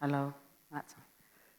Hello.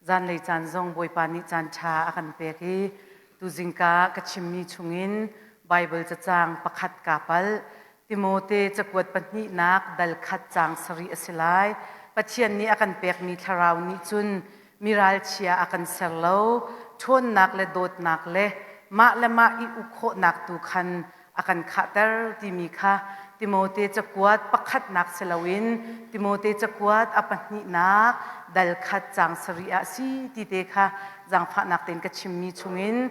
Zan lei chan zong boi pani chan cha akan peki tu zingka kachimmi chungin Bible cha chang pakhat kapal Timote chakwat panhi nak dal khat chang sari asilai pachian ni akan pek mi tharau ni chun miral chia akan serlo thon nak le dot nak le ma I ukho nak tu khan akan khatar ti mi kha Timote chakwat pakhat nak selawin Timote chakwat apahni nak dal khat chang saria si ti te kha jang pha nak ten ka chimmi chungin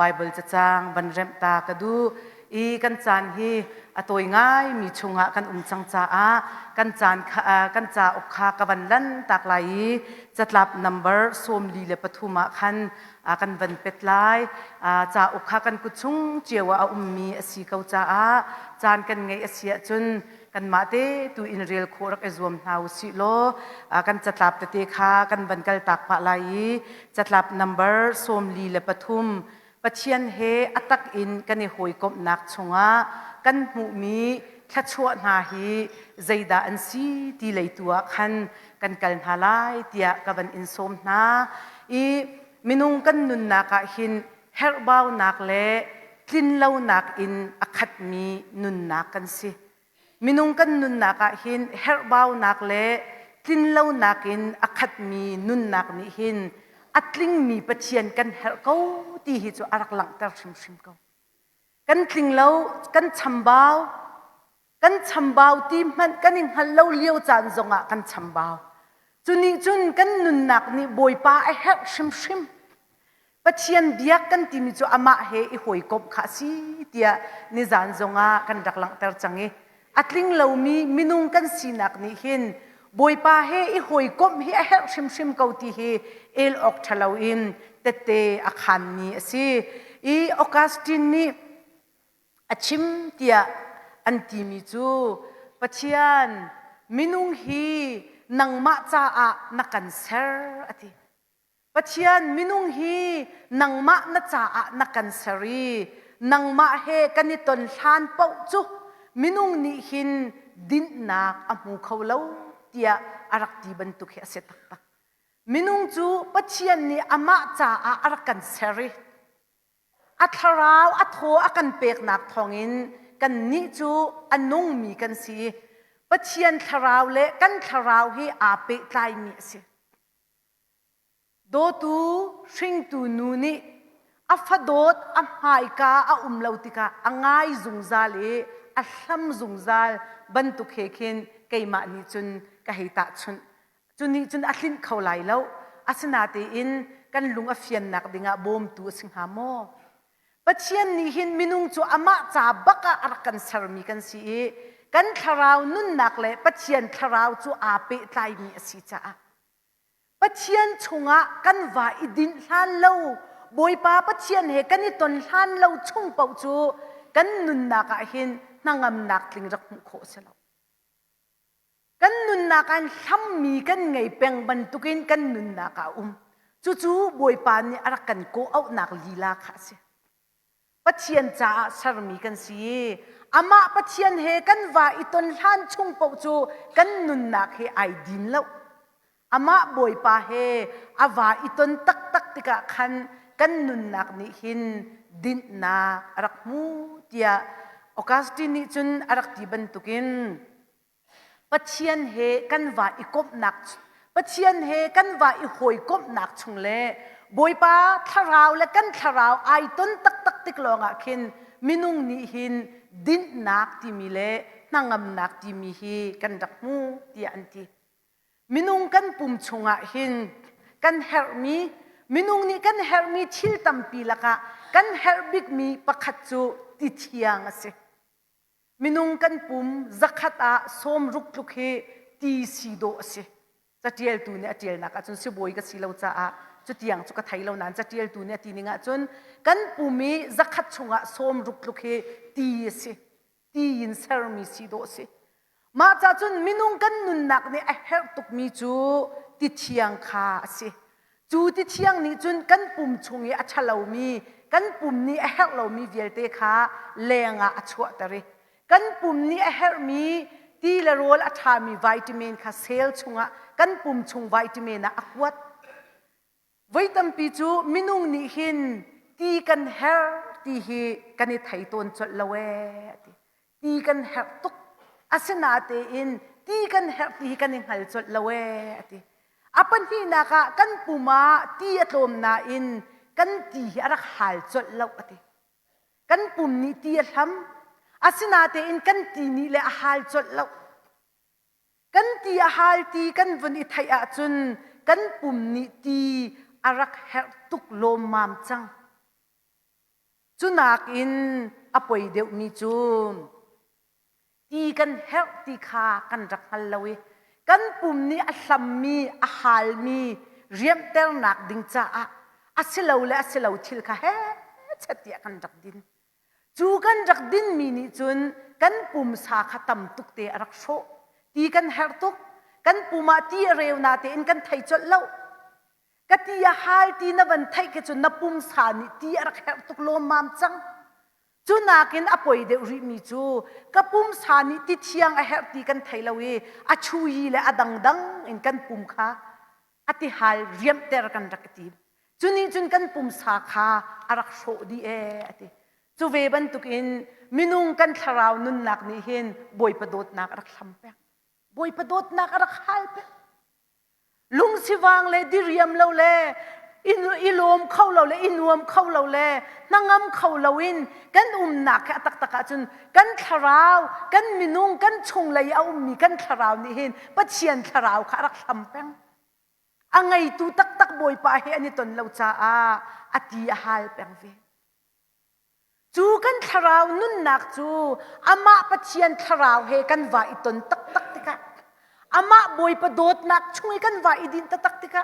Bible cha chang ban rem ta ka du I kan chan hi atoi ngai mi chunga kan chang cha a kan chan kha kan cha okha ka ban lan tak lai chatlap number som li le pathuma khan kan van petlai cha okha kan ku chung chewa ummi asi kau cha a chan kan ngai asia chun kan ma te tu in real khorak azom hau si lo kan chatlap te kha kan ban kal tak pa lai chatlap number som li le pathum pachian he atak in kan ni hoi kom nak chunga kan mu mi thachua na hi zaida an si ti leitua khan kan kal halai tia ka ban in som na I minung kan nun na ka hin herbau nak le tlin lau nak in akhat mi nun na kan si minung kan nun na ka hin herbau nak le tlin lau nak in akhat mi nun nak ni hin atling mi pachian kan her ko ti hi chu arak lang tar shim ko kan tling lau kan chambau ti man kan in hal lau liu chan zonga kan chambau chun kan nun nak ni boi pa a her shim pachian biak kan ti mi chu ama he I hoi kop kha si tia ni zan zonga kan dak lang tar changi atling lau mi minung kan sinak ni hin boi pa he I hoi kop hi a her shim ko ti hi el ok thalo in tete akhan ni asi I Augustine ni achim tia anti mi chu pachian minung hi nangma cha a nakan ser ati pachian minung hi nangma na cha a nakan sari nangma he kaniton hlan pau chu minung ni hin din nak amu kholo tia arak ti ban tu khe ase tak minung chu pachian ni ama cha a arakan sari atharau atho akan pek nak thongin kan ni chu anung mi kan si pachian tharau le kan tharau hi a pe tlai mi si do tu hring tu nu ni afadot amhai ka a umlautika angai zungzal e ahlam zungzal bantu khekhin keima ni chun ka heita chuni chun ahlin khawlai lo asinate in kan lunga fian nak dinga bom tu singha mo pachian ni hin minung chu ama cha baka arkan sarmi kan si kan tharau nun nak le pachian tharau chu a pe tlai mi asi cha pachian chunga kan va idin hlan lo boi pa pachian he kan I ton hlan lo chung pau chu kan nun nak a hin nangam nak tling rak mu kho se lo kan nun nak kan hlam mi kan ngai peng ban tukin kan nun nak a chu boi pa ni arakan ko au nak lila kha se pachian cha sarmi kan si ama pachian he kan va iton hlan chung pau chu kan nun nak he ai din lo ama boi pa he awa iton tak tika khan kan nun nak ni hin din na arak mu tia Augustine ni chun arak ti ban tukin pachian he kan va ikop nak pachian he kan va I hoi kop nak chung le boi pa tharau le kan tharau ai ton tak tik longa khin minung ni hin din nak ti mi le nangam nak ti mi hi kan dak mu ti anti minung kan pum chunga hin kan hermi minung ni kan hermi thil tampi laka kan herbik mi pakhat chu ti thiang ase minung kan pum zakhata som ruk luk he ti si do ase chatiel tu ne atiel nak achun si boi ka silo cha a chutiang chu ka thailo nan chatiel tu ne ti ninga chun kan pumi zakhat chunga som ruk luk he ti ase ti in sermi si do ase ma cha chun minung kan nun nak ni a her tuk mi chu ti thiang kha ase chu ti thiang ni chun kan pum chungi a thalo mi kan pum ni a her lo mi velte kha lenga a chua tare kan pum ni a her mi ti la rol a tha mi vitamin kha sel chunga kan pum chung vai ti me na akwat vai tam pi chu minung ni hin ti kan her ti hi kan i thai ton chol lawe ti kan her tuk asina te in ti kan her ti kan i hal chol lawe apan hi na ka kan puma ti atlom na in kan ti arak hal chol law kan pum ni ti atham asina te in kan ti ni le hal chol law kan ti hal ti kan vun i thai a chun kan pum ni ti arak her tuk lom mam chang chunak in apoi deuh mi chu ti kan her ti kha kan rak hal lawi kan pum ni a hlam mi a hal mi riam tel nak ding cha a asilo le asilo thil kha he chatia kan rak din chu kan rak din mi ni chun kan pum sa khatam tuk te arak sho ti kan her tuk kan puma ti reu na te in kan thai chot lo katia hal ti na van thai ke chun na pum sa ni ti arak her tuk lo mam chang chunakin apoi de ri mi chu kapum sa ni ti thiang a her ti kan thai lawi a chui le adang dang in kan pum kha ati hal riam ter kan rak ti chuni chun kan pum sa kha arak sho di ati chu ve ban tukin minung kan tharau nun nak ni hin boi padot nak arak sampe boi padot nak arak hal pe lung siwang le di riam lo le ilom khau lo le inuam khau lo le nangam khau lawin kan nak ka tak tak chun kan tharau kan minung kan chung lai au mi kan tharau ni hin pachian tharau kha rak sampeng angai tu tak tak boi pa he ani ton lo cha a ati hal peng ve chu kan tharau nun nak chu ama pachian tharau he kan wa iton tak tak tika ama boi pa dot nak chui kan wa idin tak tak tika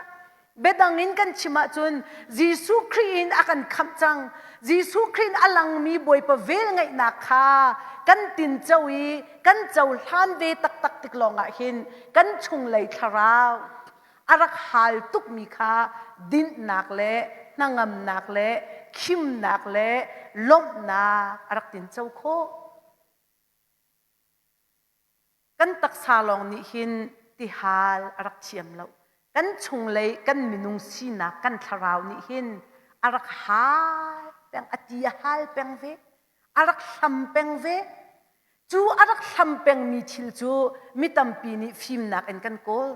bedangin kan chima chun Jesu Christ akan khamchang Jesu Christ alang mi boi pa vel ngai na kha kan tin chawi kan chaw hlan ve tak tak tik longa hin kan chung lei tharau arak hal tuk mi kha din nak le nangam nak le khim nak le lom nak arak tin chaw kho kan tak salong ni hin ti hal arak chiam lo kan chung lei kan minung sina kan tharau ni hin arak hal peng atia hal peng ve arak sam peng ve chu arak sam peng mi thil chu mitam pi ni phim nak en kan kol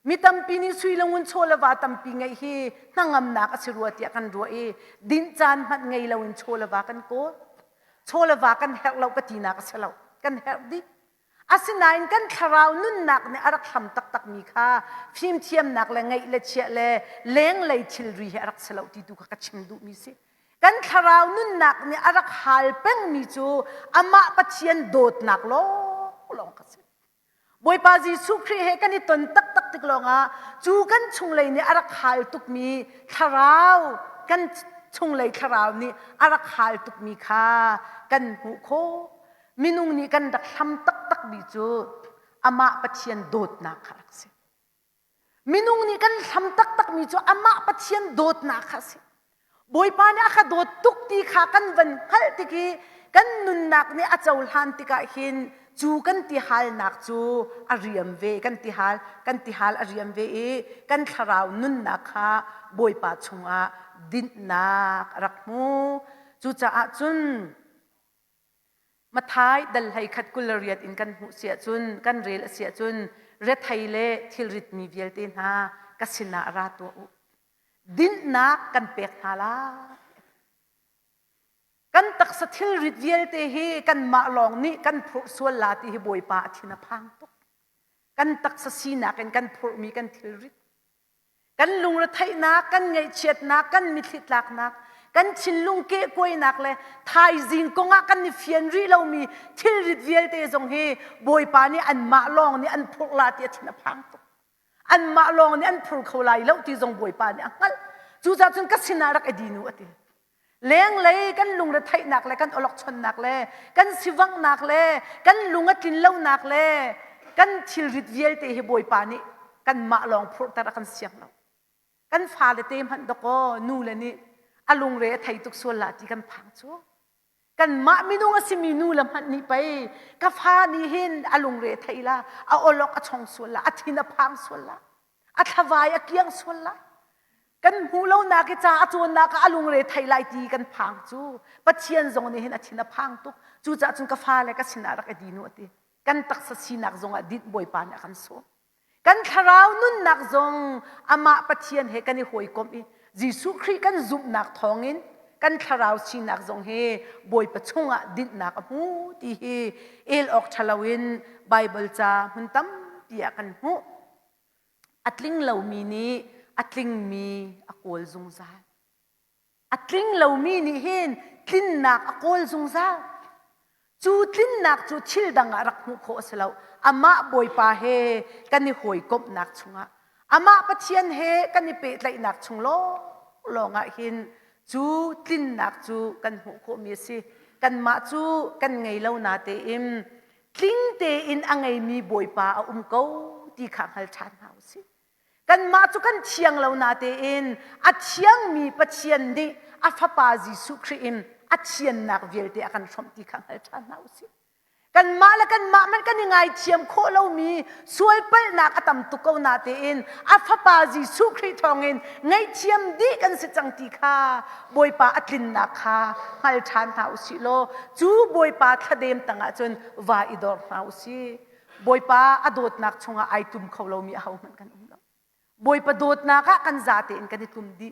mitam pi ni sui langun chola wa tam pi ngai hi nangam nak asiruatia kan ro e din chan mat ngai lawin chola wa kan kol chola wa kan hek lo patina ka selo kan hek di asinain kan tharau nun nak ne arak ham tak tak mi kha phim thiam nak le ngai le chia le leng lei thil ri he arak selo ti tu ka chim du mi se kan tharau nun nak ne arak hal peng mi chu ama pachian dot nak lo long ka se boi pa Jesu Christ he kan i ton tak tak tik longa chu kan chung lei ne arak hal tuk mi tharau kan chung lei tharau ni arak hal tuk mi kha kan hu kho minung ni kan dak ham tak tak bi chu ama pachian dot na kharak se minung ni kan ham tak tak mi chu ama pachian dot na kha se boi pa ne akha dot tuk ti kha kan van hal ti ki kan nun nak ni achaul han ti ka hin chu kan ti hal nak chu ariam ve kan ti hal ariam ve e kan tharau nun na kha boi pa chunga din nak rakmu chu cha a chunมาท้ายดัลให้ขัดกุลเรียดอินกันหูเสียจุนกันเรลเสียจุนเรทไทยเล่ทิลริตมีเวลตินฮากัสินาราตัวดินนักกันเปียกฮาลากันตักสทิลริตเวลเตฮีกันมาลองนี่กันพรุส่วนลาติฮิบอยปาทินาพังตุกกันตักสสีนักกันพรุมีกันทิลริตกันลุงระไทยนักกันไงเฉียดนักกันมิถิตลักนักกันชินลุงเกะกวยนักเลยไทยจิงกงะกันนี่เฟียนรีเรามีทิลริดเวียลเตจงเฮบอยปานี่อันมาลองนี่อันพลุลาเตียทินพังตุอันมาลองนี่อันพลุเขาไล่แล้วที่จงบอยปานี่อังกจูจ่าจนกัสินารักอดีนูอติเลี้ยงเลยกันลุงระไทยนักเลยกันอลกชนนักเลยกันสิวังนักเลยกันลุงกินเหล้านักเลยกันทิลริดเวียลเตเฮบอยปานี่กันมาลองพลุตระกันเสียงเรากันฟาเลเตมหันดอกนูเลยนี่อลุงเรไทยตุกส่วนละที่กันพังชัวกัน กันมามินุงสิมินูลำหันนี่ไปกาฟานี่เห็นอลุงเรไทยละอาอลอกอชงส่วนละอธินาพังส่วนละอัทวายอเกียงส่วนละกันหูเล่านากิจาจวนนาก็อลุงเรไทยไลตีกันพังจูปัจเจียนจงนี่เห็นอธินาพังตุกจูจะจนกาฟาเลยก็สินารักดีนวติกันตักษสินักจงอดิบอยปานกันโซกันคราวนุ่นนักจงอามาปัจเจียนเฮกันนี่หอยกอมอีจิสุครีกันจุบนักทองอินกันคราวชินักจงเฮบอยปะชงอ่ะดินนักหูที่เฮเอลออกทลาวินไบเบิลจามันตั้มเปียกันหูอัตลิงเหล่ามีนี้อัตลิงมีอโกลจงซาอัตลิงเหล่ามีนี้เห็นทินนักอโกลจงซาจูทินนักจูชิลดังรักมุขโสลาวอามาบอยปาเฮกันนี่หอยกบนักชงอ่ะอามาปะเชียนเฮกันนี่เปตไลนักชงโลลองอ่ะเห็นจูทินนักจูกันมุขมีสิกันมาจูกันไงเล่านาเตอิมทิงเตอินอังไงมีบอยปาเอาเกาที่ขังหัลชันเฮาสิกันมาจูกันเชียงเล่านาเตอินอัดเชียงมีปะเชียนดิอัฟปาจิสุครีมอัดเชียนนักเวลเตอกันชมที่ขังหัลชันเฮาสิกันมาแล้วกันมามันกันยังไงเชียมโคเรามีสวยเปิลนักอตัมตุกเอานาเตอินอัฟปาจิสุครีทองอินไงเชียมดีกันสิจังตีค่ะบอยปาอัดลินนักค่ะหัลชันเฮาสิโลจูบอยปาทะเดมตั้งจนวาอิดอร์เฮาสิบอยปาอดดนักชงไอตุมเขาเรามีเอาเหมือนกันบอยปาโดดนักกันจาเตอินกันตุมดี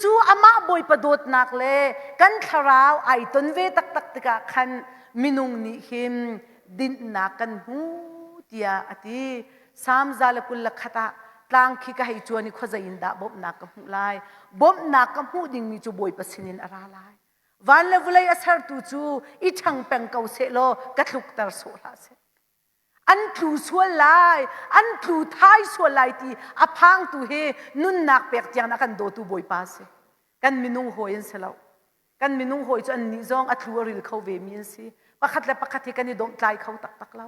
จู่ๆอามาบอยปาโดดนักเลยกันทราวไอตุนเวตักตักติกาคันมินุงนิหิมดินนักกันหูเตียอติสามจาลกุลลักขตาตางขี้กะให้จวนนี่ขวาอินดาบบนักกับหูไลบบนักกับหูดิ่งมีจูบอยปาสินินอาราไลวันเลวเลยอาศัยตูจูอีช่างเป็งเกาเสโลกัดลุกตาโซลาเซอันทูส่วนไลอันทูท้ายส่วนไลที่อพังตูเฮนุนนักเปียกจังนักกันโดตูบอยปาเซกันมินุงหอยนเสลากันมินุงหอยจนนิจงอัตลัวริลเขาเวมีนสิปะคัดและปะคัดที่กันนี่ดมใจเขาตักตักเล่า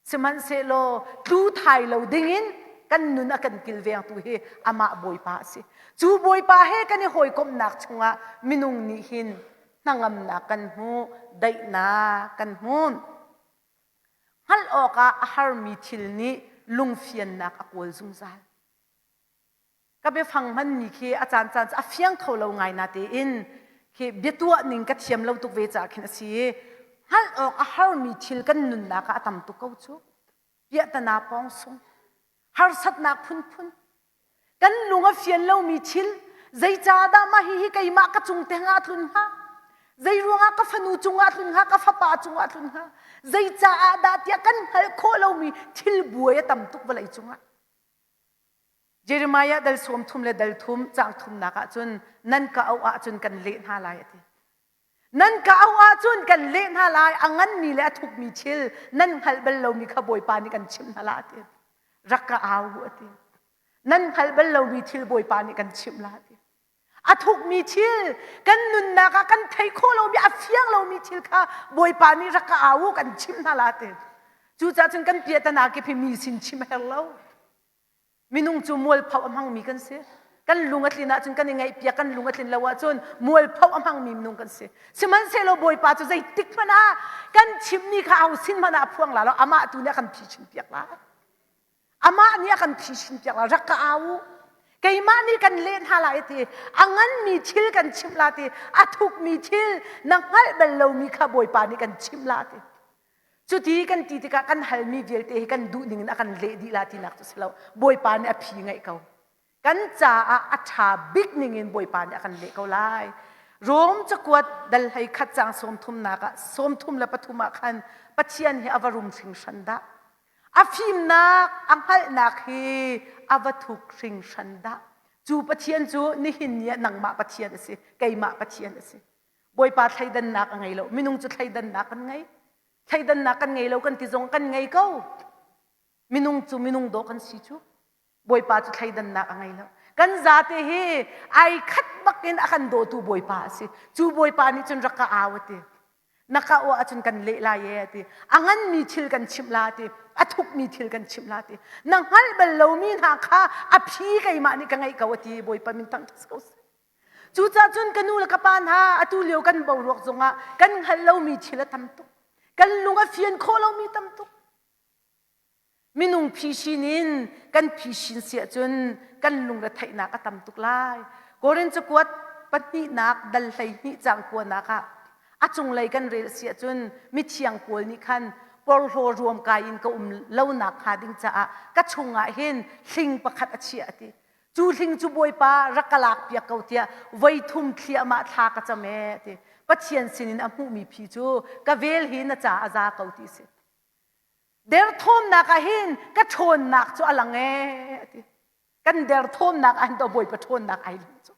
สมันเสโลตูไทยเราดิ่งินกันนุนกันกิลเวียงตูเฮอามาบอยปาสิจูบอยปาเฮกันนี่หอยกบนักชงะมินุงนิหินนั่งอำนักกันหูได้นากันหูฮัลออกาฮาร์มิทิลนี้ลุงเฟียนนักอควลซุงซาลก็ไปฟังมันมีเคอาจารย์อาเฟียงเขาเราไงนาเตอินเคเบียตัวหนึ่งก็เทียมเราตุกเวจากแค่นั้นสิฮัลออกอาฮาร์มิทิลกันนุนนักอาตมตุกเขาจูเบียตนาปองซุงฮาร์สัตนักพุนกันลุงอาเฟียนเรามีทิลใจจ้าดามาฮิกัยมากระจุงเตงอาทุนฮะใจรัวงากฟนูจุงอาทุนฮะกฟปาจุงอาทุนฮะใจจ้าดาที่กันฮัลโคเรามีทิลบัวยตมตุกเวลัยจุงอาเยเรมียาดัลสวมทุมและดัลทุมจางทุมนักจนนั่นก็เอาอาจนกันเล่นหาลายทีนั่นก็เอาอาจนกันเล่นหาลายอังันมีและทุกมีชิลนั่นฮัลเบลเรามีขบวยปานิกันชิมหาลาทีรักก็เอาหัวทีนั่นฮัลเบลเรามีชิลบวยปานิกันชิมลาทีอาทุกมีชิลกันนุนนักกันไทยโคเรามีอาเฟียงเรามีชิลค่ะบวยปานิรักก็เอากันชิมหาลาทีจู่จ้าจนกันเปียตนาเก็บพิมีสินชิมเฮลเรามินุงจูมัวเผาอัมหังมีกันเสียกันลุงอัตลินาจนกันยังไงเปียกันลุงอัตลินละว่าจนมัวเผาอัมหังมีมินุงกันเสียสมันเซโลบอยปาจูใจติกมานะกันชิมนี่ข้าวสินมานะพวงละแล้วอามาตัวนี้กันพิชินเปียกละอามาเนี่ยกันพิชินเปียกละรักก็เอาไก่มานี่กันเล่นหาลายทีอังันมีชิลกันชิมลาทีอาทุกมีชิลนังฮัลเบลเรามีข้าบอยปานี่กันชิมลาทีจุดที่กันตีติกากันฮัลมีเวลเตะกันดูนิ่งนักกันเลดีลาตินักตุสลาวบอยปานอภิไงเขากันจ่าอัชาบิ๊กนิ่งบอยปานกันเลเขาไล่รวมจะกวดดัลให้ขัดจางสมทุมนักสมทุมและปฐุมาคันปัจเจียนให้อวารุมสิงชันดาอภิมนักอังฮัลนักให้อวทุกสิงชันดาจูปัจเจียนจูนี่หินเนี่ยนังมาปัจเจียนสิไก่มาปัจเจียนสิบอยปาไทยดันนักไงเรามินุงจะไทยดันนักกันไงใครดันนักกันไงเรากันติจงกันไงเขามินุงจูมินุงโดกันสิจูบอยปาจูใครดันนักไงเรากันจาเตเฮไอขัดบักเงินอากันโดตูบอยปาสิจูบอยปานี่จนรักกะอาวตินักเอาอาจนกันเละลายติอังันมีทิลกันชิมลาติอทุกมีทิลกันชิมลาตินังฮัลเบลเรามีนาคาอภิไกมานี่กันไงเขาติบอยปามินตั้งทัสเขา chu cha chun kanu la kapan ha atu leo kan bo rok zonga kan hallo mi thila tam tu kan lunga fian kholo mi tam tu minung phi shinin kan phi shin sia chun kan lung la thaina ka tam tuk lai korin chu kwat pati nak dal hlai ni chang ko na ka achung lai kan rel sia chun mi thiang pol ni khan por ho ruam ka in ka lo nak kha ding cha ka chunga hin hling pakhat achia ati chu hling chu boi pa rakalak pia kautia vai thum thlia ma tha ka chame ti pathian sinin amu mi phi chu ka vel hi na cha aza kauti se der thom na ka hin ka thon nak chu alange ti kan der thom nak an to boi pa thon nak ai chu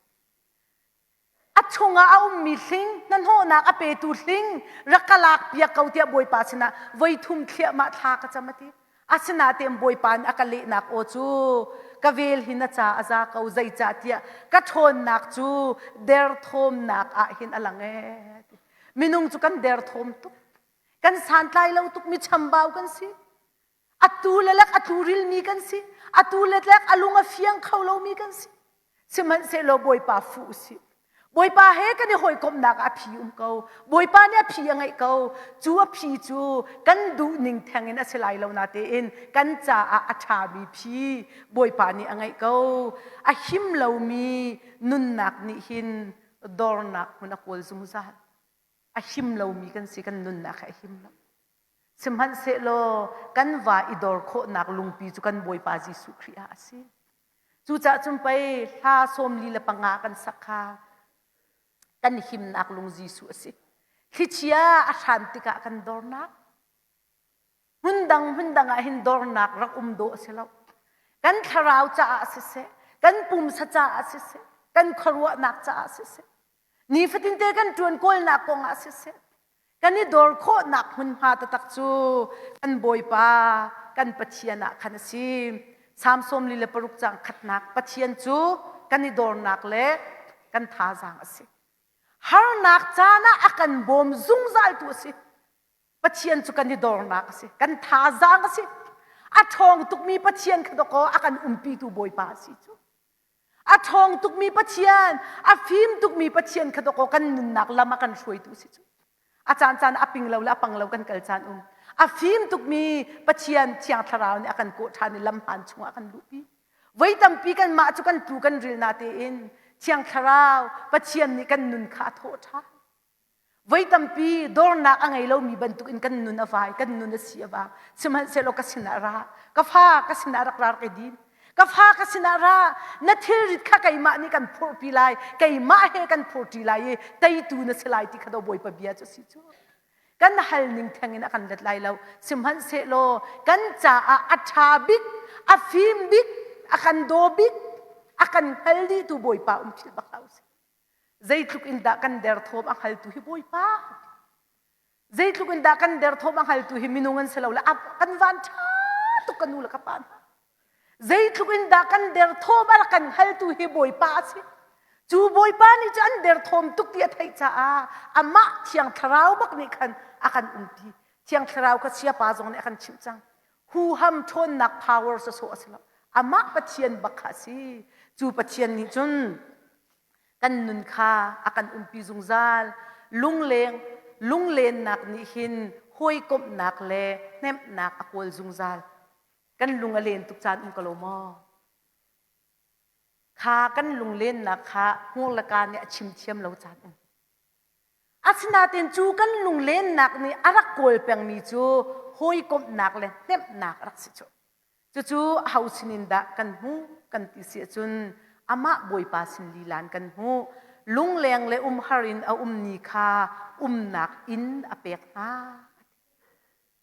achunga au mi hling nan ho nak ape tu hling rakalak pia kautia boi pa sina vai thum thlia ma tha ka chamati asina tem boi pan akale nak o chu ka vel hin cha aza kau zai cha tia ka thon nak chu der thom nak a hin alange minung chu kan der thom tu kan san tlai lo tuk mi chambau kan si atulelak aturil mi kan si atuletlak alunga fiang khaulo mi kan si siman se lo boi pa fu si boi pa he kan ni hoi kom nak a phi kau boi pa ne phi angai kau chu a phi chu kan du ning thangin a selai lo na te in kan cha a atha bi phi boi pa ni angai kau a him lo mi nun nak ni hin dor nak mun a kol zum za a him lo mi kan si kan nun nak a him lo simhan se lo kan va idor kho nak lung pi chu kan boi pa Jesu Khria si chu cha chum pai ha som li la panga kan sakha kan him nak lung Jesu si khichia a shantika kan dor nak hundang a hin dor nak rak do se lo kan tharau cha a se kan pum sa cha a se kan kharwa nak cha a se ni fatin te kan tuan kol nak ko nga se kan ni dor kho nak hun ha ta tak chu kan boi pa kan pathiana khan si sam som li le paruk chang khat nak pathian chu kan ni dor nak le kan tha jang ase har nak cha na akan bom zung zal tu si pathian chu kan ni dor nak ase kan tha jang ase a thong tuk mi pathian khadoko akan umpi tu boi pa si chu a thong tuk mi pathian a phim tuk mi pathian khadoko kan nun nak lama kan shuai tu si chu a chan chan aping lo la pang lo kan kal chan a phim tuk mi pathian chiang tharau ni akan ko thani lam han chunga kan lupi vai tam pi kan ma chu kan tu kan ril na te in chiang tharau pathian ni kan nun kha tho tha vai tam pi dor na angai lo mi ban tuk in kan nun avai kan nun sia ba siman se lo ka sinara ka pha ka sinara krar ke din ka pha ka sinara na thil rit kha kai ma ni kan phur pi lai kai ma he kan phur ti lai tai tu na selai ti khado boi pa bia chu si chu kan hal ning thangin akan let lai lo simhan se lo kan cha a atha bik a fim bik akan do bik akan haldi tu boi pa phil ba khaus zaitluk in da kan der thom ang hal tu hi boi pa zaitluk in da kan der thom ang hal tu hi minungan selaw la ap kan van tha tu kanula kapan zaitluk in da kan der thom al kan hal tu hi boi pa si chu boi pa ni chan der thom tuk ti thai cha a ama thiang tharau bak ni khan akan umpi thiang tharau ka sia pa jong ni akan chim chang hu ham thon nak power so so asla ama pathian bakhasi chu pathian ni chun kan nun kha akan umpi zungzal lunglen nak ni hin hoi kop nak le nem nak akol zungzal kan lungalen tuk chan kalomo kha kan lunglen nak kha ngol la ka ne chim thiam lo chan asina ten chu kan lunglen nak ni arak kol peng mi chu hoi kop nak le nem nak rak si chu hausinin da kan hu kan ti si chun ama boi pa sin lilan kan hu lungleng le harin a ni kha nak in apek na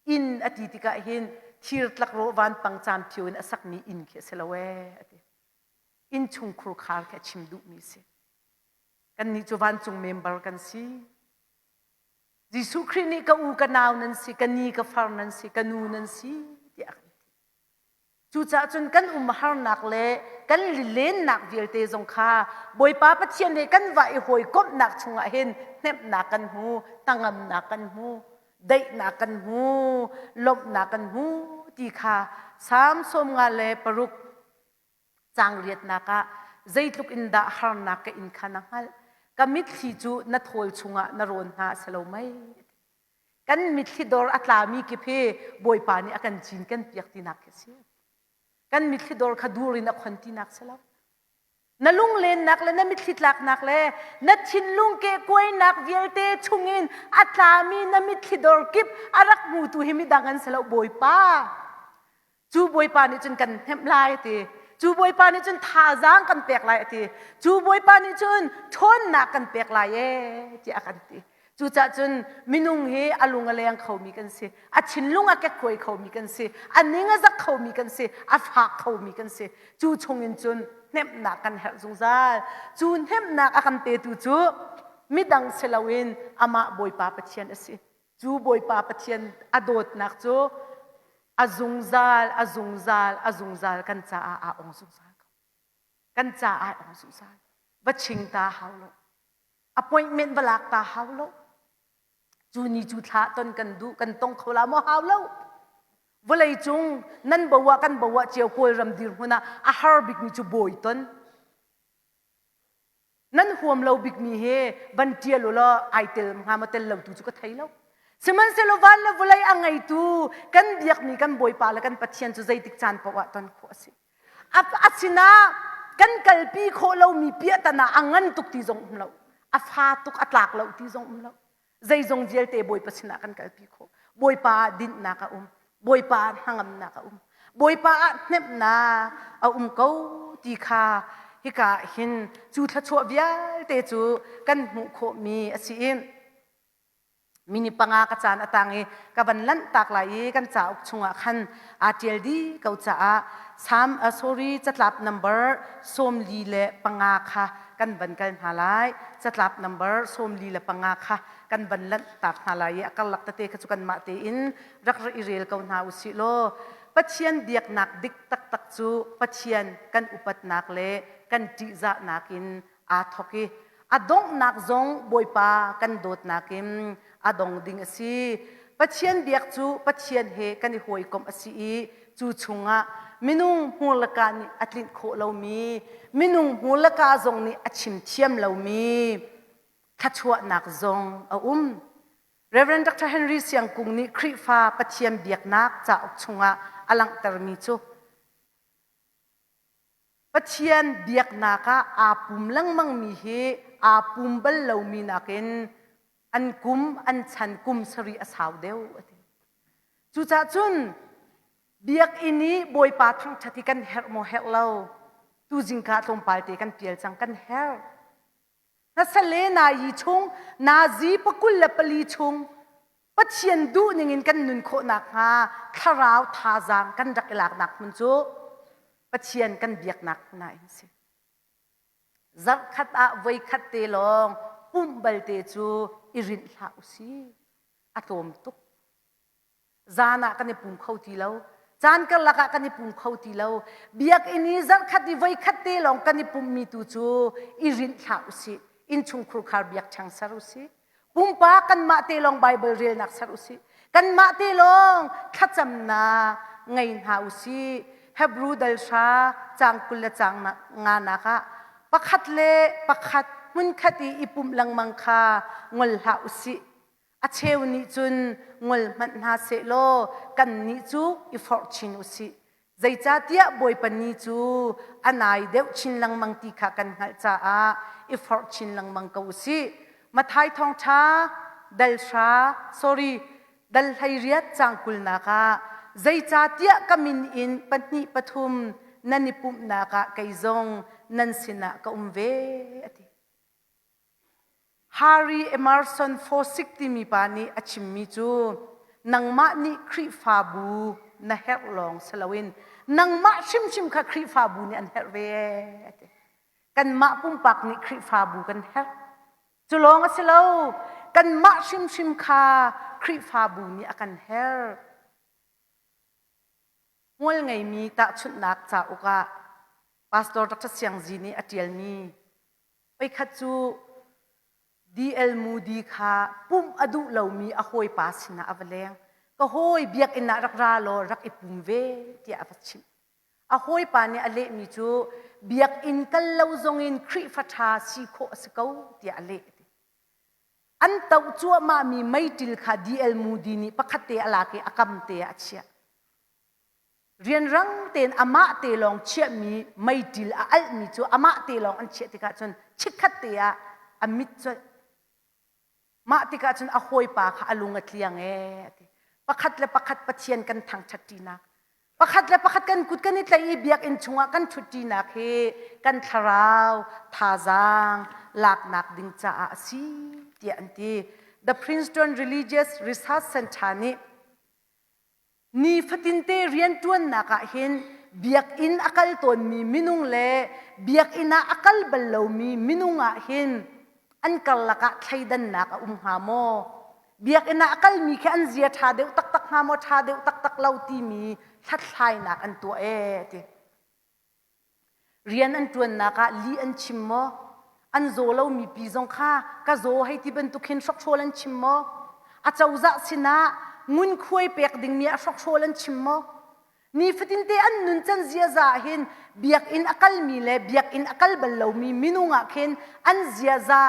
in atitika hin thir tlak ro van pang cham thiun asak ni in khe selawe in chung khur khar kha chim du mi se kan ni chu van chung member kan si Jesu Christ ni ka u ka naw nan si kan ni ka far nan si kanu nan si ti ak chu cha chun kan har nak le kan len nak vil te jong kha boi pa pathian ne kan vai hoi kop nak chunga hen nep nak kan hu tangam nak kan hu dai nak kan hu lop nak kan hu ti kha sam som nga le paruk chang riat naka zaitluk in da har nak ka in khana hal ka mit thi chu na thol chunga na ron na salo mai kan mit thi dor atlami ki phe boi pa ni akan chin kan piak ti nak si kan mit thi dor khadurin a khon ti nak salo na lung len nak le na mit thi tlak nak le na thin lung ke koi nak vialte chungin atlami na mit thi dor kip arak mu tu himi dangan salo boi pa chu boi pa ni chun kan hem lai ti chu boi pa ni chun tha jang kan pek lai ti chu boi pa ni chun thon na kan pek lai e ti akan ti chu cha chun minung he alunga leng khau mi kan se a chin lunga ke koi khau mi kan se aninga zak khau mi kan se a pha khau mi kan se chu chungin chun nem na kan her zung zal chu nem na akan te tu chu midang selawin ama boi pa pathian ase chu boi pa pathian adot nak chu azungzal kan cha a ong zungzal kan cha a ong zungzal va ching ta haulo appointment balak ta haulo chu ni chu tha ton kan du kan tong khola mo haulo volai chung nan bawa kan bawa cheu koi ram dir huna a har big mi chu boi ton nan huam lo big mi he ban tielo lo aitel nga ma tel lo tu chu ka thailo seman selo van la volai angai tu kan biak mi kan boi pa la kan pathian chu zaitik chan pawa ton kho si ap asina kan kalpi kho lo mi pia tana angan tuk ti zong lo a pha tuk atlak lo ti zong lo zai zong vial te boi pasina kan kalpi kho boi pa din na ka boi pa hangam na ka boi pa nep na a ko ti kha hika hin chu tha chu vial te chu kan mu kho mi asim mini panga ka chan atangi ka ban lan tak lai kan cha ok chunga khan atld kau cha sam sorry chatlap number som li le panga kha kan ban kal halai chatlap number som li le panga kha kan ban lan tak halai akal lak ta te ka chu kan ma te in rak ra irel kau na usi lo pathian diak nak dik tak tak chu pathian kan upat nak le kan ti za nakin a thoki adong nak zong boi pa kan dot nakim adong ding asi pathian biak chu pathian he kan hoi kom asi chu chunga minung hulaka ni atlin kho lo mi minung hulaka zong ni achim thiam lo mi thachua nak zong a Reverend Dr. Henry Siang Kung ni krifa pathian biak nak cha ok chunga alang tar mi chu pathian biak naka apum lang mang mi he apum bal lo mi nakin an kum an chan kum sari asaw deu chu cha chun biak ini boi pa thang thati kan her mo hello tu jingka tom palte kan pial chang kan her na sale na yi chung na ji pakul la pali chung pathian du ningin kan nun kho nak ha tharau tha jang kan rak ilak nak mun chu pathian kan biak nak na insi zar khat a voi khat te long pumbal te chu irin hla usi atom tuk zana kan ni pum khau ti lo chan ka laka kan ni pum khau ti lo biak ini zar khat di voi khat te long kan ni pum mi tu chu irin hla usi in chung khur khar biak chang sar usi pumpa kan ma te long bible real nak sar usi kan ma te long khacham na ngai ha usi Hebrew dal sha chang kul la chang na nga na ka pakhat le pakhat mun khati ipum lang mang kha ngol ha usi a cheu ni chun ngol man na se lo kan ni chu I fortune usi zai cha tia boi pan ni chu anai deu chin lang mang ti kha kan hal cha a I fortune lang mang ka usi mathai thong tha dal sha sorry dal hai riat chang kul na ka zai cha tia kamin in patni pathum nani pum na ka kaizong nan sina ka umve ati Harry Emerson 460 mi pani achim mi chu nangma ni khri fa bu na her long salawin nangma shim shim kha khri fa bu ni an her ve ati kan ma pum pak ni khri fa bu kan her chulong asilo kan ma shim shim kha khri fa bu ni akan her ngol ngai mi ta chut nak cha uka pastor Dr. Siang ji ni atial mi pai khachu DL Moody kha pum adu lo mi a hoi pasina avaleng ka hoi biak ina rak ra lo rak ipum ve ti avachim a hoi pa ni ale mi chu biak in kal lo zong in khri fatha si kho sikau ti ale an tau chu ma mi mai til kha dl mudi ni pakhate ala ke akam te achia rian rang ten ama te long chia mi mai til a al mi chu ama te long an chia ti ka chon chikhat te a amit chu ma ti ka chon a hoi pa kha alunga tliang e pakhat le pakhat pathian kan thang thatina pakhat le pakhat kan kut kan itlai biak in chunga kan thuti na khe kan tharau thazang lak nak ding cha a si ti anti the Princeton Religious Research Center ni fatin te rian tuan na ka hin biak in akal ton mi minung le biak ina akal ballo mi minunga hin an kallaka thaidan na ka ha mo biak ina akal mi khe an zia tha deu tak tak ha mo tha deu tak tak lau ti mi that thlai nak an tu e ti rian an tuan na ka li an chim mo an zo lo mi pi zong kha ka zo hai ti ben tu khin shok chol an chim mo a chauza sina ngun khuai pek ding mi a shok chol an chim mo ni fatin te an nun chan zia za hin biak in akal mi le biak in akal bal lo mi minunga khen an zia za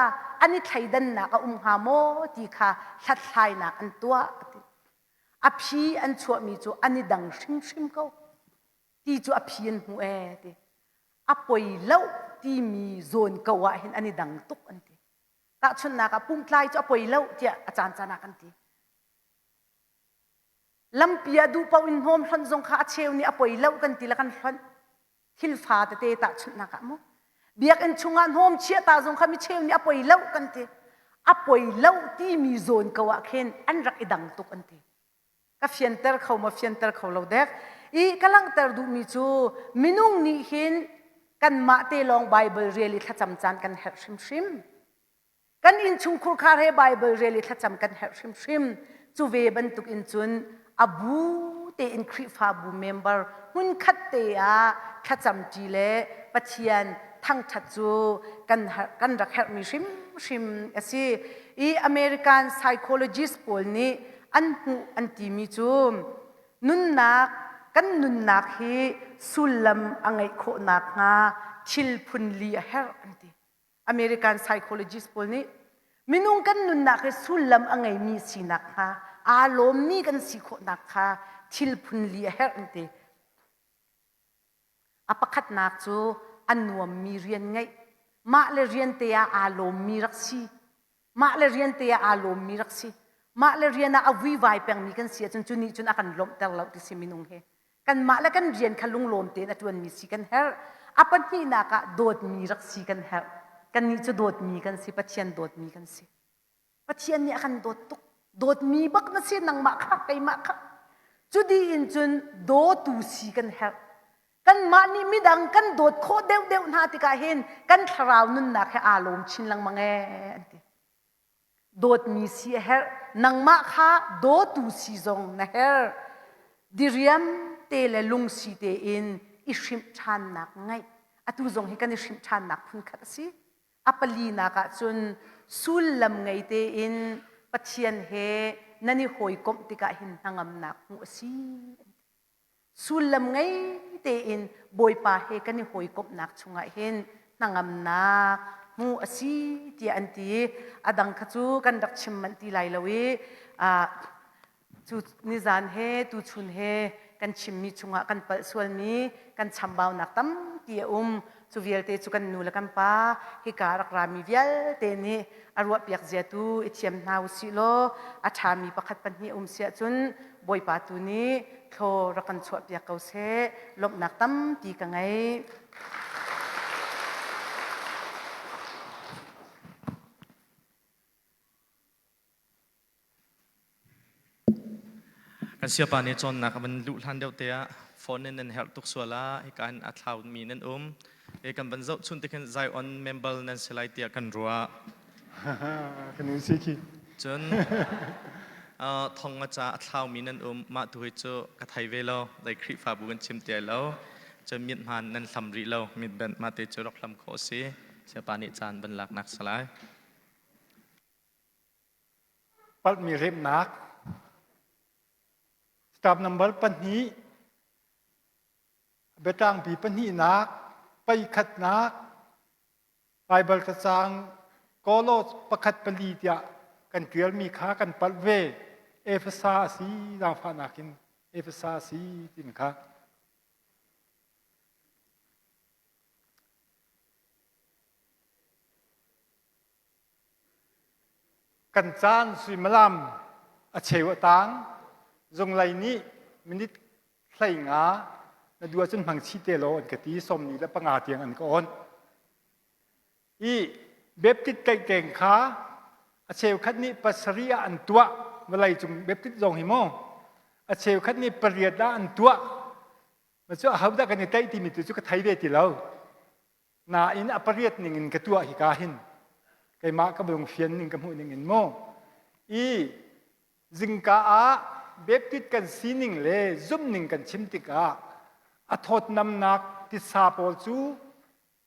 ani thaidan na ka ha mo ti kha that thlai na an tua a phi an chua mi chu ani dang shim shim ko ti chu a phi an hu e ti a poi lo ti mi zon ko wa hin ani dang tuk an ti ta chun na ka pum tlai chu a poi lo ti a chan chana kan ti lampia du pau in hom hon zong kha cheu ni a poi lo kan ti la kan hon thil fa te ta chun na ka mo biak en chungan hom chia ta zong kha mi cheu ni a poi lo kan ti a poi lo ti mi zon ko wa khen an rak idang tuk an ti ka fienter khau ma fienter khau lo dek I kalang ter du mi chu minung ni hin kan ma te long Bible really thacham chan kan her shim shim kan in chung khur khar he Bible really thacham kan her shim shim chu ve ban tuk in chun abu te in khri fa bu member hun khat te a thacham ti le pathian thang that chu kan rak her mi shim shim asi I American psychologist pol ni an hu an ti mi chu nun nak kan nun nak hi sulam angai kho nak nga thil phun li a her anti American psychologist pol ni minung kan nun nak hi sulam angai mi si nak ha alom mi kan si kho nak ha thil phun li a her anti apakhat nak chu anuam mi rian ngai ma le rian te ya alom mi raksi ma le rian te ya alom mi raksi ma le rian a awi vai peng mi kan sia chun chuni chun akan lom tel lau ti si minung he kan ma la kan rian khalung lom te na tuan mi si kan her apan hi na ka dot mi raksi kan her kan ni chu dot mi kan si pathian dot mi kan si pathian ni akan dot mi bak na si nang ma kha kai ma kha chu di in chun do tu si kan her kan ma ni midang kan dot kho deu na ti ka hin kan tharau nun na kha alom chin lang mange anti dot mi si her nang ma kha do tu si zong na her diriam te le lung si te in ishim chan nak ngai atu zong hi kan ishim chan nak phun khat si apali na ka chun sul lam ngai te in pathian he nani hoi kom ti ka hin hangam nak mu si sul lam ngai te in boy pa he kan ni hoi kom nak chunga hin nangam nak mu asi ti anti adang khachu kan dak chim man ti lai lawi a chu nizan he tu chun he kan chim mi chunga kan pal sual mi kan chambau nak tam ti chu vial te chu kan nu la kan pa hi karak rami vial te ni arwa piak zia tu ithiam nau si lo a tha mi pakhat pan ni sia chun boy pa tu ni tho rakan chua piak kau se lom nak tam ti ka ngai kan siapa ni John nak ban lu han deu te phone nen help tuk suala kan athau mi nen kan ban zau chun te kan zai on member nan selai tia kan ruwa kan ni siki chun thong ma cha athau mi nen ma tu hi chu ka thai ve lo dai khri fa bu kan chim te lo chun mit man nan samri lo mit ban ma te chu rok lam kho si siapa ni chan ban lak nak salai pal mi rem nak stop number pan ni betang pi pani nak pai khat nak Bible ta sang kolo pakhat pali tia kan krial mi kha kan palve Efesa si dang fa nakin Efesa si tin kha kan chan sui malam a chewa tang zong lai ni minit thlai nga na dua chun hmang chi te lo an ka ti som ni la panga tiang an ko on i beptit kai teng kha a chew khat ni pasaria an tua malai chung beptit zong hi mo a chew khat ni pariat da an tua ma chu a hau da kan ni tai ti mi tu chu ka thai ve ti lo na in a pariat ning in ka tua hi ka hin kai ma ka bung fian ning ka mu ning in mo i zingka a beptit kan sining le zum ning kan chimtika a thot nam nak ti sa pol chu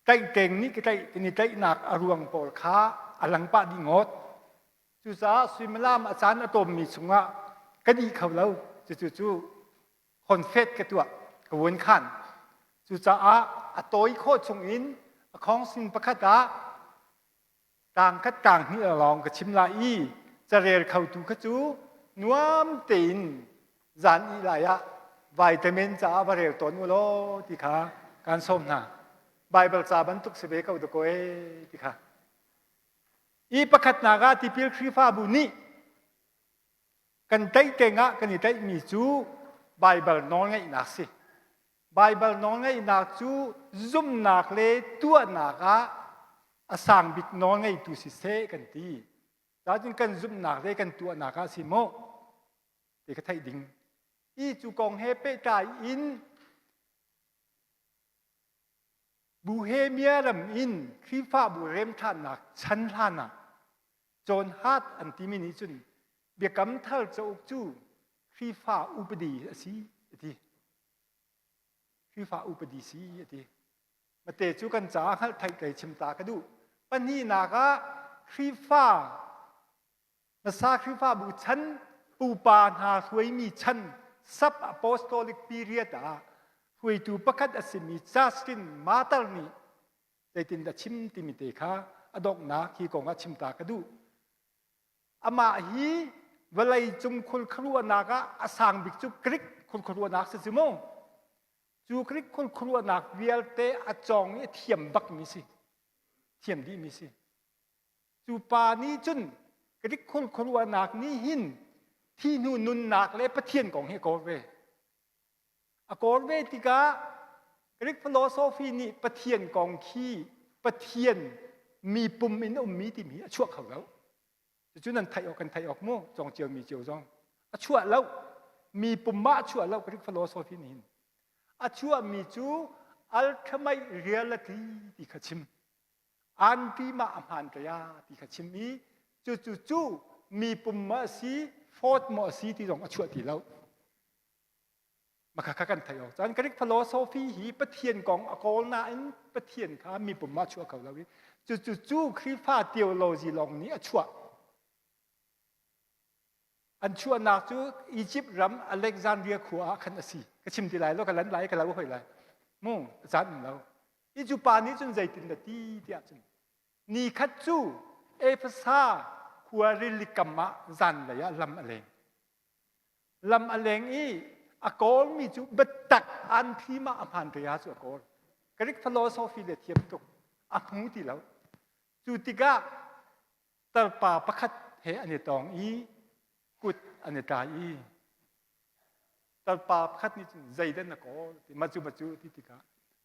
tai teng ni ki tai nak aruang pol kha alang pa di ngot chu sa swimlam achan atom mi chunga kadi khawlo chu confet ka tua ka won khan chu cha a toi kho chung in a khong sin pakhata tang khat tang hi along ka chimla i charel khau tu kha chu nuam tin zan i la ya vitamin cha varel ton ulo ti kha kan som na Bible cha ban tuk se be ka u ko e ti kha i pakhat na ga ti pil khri fa bu ni kan tai te nga kan ni tai mi chu Bible non ngai na si Bible non ngai na chu zum nak le tua na ga asang bit non ngai tu si se kan ti ta jin kan zum nak le kan tua na ga si mo ti ka thai ding i chu kong he pe tai in bu he mia ram in khri fa bu rem than nak chan than na jon hat an ti mi ni chun bia kam thal chau chu khri fa upadi asi ti khri fa upadi si ti ma te chu kan cha hal thai kai chim ta ka du pani na ga khri fa na sa khri fa bu chan pu pa na suai mi chan sub apostolic period hui tu pakhat asimi Justin matal ni taitin da chim ti mi te kha adok na ki ko nga chim ta ka du ama hi walai chum khul khruwa na ga asang bik chu krik khul khruwa na se simo chu krik khul khruwa na vial te achong ni thiam bak mi si thiam di mi si chu pa ni chun krik khul khruwa na ni hin thi nu nun nak le pathian kong he ko ve a kor ve tika Greek philosophy ni pathian kong khi pathian mi pum in mi ti mi a chuak khau lo chu nan thai ok kan thai ok mo chong chiang mi chiu jong a chuak lo mi pum ma chuak lo Greek philosophy ni a chuak mi chu ultimate reality ti khachim anti ma amhan ya ti khachim mi chu mi pum ma si fourth mo si ti jong a chuak ti loมาคักกันไทยออกจานกริกฟิโลโซฟีหีปะเทียนกองอโกลนาอินปะเทียนข้ามีปุ่มมาชัวเขาแล้วนี่จู่คริฟ้าเทีโอโลจีลองนี้ชัวอันชัวนักจู่อียิปต์รัมอเล็กซานเดรียขัวขันสีก็ชิมทีไรแล้วกันหลันไหลกันแล้วว่าไปไรมุ่งจานเราอีจูปานี้จนใจตินแต่ตีเดียจนนี่คัดจู่เอฟซาขัวริลิกัมมะจันเลยลำอเลงอีอากอลมีจูบัดตักอันที่มาอภันเรียสุอากอลกริกฟิโลโซฟีเดเทียมตุกอักมูติแล้วจูติกาตลปาประคัดเฮอันเนตองอีกุดอันเนตาอีตลปาประคัดนี่ใจเด่นอากอลมาจูที่ติกา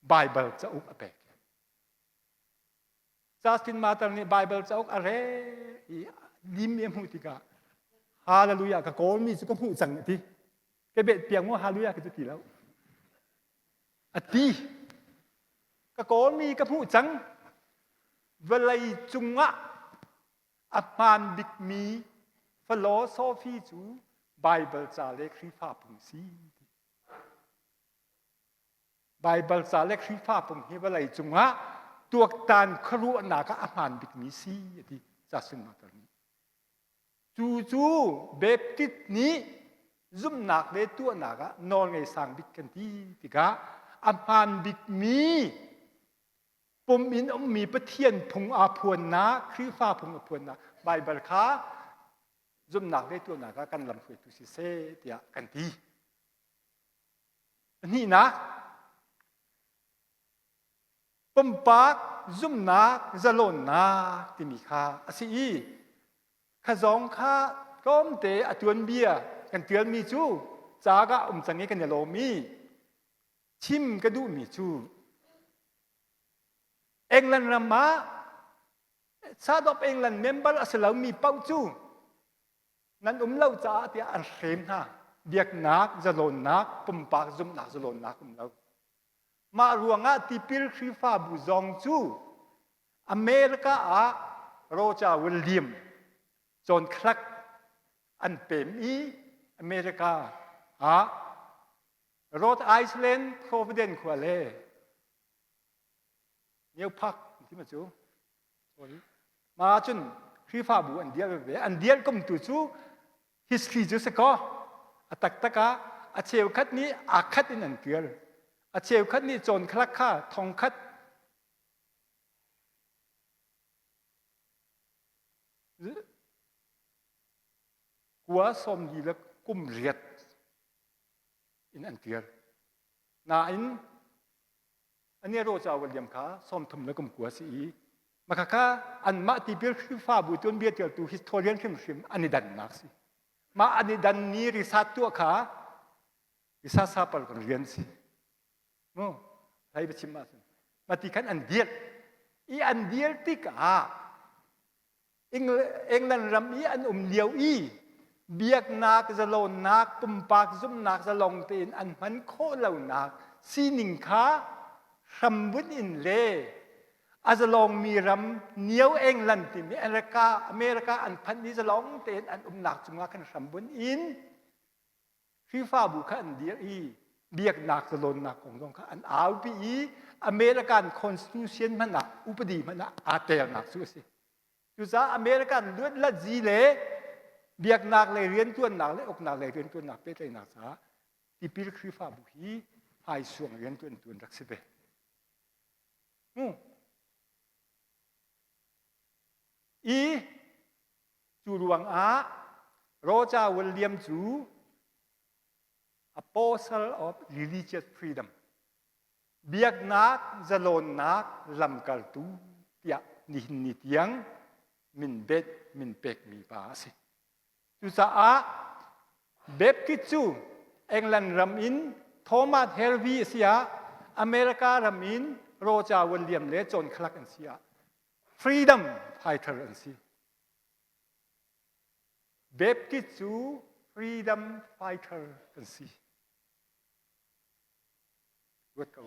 ไบเบิลจะอุกอเปกจัสตินมาตอนนี้ไบเบิลจะอุกอะไรดิมเอมูติกาฮาเลลูยากะกอลมีจูก็พูดจังที่แกเบ็ดเปียงว่าฮาลุยาก็จะตีแล้วอตีก็โกนมีก็พูดจังเวลาจุงะอัปานบิกมีฟิโลโซฟีจูไบเบิลจาเลคริฟ้าปุ่งซีไบเบิลจาเลคริฟ้าปุ่งเฮเวลาจุงะตัวการครัวนาก็อัปานบิกมีซีที่จะซึ่งมาตอนนี้จูเบบติดนี้ซุ่มหนักเลยตัวหนักนอนไงสั่งบิดกันที่ติกะ อัมพันบิกมีปุ่มอินมีประเทียนพงอาพวนนะครีฟ้าพงอาพวนนะใบบาร์คาจุ่มหนักได้ตัวหนักกันลำคุยตุสิเซเตียกันทีนี่นะปุ่มปากจุ่มหนักจะลนนักที่มีค่าสิข้าจงข้าก้มเตะอตวนเบียกันเตือนมีจูจากะจังเงกันยาโลมีชิมกระดูมีจูเองลันรำมาชาดอบเองลันเมมเบอร์สลาวมีเป้าจูนั้นเล่าจ้าที่อันเข็มฮะเบียกนักจะลนนักปุ่มปากจุ่มนักจะลนนักเล่ามารวงอาที่พิลครีฟ้าบุจงจูอเมริกาโรจาวิลเลียมจนคลักอันเป็นอเมริกาโรดไอซ์แลนด์โปรวิเดนควาเล่เนี่ยพักที่มาจูมาจนครีฟ้าบุอันเดียร์อันเดียร์ก็มตุจู history จุดสกอตักตะกะอาเชลคัดนี้อาคัดอินันเกียร์อาเชลคัดนี้จนคลักข้าทองคัดหัวสมดีแล้วกุมเรียดอินอันเกียร์นาอินอันนี้โรจาวิลเลียมค่ะสมทำแล้วกุมหัวสีมาค่ะอันมาที่เปิลคริฟ้าบุตรเบียดเดียวตัว historian คิมอันนี้ดันนักสิมาอันนี้ดันนี้ริซาตัวค่ะริซาซาปาลกันเรียนสิโน้ใครไปชิมมาสิมาที่ขันอันเดียร์อันเดียร์ที่กะเองนั่นรำอันเลียวเบียกนักจะลงนักปุ่มปากจุ่มนักจะลงเตียนอันมันโคเหล่านักสีนิงค้าคำบุญอินเล่อาจจะลงมีรำเนียวเองลันติมีอเมริกาอันพันนี้จะลงเตียนอันหนักจุงกันคำบุญอินที่ฟ้าบุคอันเดียเบียกนักจะลงนักของตรงข้าอันเอาปีอเมริกันคอนสติทูชันมันนะอุปดีมันนะอาเตลนักสุดสิจุดอเมริกันด้วยละจีเล่เบียกนักเลยเรียนตัวนักเลยอกนักเลยเรียนตัวนักเป็นเลยนักซะที่พิลครีฟ้าบุคีหายส่วงเรียนตัวรักสิเบจูรวงโรจาวิลเลียมจู Apostle of Religious Freedom เบียกนักจะลนนักลำกัลตูเตียนิดยังมินเบ็ดมินเป็กมีปาสิจุดเบบกิจูเองลันรัมอินโทมัสเฮลวีเสียอเมริการัมอินโรจาวิลเลียมเลจอนคลักอันเสีย freedom fighter อันสิเบบกิจู freedom fighter อันสิวัดเขา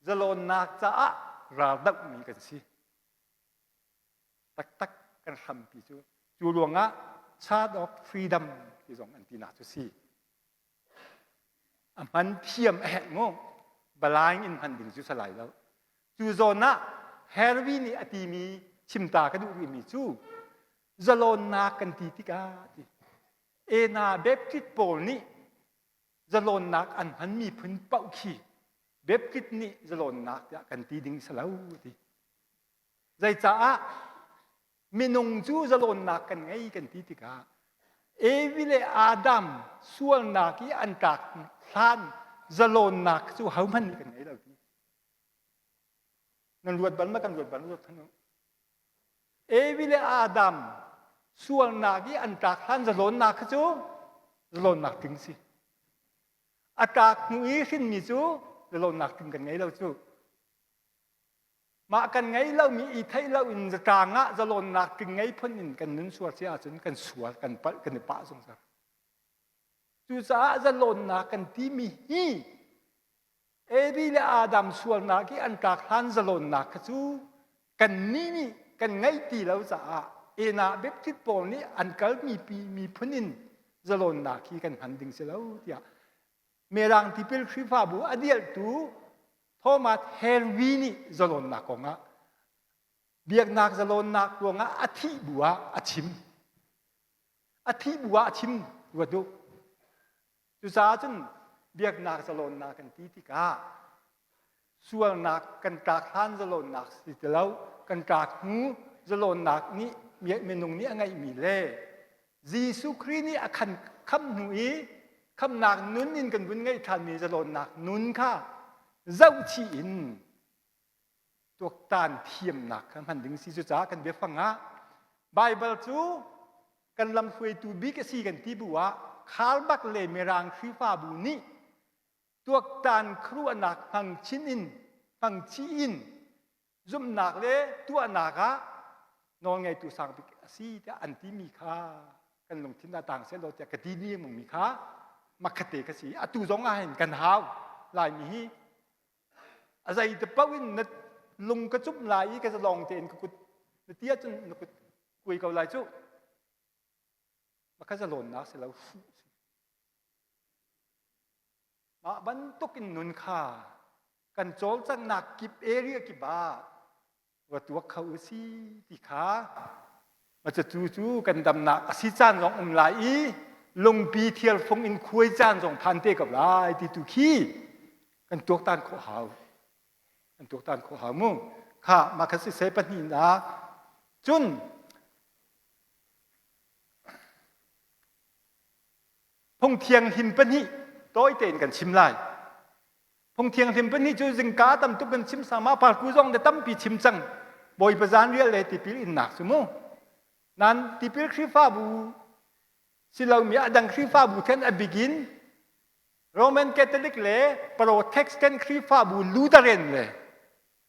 จะลนนักจะราดักมีกันสิตักกันคำปีจูหลวงชาติ of freedom ที่สองอันที่น่าจะสิมันเพียมงงบลายอินพันดิ่งจุสลายแล้วจูโซนะเฮลวีนี่อติมีชิมตากระดูกมีจูจะลนนักกันทีที่กาเอนาเบบกิดโปนี่จะลนนักอันมันมีพื้นเป้าขี้เบบกิดนี่จะลนนักกันทีดิ่งสลาวทีใจจ้ามีนงจูจะลนนักกันไงกันทีที่กาเอวิเลอาดัมส่วนนักที่อันกักท่านจะลนนักจูเขามันนี่กันไงเราทีนั่นรวดบันมากันรวดบันรวดทั้งนั้นเอวิเลอาดัมส่วนนักที่อันกักท่านจะลนนักจูจะลนนักถึงสิอากาศนี้ขึ้นมีจูจะลนนักถึงกันไงเราจูมากันไงเรามีอีไทยเราอินจะกลางจะลนนักถึงไงพ้นอินกันนั้นสวดเสียจนกันสวดกันปะกันปะสงสารจูจะลนนักกันที่มีเอวิเลอาดัมส่วนนักที่อันกักท่านจะลนนักจูกันนี่กันไงตีเราจะเอนาเบบทิดโปนี่อันกัลมีพ้นอินจะลนนักที่กันหันดึงเสียแล้วที่เมรังที่เป็นคริฟ้าบุอเดียลตูโทมัสเฮลวีนี่จะลนนักของเบียกนักจะลนนักตัวอาทิบัวอาชิมอาทิบัวอาชิมวัดดูจุสาจน เบียกนักจะลนนักกันที่กาส่วนนักกันตากท่านจะลนนักสิแต่แล้วกันตากหูจะลนนักนี้เมียเมนุงนี้ไงมีเล่จีสุครีนี่ขันคำหนุ่ยคำนักนุนนินกันบุญไงท่านมีจะลนนักนุนค่ะเจ้าชีอินตัวตานเทียมนักคำพันดึงสิจุจ้ากันเบียฟังอ่ะไบเบิลจูกันลำคุยตูบิกสีกันที่บัวคาลบักเลเมรังครีฟ้าบุนี้ตัวตานครัวนักฟังชินอินฟังชีอินจุ่มนักเลตัวนักะนองไงตัวสังบิกสีแต่อันที่มีค่ากันลงทิ้งต่างเส้นเราจะกระดีนี่มึงมีค่ามักขเตกสีอะตูจงอาเห็นกันหาวลายมีอะไรแต่ป้าวินนัดลุงกระจุบลายก็จะลองเจนกุดเตี้ยจนกุดคุยกับลายจุมันก็จะหล่นนักเสร็จแล้วมาบรรทุกินนุนค่ากันโจลจังหนักกิบเอเรียกิบาว่าตัวเขาสิที่ขามันจะจู่ๆกันดำหนักสิจานสองลายลงปีเทียลฟงอินคุยจานสองพันเตกับลายที่ตุขี้กันตัวตานโคหาวกันตัวตานโคหาวมุ่งข้ามาคัสเซปันหินะจุนพงเทียงหิมปันหิต้อยเต้นกันชิมไล่พงเทียงหิมปันหิจู่จึงกาตั้มตุกันชิมสามาปากุจงเดตั้มปีชิมจังบอยประจานเรียลเลยติปิลอินนักสมมุนั้นติปิลคริฟ้าบูสิเรามีอดังคริฟ้าบูเทนอบิกินโรมันแคทอลิกเลยโปรเทคเทนคริฟ้าบูลูเทเรนเลย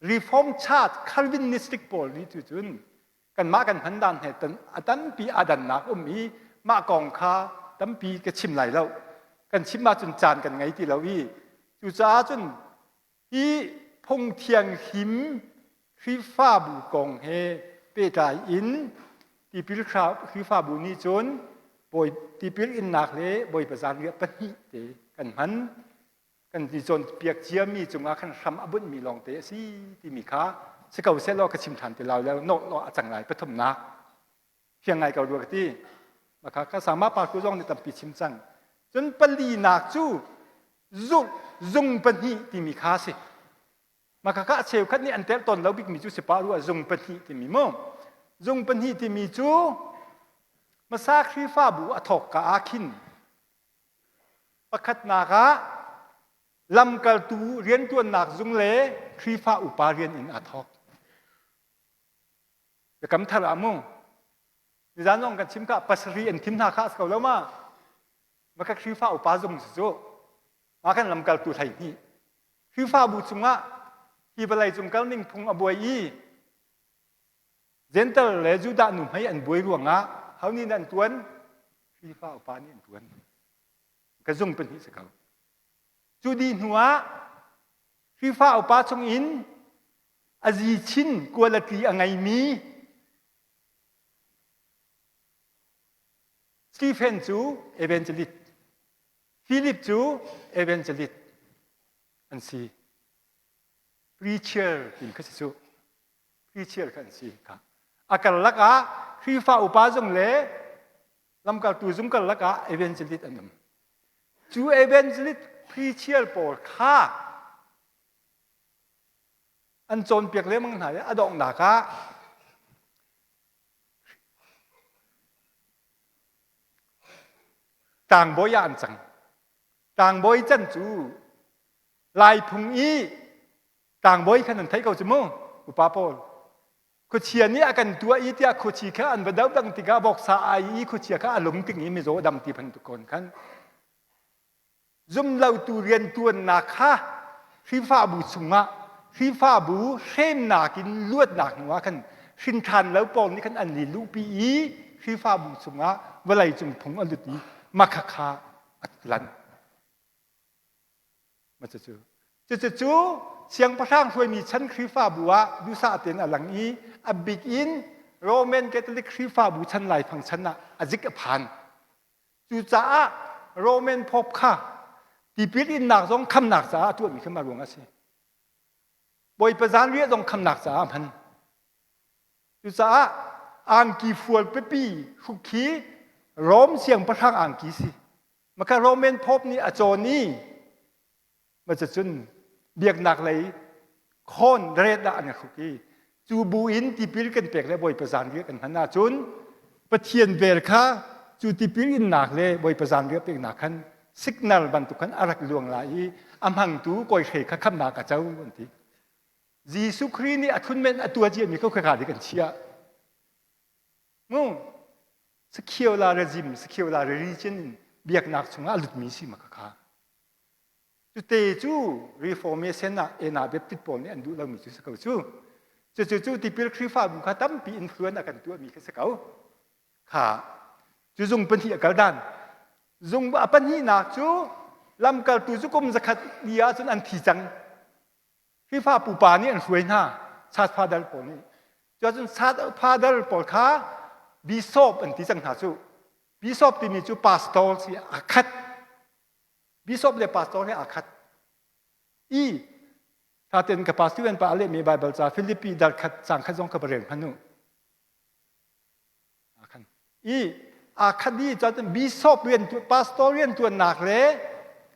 รีฟอร์มชาติคาร์วินิสติกโพลนี่จุนกันมากันพันดันเหตุตั้มปีอดันนักมีมากองคาตั้มปีก็ชิมไหลแล้วกันชิมมาจนจานกันไงที่เราวิจู่จ้าจนอีพงเทียงหิมคริฟ้าบูกองเฮเปตายอินที่พิลคราคริฟ้าบูนี่จนบอยที่พิลอินนักเลยบอยประสานเรียปนิเตกันหันกันที่จนเปียกเจียมีจงอาขันคำอบุญมีลองเตสิที่มีค้าสเกาเสลอกระชิมทันที่เราแล้วโนรอจังไรปฐมนักเพียงไงเกาดูกันที่มาค้าก็สามารถปากุจงในตั้มปีชิมจังจนปลีนักจู่จุงปนิที่มีค้าสิมาค้าเชลคัดนี้อันเตลตนเราบิกมีจู่สิปารู้ว่าจุงปนิที่มีมั่งจุงปนิที่มีจู่มาซาครีฟ้าบูอทอกกาอาคินประคัดนากะลำกัลตูเรียนตัวนักจุงเล่ครีฟ้าอุปาเรียนอินอทอกเดี๋ยวกำทารามุดิฉันน้องกันชิมกะปัสรีอันทิมนาคาสเขาแล้วมาก็ครีฟ้าอุปาจุงสุดมากันลำกัลตูไทยนี่ครีฟ้าบูจุงะที่เป็นไรจุงกัลนิ่งพงอบวยอีเจนเตอร์เลจูดานุ่มให้อันบวยรวงะเขานี่นั่นตัวนั้นครีฟ้าอุปานี่อันตัวนั้นกระจุงเป็นที่สกัลจูดีหัวครีฟ้าอุปาชงอินอาจีชินกัวละตีอังไงมีสตีเฟนจูเอเวนเจลิตฟิลิปจูเอเวนเจลิตอันซีพรีเชอร์ทีมข้าศึกพรีเชอร์กันซีค่ะอาการลักะครีฟ้าอุปาจงเล่ลำกัลตูจุงกัลลักะเอเวนเจลิตอันนั้นจูเอเวนเจลิตพรีเชอร์โปรค่าอันโจนเปียกเล่มังหายอดองหนักะต่างบอยอันจังต่างบอยจันจูลายพุงอีต่างบอยขนาดไทยเขาจะมั่งอุปาโปลคุเชียนี่อากันตัวอีที่อาคุชีข้าอันบดาวดังติกาบอกสาอีคุเชียข้าอารมณ์ติงอีไม่โจดำตีพันตุกอนกันจุมเราตูเรียนตัวนักฮะครีฟ้าบูสุงะครีฟ้าบูเข้มหนักินลวดหนักหัวกันชินทันแล้วปองนี่กันอันนี้ลูปีอีครีฟ้าบูสุงะเวลาจุมพงอลุตีมาคาคาอัตลันมาจะจูเสียงพระช่างช่วยมีชั้นครีฟ้าบัวดูซาเตียนอลังนี้อบิกอินโรมันแคทอลิกครีฟ้าบูชั้นไหลพังชั้นน่ะอจิกพันจูจ้าโรมันพบค่ะที่พิจิตรนักสองคำนักษาตัวมีขึ้นมาหลวงอาศิบอยประจานเรียกสองคำนักษาพันจูจ้าอ่างกีฟัวเปปีฟุกีร้อมเสียงพระช่างอ่างกีสิมันก็โรมันพบนี่อโจนี่ มาจะจุนเบียกหนักเลยค้อนเรดอันนี้คุกี้จูบูอินที่พิลกันเปกเลยบ่อยประสานเรียกันหันหน้าจุนปะเทียนเวรค่ะจูที่พิลอินหนักเลยบ่อยประสานเรียกเป็นหนักขันสิกนัลบรรทุกขันอารักลวงไหลอัมหังตูก่อยเขยข้ามหนักกับเจ้าวันที่จีสุครีนี่อัตุนเมนอัตัวเจียมีเขาขาดกันเชียงูสกิลลาเรจิมสกิลลาเรลิจินเบียกหนักสุงอาลุดมีสิมาค่ะจุดเตจูรีฟอร์เมชันน่ะเอ็นาเบ็ดปิดปอนเนี่ยอันดูเรามีจุดสกัดจูที่พิลคริฟ้าบุคคลตั้มปีอินฟลูเอนซ์กันตัวมีแค่สกัดค่ะจูจงเป็นที่อาการดันจงเป็นที่หนักจูลำการตูจุกุมสกัดเดียจนอันที่จังคริฟ้าปูปานี่อันสวยน่าชาติพาดัลปอนี่จนชาติพาดัลปอค่ะบิชอปอันที่จังหาจูบิชอปที่มีจูพาสตอร์สิอาคัดบิชอปเลยพาสตอร์เนี่ยอาคัดถ้าเต็นกับพาสตอร์เป็นปาเลมีไบเบิลจากฟิลิปปีดัลคัดสังขจงกับเรียนพันุอาคันอาคัดดีจนบิชอปเรียนตัวพาสตอร์เรียนตัวหนักเลย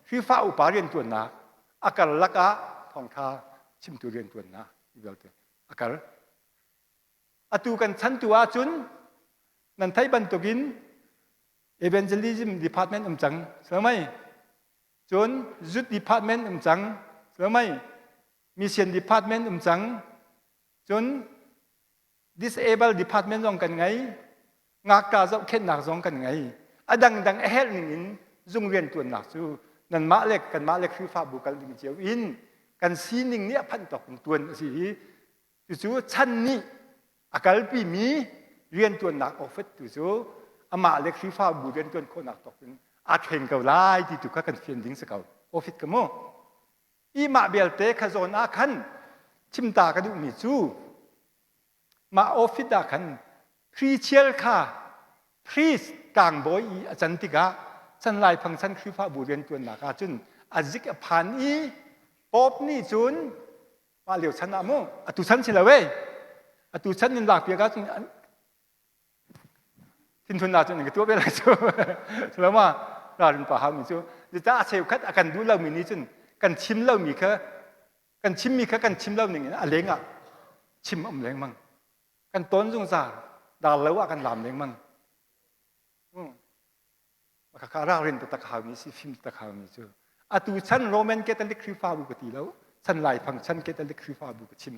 ฟิฟ้าอุปาเรียนตัวหนักอาการลักะทองท่าชิมตัวเรียนตัวหนักอีกแล้วตัวอาการอตุกันชั้นตัวจุนนั่นไทยบรรทุกิน evangelism department จังใช่ไหมจนyouth department จังใช่ไหม mission department จังจน disable department จงกันไงงากาจะเข็นหนักจงกันไงดังเฮลนินจงเรียนตัวหนักสู้นั่นมาเล็กกันมาเล็กคือฟ้าบุกกันลิงเจียวอินกันซีนิงเนี่ยพันตกตัวสิจู่ชั้นนี้อาการปีมีเรียนตัวหนักออฟฟิศจู่อามาเล็กฟีฟ้าบูเรียนตัวคนหนักตกเป็นอาเข่งเกาไล่ที่ถูกกันเฟียนดิ้งสเกาออฟฟิศกันมั้งมาเบลเตะขจรอาคันชิมตากันดูมีจู่มาออฟฟิศอาคันคริสเตียนค่ะพรีสกางบอยอาจารย์ติกาฉันไล่ฟังฉันฟีฟ้าบูเรียนตัวหนักจุนอาจิกผ่านป๊อบนี่จุนมาเลี้ยวฉันอะมั้งตุฉันสิละเว้ยตุฉันนินหลักเปียกจุนทินทุนนาจุนนี่ก็ตัวเป็นอะไรจู่แล้วมาเราเรียนป่าหามีจู่จะอาเซลคัดอาการดูเรามีนี่จุนกันชิมเรามีแค่กันชิมมีแค่กันชิมเราหนึ่งอะไรเงี้ยชิมอมเล้งมั่งกันต้นจงสารดาแล้วว่ากันลำเล้งมั่งมาข้าราเรียนตะขาวมีสิฟิล์มตะขาวมีจู่ตุฉันโรแมนเกตันเล็กคริฟ้าบุกตีแล้วฉันไล่ฟังฉันเกตันเล็กคริฟ้าบุกชิม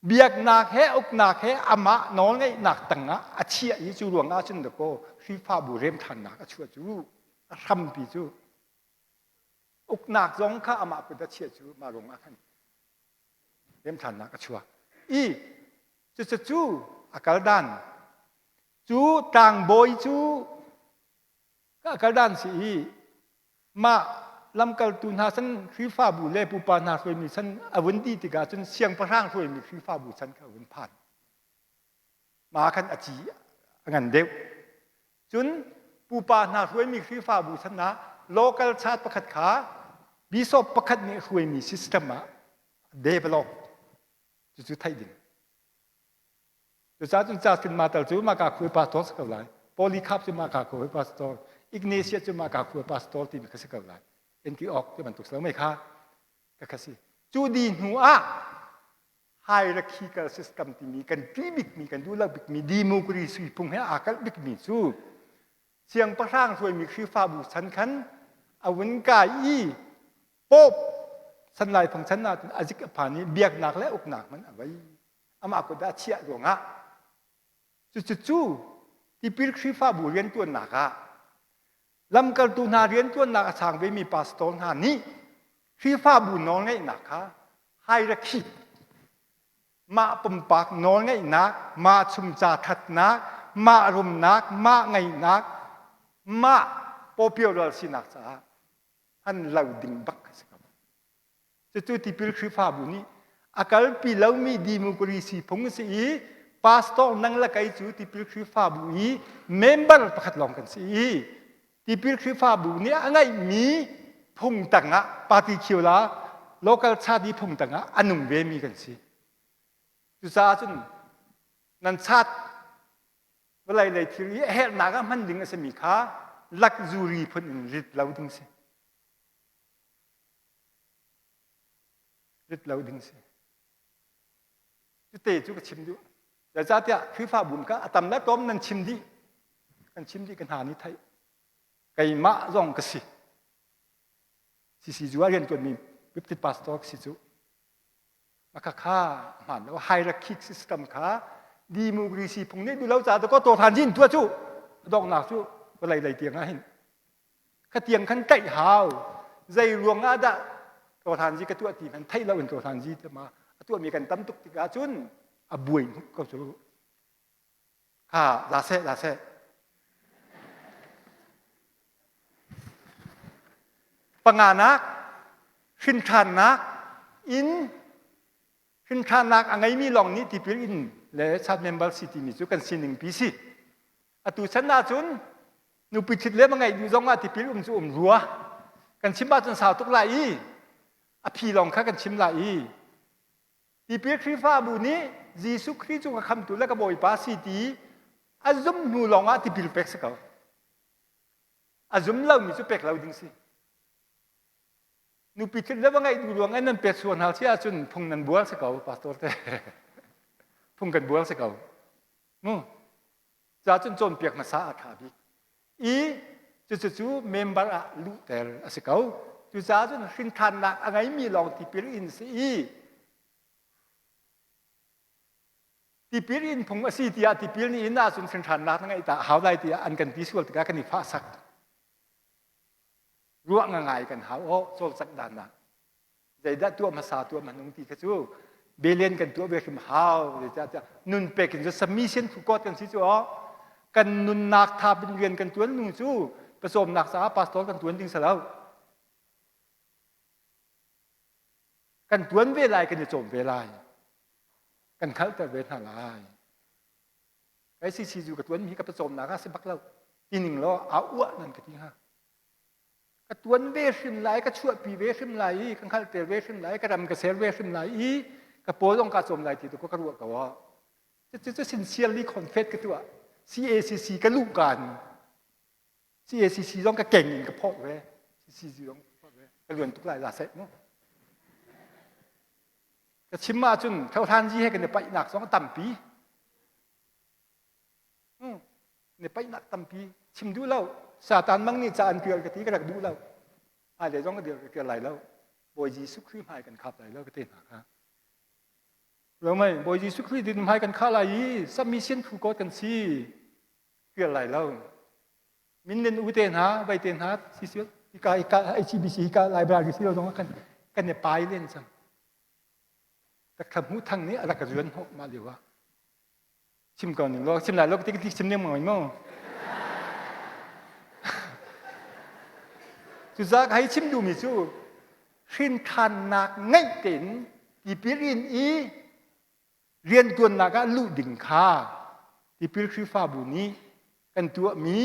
เบียกหนักแห่อกหนักแห่อามะน้องไงหนักตังอ่ะอาเชียจูหลวงอาจุนเด็กก็คริฟ้าบุเริ่มทันหนักชัวจูรำปีจูอกหนักจงข้าอามะเป็นตะเชียจูมาลงอาคันเริ่มทันหนักชัวจูอาการดันจูต่างบอยจูก็อาการดันสิมาลำกัลตุนหาสันคริฟ้าบุเล่ปูปานาสวยมีสันอวันดีติกาจนเสียงพระร่างสวยมีคริฟ้าบุสันเขาวันผ่านมาคันอาจีงันเดียวจนปูปานาสวยมีคริฟ้าบุสันนะโลกาลชาติประคัดขาบิชอปประคัดเนี่ยสวยมีซิสเต็มมาเดเวลลอปจู่ไทยดินจู่จ้าสินมาแต่จู่มากาคุยปาสตอร์สกับไรโพลีคาปจะมากาคุยปาสตอร์อิกเนเซียจะมากาคุยปาสตอร์ที่มีเขาสักกับไรเอ็นที่ออกที่มันถูกสลายไหมคะก็คือจูดีหัวhierarchical system ที่มีกันที่มีกันดูแลบิกมีดีโมกรีสุยพงให้อาการบิกมีสู้เสียงประร่างสวยมีคือฟ้าบุชันขันเอาวันกายป๊บสันไลของฉันน่ะอาจิกผ่านนี้เบียกหนักและอกหนักมันเอาไว้อามาก็ได้เชี่ยดวงอ่ะจู่ที่พิลคือฟ้าบุเรียนตัวหนักอ่ะลำกัลตุนาเรียนตัวนักช่างเวมีพาสตอร์หานี้คือฟ้าบุนอนไงนักฮะไฮรักีมาปุ่มปากนอนไงนักมาชุมจาทัดนักมารุมนักมาไงนักมาโปเปียวรัลสินักจ้าฮันเหล่าดิ่งบักสิครับจู่ที่พิลคือฟ้าบุนี้อาการปีเหล่ามีดีมุกรีสีพงสีพาสตอร์นั่งละไกจู่ที่พิลคือฟ้าบุนี้เมมเบอร์ประคัดลองกันสิที่พิลคือฟ้าบุเนี่ยไงมีพงตังอ่ะปาร์ติคิวลาโลกาลชาติพงตังอ่ะอันนุ่มเวมีกันสิจุดซาจุนนันชาติเวลาเลยที่เฮลนักมันดึงอสมิขาลักจูรีพนริดเราดึงสิ ริดเราดึงสิจุเตจุก็ชิมดูแต่จ้าเตียคือฟ้าบุญก็ตำและต้มนั่นชิมดีกันชิมดีกันหานี้ไทยไก่มะร่องกสิสิจูเรียนตัวมีวิปติปัสตอกสิจูมาข้ามันว่าไฮรักิกซิสเต็มข้าดีมูกรีซีพงนี้ดูแล้วจ้าแต่ก็ตัวทานยินทั่วจูดอกหนักจูอะไรอะไรเตียงให้ข้าเตียงขันไก่หาวใจรวงอาดะตัวทานจีก็ตัวตีมันไทยเราเป็นตัวทานจีจะมาตัวมีกันตั้มตุกติกาจุนบุยก็จูข้าลาเซปังานักขึ้นทานนักอินขึ้นทานนักอะไรมีลองนี้ที่พิรินและชาติเมมเบอร์ซิตี้มีจุกันสิ่งหนึ่งปีสิตุฉันน่าจุนนูปิดชิดเล่มไงดูจงว่าที่พิริจุรัวกันชิมบ้าจนสาวตุกไหลพี่ลองข้ากันชิมไหลที่พิริคริฟ้าบุนี้ยิสุคริจุกับคำตุแล้วก็บอยปาซิตี้อาจุมนูลองที่พิริเป็กสักเอาอาจุมเล่ามีจุเป็กเราดิ้งสินูปิดชิดแล้วว่าไงดูลองไอ้นั่นเป็ดส่วนหาที่อาจุนพงนันบัวสักเอาปาสตอร์เต้พงกันบัวสักเอานู้จะอาจุนโจนเปียกมาสาอาคาบิจู่เมมเบอร์ลูเตอร์สักเอาจู่จะอาจุนขึ้นทานนักอะไรมีลองที่พิรินสิที่พิรินพงสิที่อาที่พิรินน่าจุนขึ้นทานนักนั่งไอ้ตาหาวได้ที่อันกันที่สุดที่กันนี่ฟ้าสักรู้ง่ายๆกันหาโอ้โซลสักดานนะใจดัดตัวมาสาตัวมันนุ่งตีกระจูเบลียนกันตัวเวคิมหาวเดี๋ยวจะนุนเปกันจะสมีเส้นถูกกดกันสิจูอ๋อกันนุนนักทาเป็นเรียนกันตัวนุ่งจูผสมนักสาปาสตอกันตัวดิ้งสลาวกันตัวเวลากันจะจมเวลากันเขาแต่เวทนาลายไอ้สิจูกับตัวมีกับผสมนักสิบักเล่าทีหนึ่งแล้วเอาอ้วนนั่นก็ที่ห้ากระตวนเวชิมไหลกระชั่วปีเวชิมไหลกันขันเตเวชิมไหลกระดำกระเซลเวชิมไหลกระโปรงกระจมไหลที่ตัวก็กระรัวกว่าจะsincerely confess กันตัว CACC กันลูกกัน CACC ต้องกระเก่งกระพกเว้ CACC ต้องกระล้วนทุกหลายหลาเสร็จเนาะกระชิมมาจนเขาทานยี่ให้กันเนี่ยไปหนักสองต่ำปีเนี่ยไปหนักต่ำปีชิมดูแล้วซาตานมั่งนี่จะอันเกลือกะทิกระดักดูแล้วเดี๋ยวจ้องก็เดือดเกลือไหลแล้วบอยจีสุครีหายกันขับไหลแล้วก็เต้นหนักฮะเราไม่บอยจีสุครีดินหายกันข้าไหลซับมีเส้นถูกกดกันสิเกลือไหลแล้วมินเล่นอุเทนหาใบเทนหาสิเสียอีกาไอจีบีซีอีกาไลบรารีที่เราต้องกันเนี่ยไปเล่นซ้ำแต่คำพูดทางนี้อะไรก็เรือนหกมาเดี๋ยวว่าชิมก่อนหนึ่งรอชิมหลายรอบที่ชิมเนี่ยหมอยมั้งจุดให้ชิมดูมิจูชินทานนักง่ายเต็นที่พิรินเรียนตัวนักลู่ดิ่งข้าที่พิริฟ้าบุญนี้กันตัวมี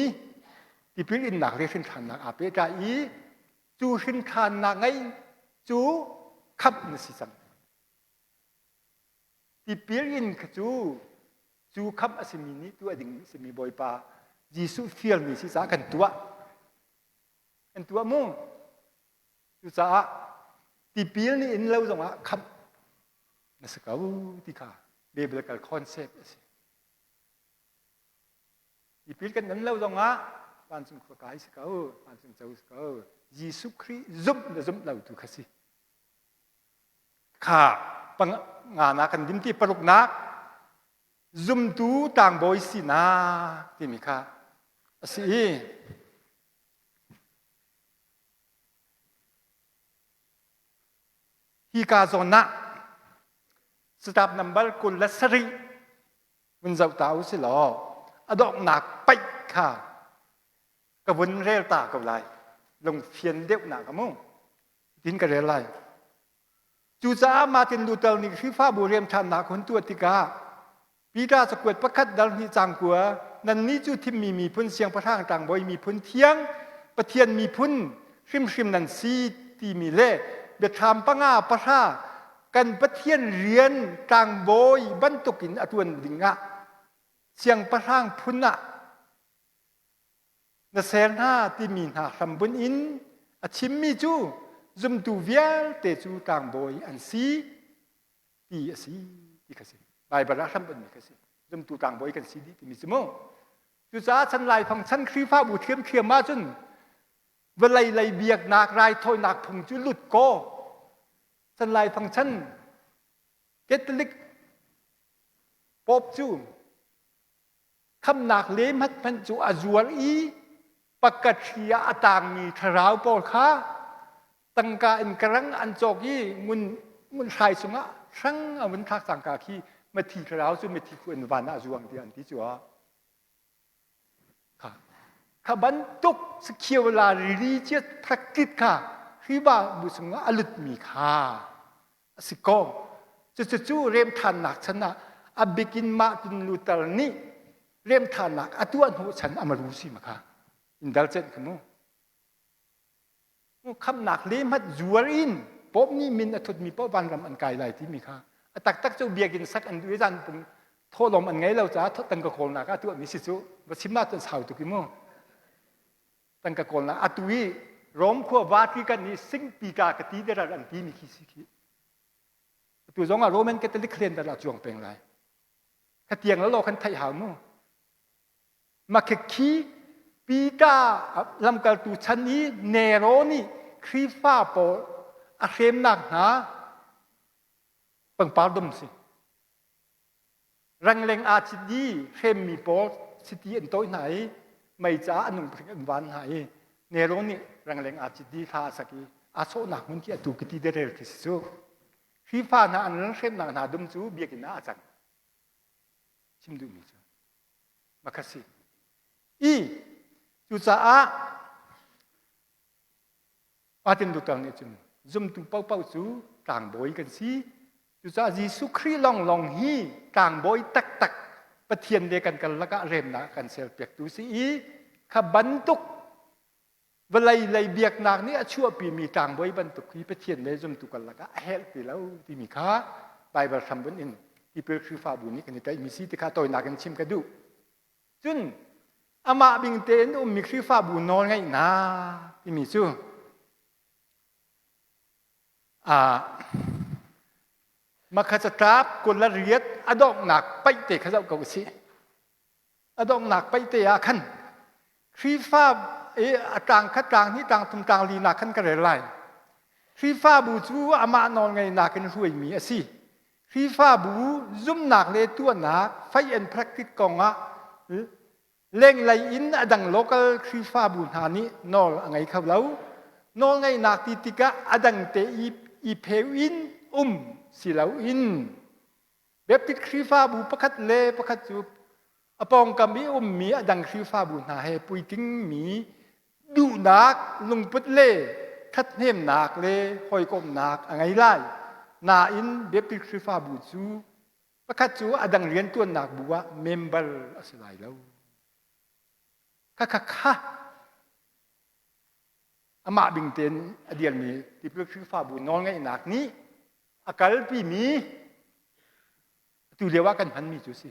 ที่พิรินนักเรียนชินทานนักอาเปจ่าจูชินทานนักง่ายจูขับนสิสังที่พิรินจูขับอสิมินี้ตัวดิ่งสิมีบอยปายิสุฟิลมีสิสากันตัวอันตัวมุ่งจุดจ้าที่พิลนี่อินเล่าจังว่าครับนั่นสกาวที่ข้าเบเบลกับคอนเซปต์สิที่พิลกันนั้นเล่าจังว่าวันสุนทรกายสกาววันสุนเจ้าสกาวยิสุคริซุมเล่าทุกสิข้าปังงานากันดิมที่ปลุกนักซุมตูต่างบอยสินาที่มีข้าสิฮิกาโซนะสตาฟนัมเบอร์กุลและสรีมันจะเต้าสิหรออดอกหนักไปค่ะกระวนเรียลตากับไรลงเฟียนเดียวหนักกับมุ่งดินกระเรียลไรจูจ้ามาตินดูเตลนิคือฟ้าบุเรียมชันหนักคนตัวติกาปีราสกวดประคัดดัลนิจังกัวนันนี้จูทิมมีพุ่นเสียงประทางต่างบอยมีพุ่นเทียงประเทียนมีพุ่นชิมนันซีตีมีเล่เดือดทำปังอาปะท่ากันประเทียนเรียนต่างโบยบรรทุกินอตวนดิงะเสียงประทางพุนอะนเซนหาที่มีหาคำบุญอินอชิมมีจู zum tu vial te chu tang boy an si ti asi ti kasi Bible ra tham ban ni kasi zum tu tang boy kan si di ti mi mo chu cha chan lai phong chan khri fa bu thiam thiam ma chun vân lay biếc nạc rai thôi nạc phùng chú lụt cô chân lại phong chân Catholic Pope chú khăm nạc lê mất phân chú azual ý bạc cắt khía atang mi thảo bol khá tăng ca in karang an chok ý mun khai sung á sang ở mun thác sang ca khi mà thi thảo chú mà thi khuôn van azuang thì anh tí chú áข้าบันทุกสกิลลา religious practice ค่ะที่ว่าบุษงะอลุดมีค่ะสิโก้จะจู่เริ่มทานหนักฉันนะอับบิกินมาตุนลูตานี่เริ่มทานหนักอตัวหัวฉันอามารู้สิมาค่ะอินดัลเจนขโมคำหนักเลี้ยมัดจัวรินป๊อบนี่มินอทุดมีป๊อบวันรำอันไกลไหลที่มีค่ะตักเจ้าเบียกินสักอันด้วยจันปุ่งโทษลมอันไงเราจะตั้งกระโคนหนักตัวมีสิจุว่าชิมมาจนเสาตุกิโมตั้งกระโกนละอัตุวีร้มขั้ววาที่กันนี้สิ่งปีกากตีเดรันตีมีขี้สิขี้ตัวจงอ่ะโรมันก็จะลิเคลียนตลาดจวงเป็นไรขเตียงแล้วเราคันไทยหามู่มาเกขี้ปีกาลำกาตูชันนี้เนโรนี่ครีฟ้าโปอาเคมนักหาปังปาดมสิรังเลงอาชิดีเคมมีโปสิตีอันโตไหนไม่จ้าอันหนึ่งเป็นวันหายเนโรนี่รังเลงอาจิตดีท่าสักทีอาโซนักมันที่ถูกตีเดเรลที่สุดฟีฟ้าหน้าอันนั้นเช่นหนักหนาดุมจูเบียกินหน้าจังชิมดูมีจ้ามาคัสซีจุจ้าอาทิตย์ดูตังเนี่ยจุนซุ่มตุเป้าจูต่างบอยกันสิจุจ้าจีสุครีลองฮีต่างบอยตักปะเทียนเดียกันแล้วก็เริ่มนะกันเซลเปียกดูสิขบันตุกเวลาเลยเบียกนักนี่ชั่วปีมีต่างบอยบันตุกที่ปะเทียนเลยจมตุกันแล้วก็เฮลปีแล้วที่มีข้าไปบาร์ทำบนอินที่เป็นคือฟาบุญนี่กันแต่มีสิที่ข้าตัวนักกันชิมกันดูจุนอามาบิงเตนมีคือฟาบุญนอนไงนะที่มีจู่มาขจัดราบกุลเรียดอดองหนักไปเตะข้าเจ้ากูสิอดองหนักไปเตะอาขันครีฟ้าต่างขัดต่างนี่ต่างตุ่มต่างลีนักขันกันอะไรครีฟ้าบูจูอามานอนไงนักกันห่วยมีสิครีฟ้าบูซุ่มหนักเลยตัวหนักไฟเอ็นพรักติกองอ่ะเล่งไหลอินอดังโลกครีฟ้าบูหานี้นอนไงเขาเล่านอนไงนักติติกะอดังเตอีเพวินสิเหลาอินแบบติดครีฟ้าบูประคัดเล่ประคัดจูอปองกับมีมีดังครีฟ้าบูนาเฮปุยติ้งมีดูนักลุงพุดเล่ทัดเฮมนักเล่หอยกลมนักอะไรไล่นาอินแบบติดครีฟ้าบูจูประคัดจูอดังเรียนตัวนักบัวเมมเบอร์อะไรแล้วค่ะอามาบิงเตนอเดียนมีติดครีฟ้าบูนอนไงนักนี้อากาศปีมีตัวเรียกว่ากันพันมีจูสิ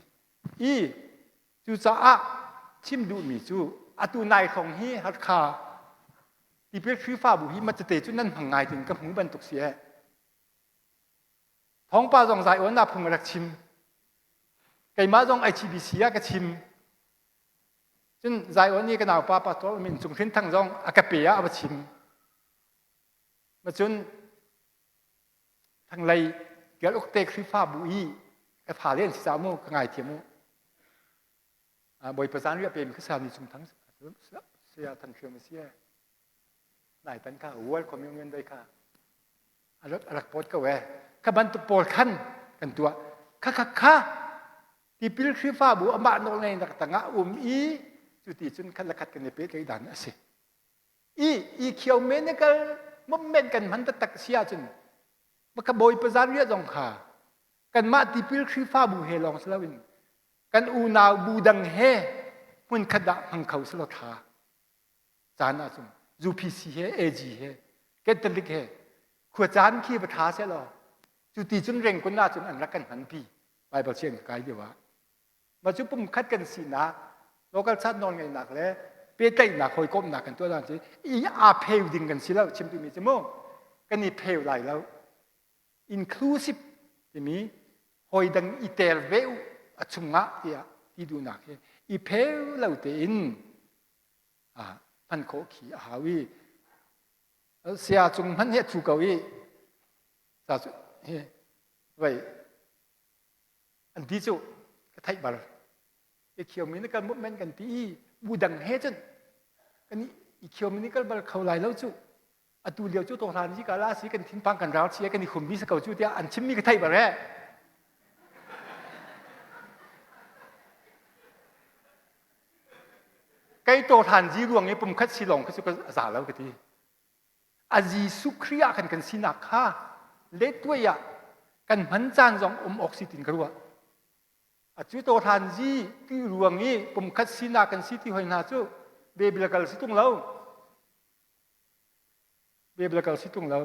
จูจ้าชิมดูมีจูตัวนายของฮีฮัดคาที่เป็นคือฟ้าบุหีมันจะเตะจุนั่นหังไงถึงกับหูบรรทุกเสียท้องปลาจงใจอ้วนนับพงรักชิมไก่มาจงไอชีบีเสียก็ชิมจนใจอ้วนนี่ก็น่าปลาตัวมันจงขึ้นทั้งจงอากาเปียเอาไปชิมมาจนทั้งเลยเกิดอุกเตกคือฟ้าบุยไอ้ผ่าเลี้ยนสิสาวโมกง่ายเทียมโมบอยภาษาเรียบเป็นคือสาวนิจุมทั้งเสียทันเชื่อมเสียนายตันข้าวัวความเงินได้ค่ะรักปอดก็แหวข้าบันตุปอดขันกันตัวข้าที่พิลคือฟ้าบุอมาโนในนักต่างจุดที่จนขันละขัดกันในเป๊ะกันดันสิเขียวเมนก็มั่มเมนกันมันตะตักเสียจนมันขบอยภาษาเรียจงค่ะกันมาที่พิลคือฟ้าบูเฮลองสลาวินกันอูนาวบูดังเฮมันขดาหังเขาสลทาจานาจุงจูพีซีเฮเอจีเฮเกตลิกเฮขวดจานขี้ประทาเสียหรอจุดที่จนเร่งคนหน้าจนอันรักกันหันปีไปเปเชียงกายเดียวว่ามาจุปุ่มคัดกันสีนักโลกาชาตินอนไงหนักแล้วเปี้ยใจหนักคอยก้มหนักกันตัวนั้นสิอาเพลดิงกันสิแล้วชิมตัวมีจมูก กันนี่เพลไหลแล้ว inclusive ที่มีหอยดังอีเตอร์เวลชุงงะที่ดูหนักอีเพลเราเต็นพันโคขีหาวีเสียจงพันเหตุถูกเอาอีสาธุไว้อันที่จู่ก็ไทยบาร์ไอ้เขียวมีนักการมุดแมนกันที่บูดังเฮจันกันนี่อีเขียวมีนักการบาร์เขาไหลแล้วจู่อันตัวเดียวจู่ตัวทานที่กาลาสีกันทิ้งปังกันราวเชียกันนี่คนมีสกัดจู่ที่อันชิมมีก็ไทยบาร์แร่ไก่ตัวทานจีรวงนี้ผมคัดสิลองคัดสุกสาแล้วกันที่อาจีสุครียกันสินักฮะเล็ดตัวอย่างกันพันจานจงออกซิตินกรัวอาจุดตัวทานจีที่รวงนี้ผมคัดสินักกันสิที่หอยนาจูเบบลกัลสิตุงเล่าเบบลกัลสิตุงเล่า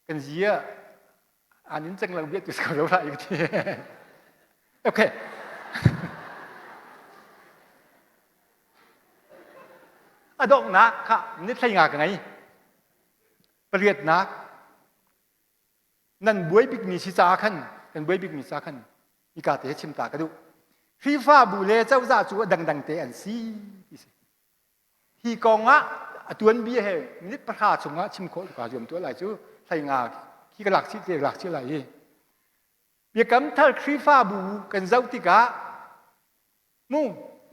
กันจีอันนี้จังเราเบียดตัวสกัดเราได้อีกทีโอเคอดอกนักค่ะนี่ใช่งากันไงเปรียดนักนั่นบวยบิกมีชิจาขันกันบวยบิกมีชิจาขันมีการเตะชิมตากระดูฟีฟ้าบุเล่เจ้าจ่าจูดังเตะอันซีฮีกองะตัวนี้เฮนี่ประชาชนชิมโคตรกว่าจมตัวไหลจูใช่งาที่กระหลักชิเตะหลักชิไหลเบียกำทัลฟีฟ้าบุกันเจ้าติกะมู่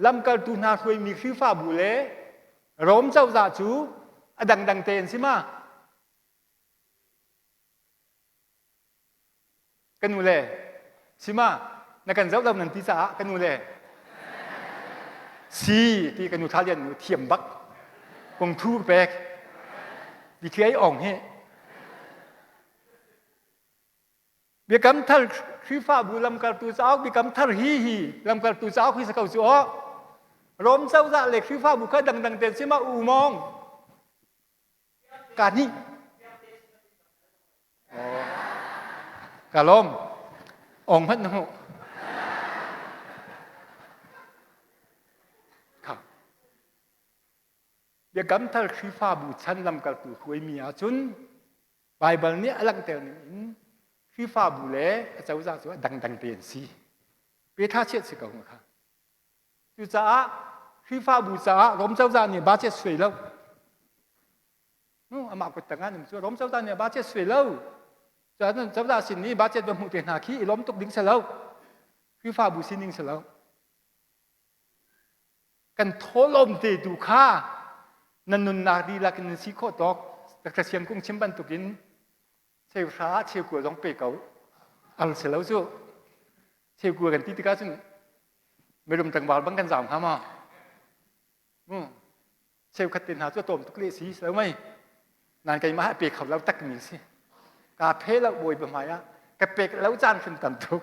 ลำการตูนาถวยมีฟีฟ้าบุเล่ร้อมเจ้าจ่าจูดังเตะอันซิมากันนูเล่สิมาในการเจ้าเราหนังที่จะกันนูเล่สีที่กันนูท้าเรียนเทียมบักกงทูแบกดีเคยอ่องเฮเบียกำทัลคริฟ้าบุลำการตูเจ้าเบียกำทัลฮีลำการตูเจ้าคุยสกาวจูอ๋อร้อมเจ้าจ่าเล็กคริฟ้าบุก็ดังเตะสิมาอูมองการนี้กาลมองพันหูครับเดี๋ยวกำทัลคีฟ้าบูชันลำกระตูคุยมีอาจุนไบเบิลนี้อลังเตอร์นี่คีฟ้าบูเล่เจ้าจ่าตัวดังเตียนซีเพื่อท่าเช็ดสิกงค่ะจู่จ่าคีฟ้าบูจ่าล้มเจ้าจ่าเนี่ยบาดเจ็บสวยแล้วนู่นอามากุตังงานหนึ่งจู่ล้มเจ้าจ่าเนี่ยบาดเจ็บสวยแล้วจากนั้นเจ้าจ่าสินนี้บาดเจ็บโดนหูเตียนหาขี้ล้มตกดิ่งเสร็จแล้วคือฟ้าบุษินิ่งเสร็จแล้วกันโทลมเตดูค่านันนุนนาดีลักนันสีโคตอกแต่กระเชียงกุ้งชิมบันตุกินเชี่ยวช้าเชี่ยวกัวต้องเปย์เก่าอัลเสร็จแล้วจู่เชี่ยวกัวกันที่ตะการซึ่งไม่รวมต่างบาลบังกันสามข้ามาเชี่ยวขัดเตียนหาจู่โตมตุกเลี้ยสีแล้วไหมนานไกลมาให้เปย์เขาแล้วตักมีสิกาเพลแล้วบวยประมาณกระเปกแล้วจานขึ้นตันทุก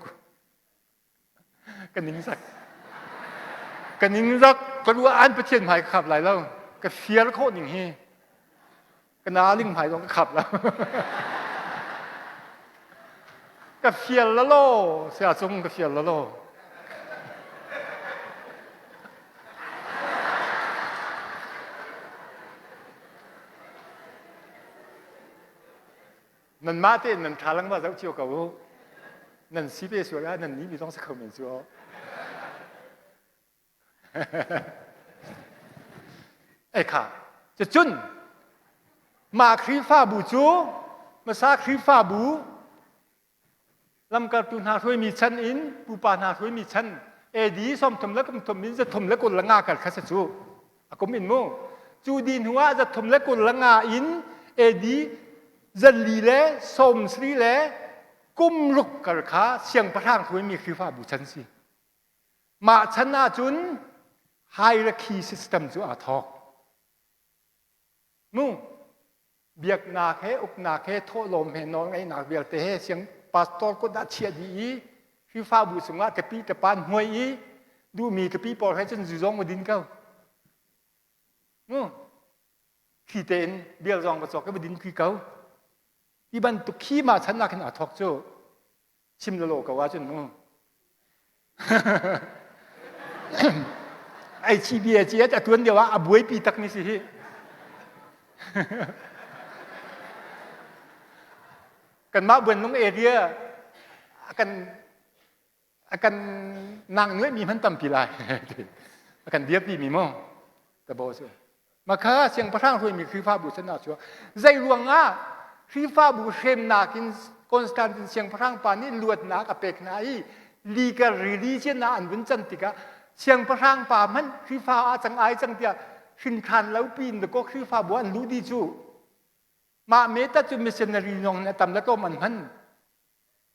กันนิ่งสักก็รู้อ่านประเทศหมายขับหลายแล้วก็เฟียร์โคตรอย่างนี้ก็นาลิงหมายต้องขับแล้วก็เฟียร์ละโลเสียจงก็เฟียร์ละโลนั่นมาเต้นนั่นทาลังมาเจ้าเชี่ยวกับว่านั่นสิเปสวยแล้วนั่นนี้มีต้องสักคำหนึ่งชัวไอ้ข้าจะจุนมาครีฟ้าบูจูมาซาครีฟ้าบูลำการตุนหาถ้วยมีชั้นอินปูปานาถ้วยมีชั้นเอดีสมทมแล้วก็ทมนี้จะทมแล้วกุลละงากันข้าศึกจูอากุมินโมจูดินหัวจะทมแล้วกุลละงาอินเอดีจะลีเล่สมสรีเล่กุมลุกกระขาเสียงประทางถ้วยมีครีฟ้าบูชั้นสิมาชั้นอาจุนhierarchy system จูอาทอกมู่เบียกนาแค่อุกนาแค่โทลมเห็นน้องไอ้นาเบียกแต่เสียงปาสตอร์ก็ดัดเชียดีคือฟ้าบุษงะกะปีกะปานหวยดูมีกะปีปอลให้จนจุจงมาดินเก้ามู่ขี้เต้นเบียกจองมาจอกก็มาดินคือเก้าอีบันตุขี้มาชั้นนาขนาดทอกโจชิมละโลกว่าจนมู่ไอ้ชีเบียจีแต่ตัวเดียวว่าอบวยปีตักนี่สิ กันมาเบือนน้องเอเรียakan nang nuai mi man tam pilai akan dia pi mi mo ta bo so maka siang parang roi mi khrifa bu sana chu zai ruanga khrifa bu shem na kin Constantine siang parang pa ni luat na ka pek na I legal religion na an bun chan tika siang parang pa man khrifa a chang ai chang tia hin khan lau pin de ko khrifa bu an lu di chu ma meta chu missionary nong na tam la ko man han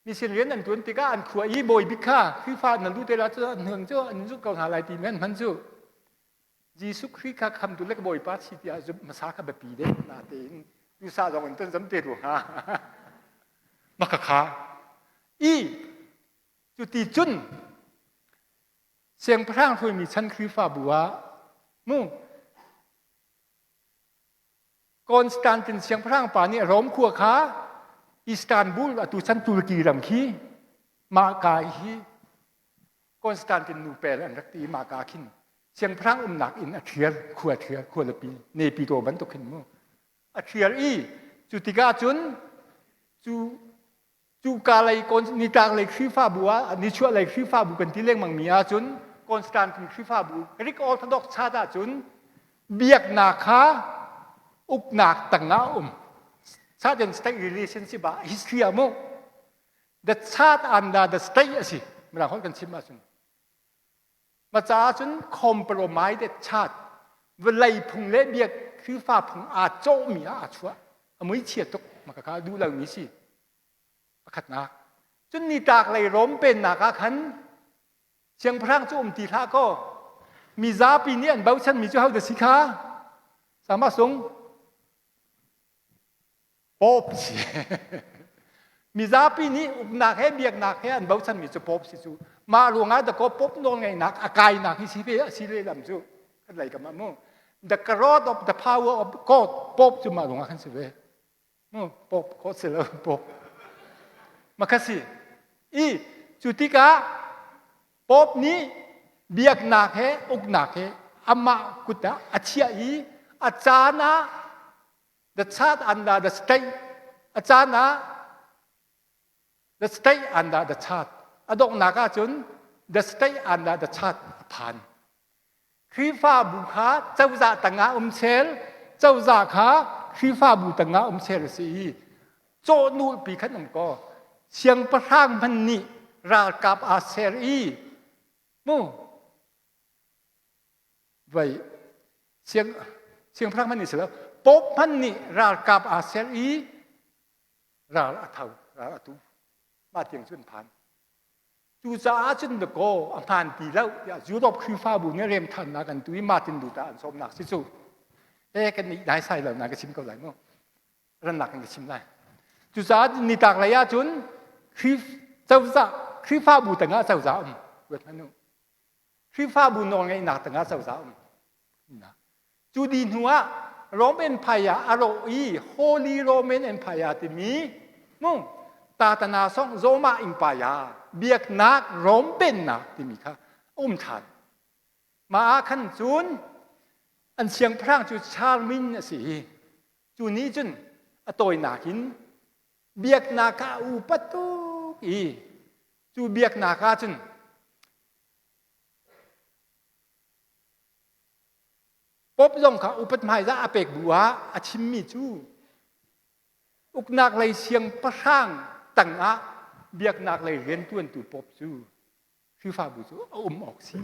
มีเสียงเรียนอันตุนติกาอันขวายบอยบิค่าคือฟ้านันดูเตระเจ้าเนืองเจ้าอันจุกเกาหาลายตีแม่นพันจุจีสุคริกาคำตุเล็กบอยปัสสิที่อาจุมาสากับปีเด็กนาเตนดูซาลองอันต้นจำเตรุฮะมักขะอีจุดที่จุนเสียงพระร่างช่วยมีชั้นคือฟ้าบัวมุ่งคอนสแตนตินเสียงพระร่างป่านี่ร้อมขัวขาอิสตันบูลตุชันตุรกีรำคีมากาฮีคอนสแตนตินูเปลอันรักตีมากาคินเสียงพระหนักอินอัเทียร์ขวดเทียร์ขวดละปีเนปีโตบันตกขึ้นมั้งอัเทียร์อีจุติกาจุนจูกาเลยคนนิกาเลยคริฟ้าบัวนิชัวเลยคริฟ้าบุกันที่เลี้ยงมังมีอาจุนคอนสแตนตินคริฟ้าบุริกออร์โธดอกชาดาจุนเบียกนาคาอุกนักตังอาCertain state relationship history amo the chart under the state asi mala hol kan chima sun ma cha chun compromise the chart velai phung le biak khư fa phung a cho mi a chua amui chia tok ma ka du lau ni si pakhat na chun ni tak lai rom pen na ka khan chiang phrang chu ti tha ko mi za pi ni an bau chan mi chu hau de sikha sama sungป๊อบสิมีซาปีนี้อุกนักให้เบียกนักให้อันเบาชันมีจะป๊อบสิจูมาหลวงอ่ะแต่ก็ป๊อบนองไงนักอากายนักที่สิเปสิเลลำจูอะไรกันมาโม่ the growth of the power of God ป๊อบจูมาหลวงอ่ะขันสิเวโม่ป๊อบก็เสร็จแล้วป๊อบมาคัสิอีจุติกาป๊อบนี้เบียกนักให้อุกนักให้อามากุตะอาเชียอีอาจารย์นะthe chart under the state อาจารย์นะ the state under the chart อดอกนักจุน the state under the chart ผ่านคือฟ้าบุขาเจ้าจ่าต่างอาเชลเจ้าจ่าขาคือฟ้าบุต่างอาเชลสิโจนูปีขันนก็เชียงประทางพันนิรากับอาเซรีมู่ไว้เชียงพระพันนิเสร็จแล้วป๊อบพันนี่รากับอาเซรีราอัฐาวราอัตุมาเตียงจุนผ่านจูจ่าจุนเดโกอันผ่านปีแล้วยุโรปคือฟ้าบุญเนี่ยเรียมทันนะกันตุยมาตินดูตาอันสมหนักสิจูกันนี่ได้ใส่แล้วนะก็ชิมก็ไหลมั้งรันหนักกันก็ชิมได้จูจ่านี่ตากระยะจุนคือเจ้าจ่าคือฟ้าบุญแต่งาเจ้าจ่าเวทนั้นคือฟ้าบุญนองไงหนักแต่งาเจ้าจ่านะจูดีนหัวRoman Empire อารมณ์Holy Roman Empire ที่มีมุ่งตาตนาส่งโรมาอิมพายาเบียกนักโรมเป็นนักที่มีค่ะทันมาขันจุนอันเสียงพระจุชาลมินสิจุนี้จุนอตอยนักหินเบียกนักอุปตุกีจูเบียกนักจุนป๊อบยงค่ะอุปถัมภ์จะอาเปกบัวอาชิมมิจูอุกนักเลยเสียงประช่างตังอาเบียกนักเลยเรียนตัวตูป๊อบจูคือฟ้าบุจูอมออกซี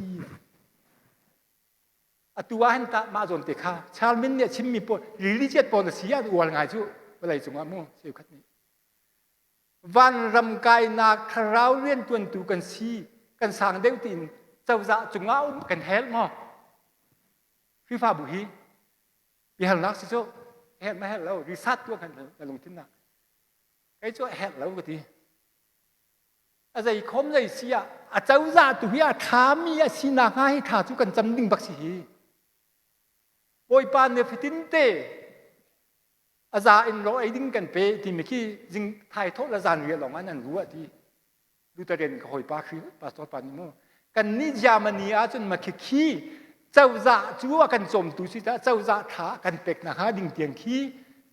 ตัวหันตามาจนเตะข้าชาลมินเนี่ยชิมมิปนหรือลิเจตปนเสียอวลง่ายจูอะไรจงอาโมเสียขัดนี้วันรำกายนักคราวเรียนตัวตูกันซีกันสางเดวตินเจ้าจะจงอากันเฮลมั้งคือฟ้าบุฮีปีหันลักสิโจเห็นไม่เห็นแล้วรีซัดตัวกันแต่ลงที่นั่งไอ้โจเห็นแล้วก็ทีอะไรคมเลยเสียอาเจ้าจะตัวที่อาถามีอาศินาให้ถาจุกันจำดิ่งบักสีโอยปานเนฟิตินเตอาจารย์อินโรไอดิ้งกันเปที่เมื่อกี้จึงถ่ายทอดอาจารย์เรียนหลงอันนั้นรู้ว่าที่ดูแต่เรียนกับหอยปลาคือปลาสดปลานิโมกันนิจามันนีอาจนมาขี้เจ้าจะจูว่ากันจมตุสิจ้าเจ้าจะถากันเป็กนะคะดิ่งเตียงขี้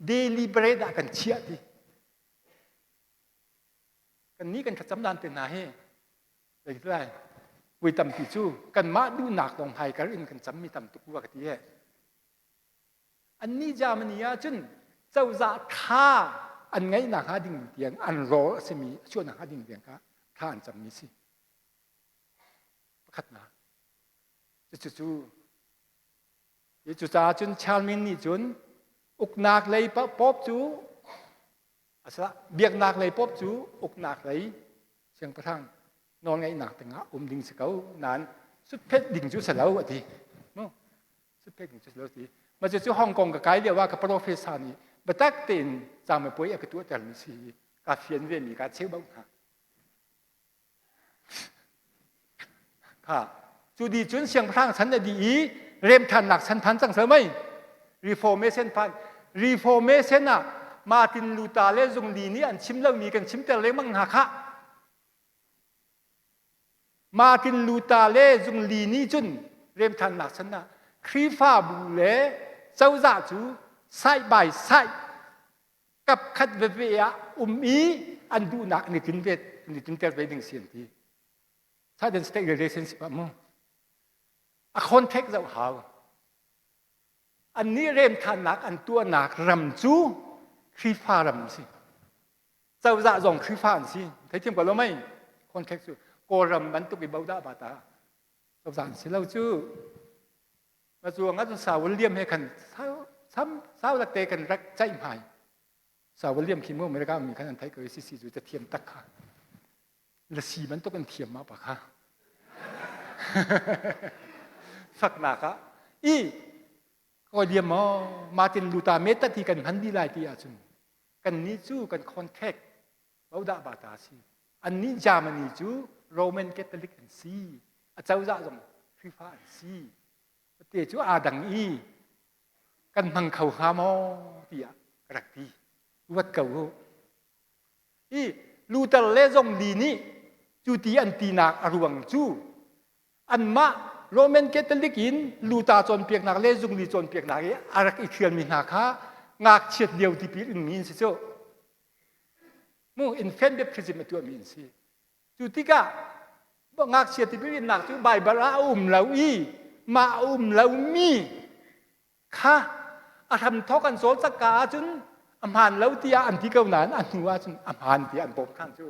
เดลิเบรดกันเชียดี กันนี้กันขจำดานเต็นนาเฮเลยได้วิตำติจูกันมาดูหนักตรงไฮกันอินกันจำมีตำตุกวักที่เฮอันนี้จามันยาจุนเจ้าจะท่าอันไงหนักหาดิ่งเตียงอันรอสมีช่วงหนักหาดิ่งเตียงก็ท่าอันจำมีสิประคัดนะจู่ๆจู่ๆจุนชาลมินนี่จุนอุกนักเลยป๊อบจูอาสะเบียกนักเลยป๊อบจูอุกนักเลยเสียงประทังนอนไงหนักแต่งะดิ่งสเกานั้นสุดเพชรดิ่งจูเสลาวอ่ะทีนู้สุดเพชรดิ่งจูเสลาวทีมาจะจู่ฮ่องกงกับไกด์เรียกว่ากับโปรเฟสซันนี่บัตักเต็นจำไม่ป่วยกับตัวแต่ละสิ่งกับเฟียนเวียนมีการเชื่อบ้างค่ะจูดีจุนเสียงพระฉันจะดีเริ่มทันหนักฉันพันจังเสมอreformation พัน reformation น่ะมาตินลูตาเลจงลีนี่อันชิมแล้วมีกันชิมแต่เล็กมั่งหาค่ะมาตินลูตาเลจงลีนี่จุนเริ่มทันหนักฉันน่ะครีฟ้าบุเล่เจ้าจ่าจูใส่ใบใส่กับขัดเวียอีอันดูหนักนี่ถึงเวทนี่ถึงเตลเวดิ่งเสียงที่ถ้าเดินสเต็กเรชั่นสิบมั่งอะคอนเทกต์เราหาอันนี้เริ่มทันหนักอันตัวหนักรำจูครีฟ้ารำสิเจ้าจ่าจงครีฟ้าสิใครเทียมกับเราไหมคอนเทกต์จูโกรำมันตุกิบาวดาบาตาเจ้าจ่าสิเราจูมาจูงั้นสาวเลียมให้กันสาวตะเตกันรักใจหายสาวเลียมคิดว่าอเมริกามีขนาดไทยเกิดสิจูจะเทียมตักค่ะและสีมันต้องเป็นเทียมมาปะค่ะสักหนักอ่ะก็เดียมมาตินลูตาเมตที่กันพันดีลายที่อาจุนกันนี้จูกันคอนแทคบาวดาบาตาซีอันนี้จามันนี้จูโรมันแคทอลิกอันซีอาเจ้าจ่าจงคริฟ้าอันซีเตจูอาดังกันมังเขาหามอที่อ่ะรักดีวัดเก่าลูตาเลจงดีนี่จูตีอันตีนักอรวงจูอันมาโรมันแคทอลิกอินลูตาจนเปียกนักเลจงดีจนเปียกนักอารักอีเขียนมีนาคางักเฉียดเดียวที่ปีอินมีนสิโจมูอินเฟนเดบคริสต์มาตัวมีนสิจูติกาบ่งักเฉียดที่ปีอินนักจูใบบาราเหลามาเหลามีค่ะอาทำทอกันโซลสกาจุนอำหานเหลาที่อันที่เก่านั้นอันหัวจุนอำหานที่อันปมข้างจู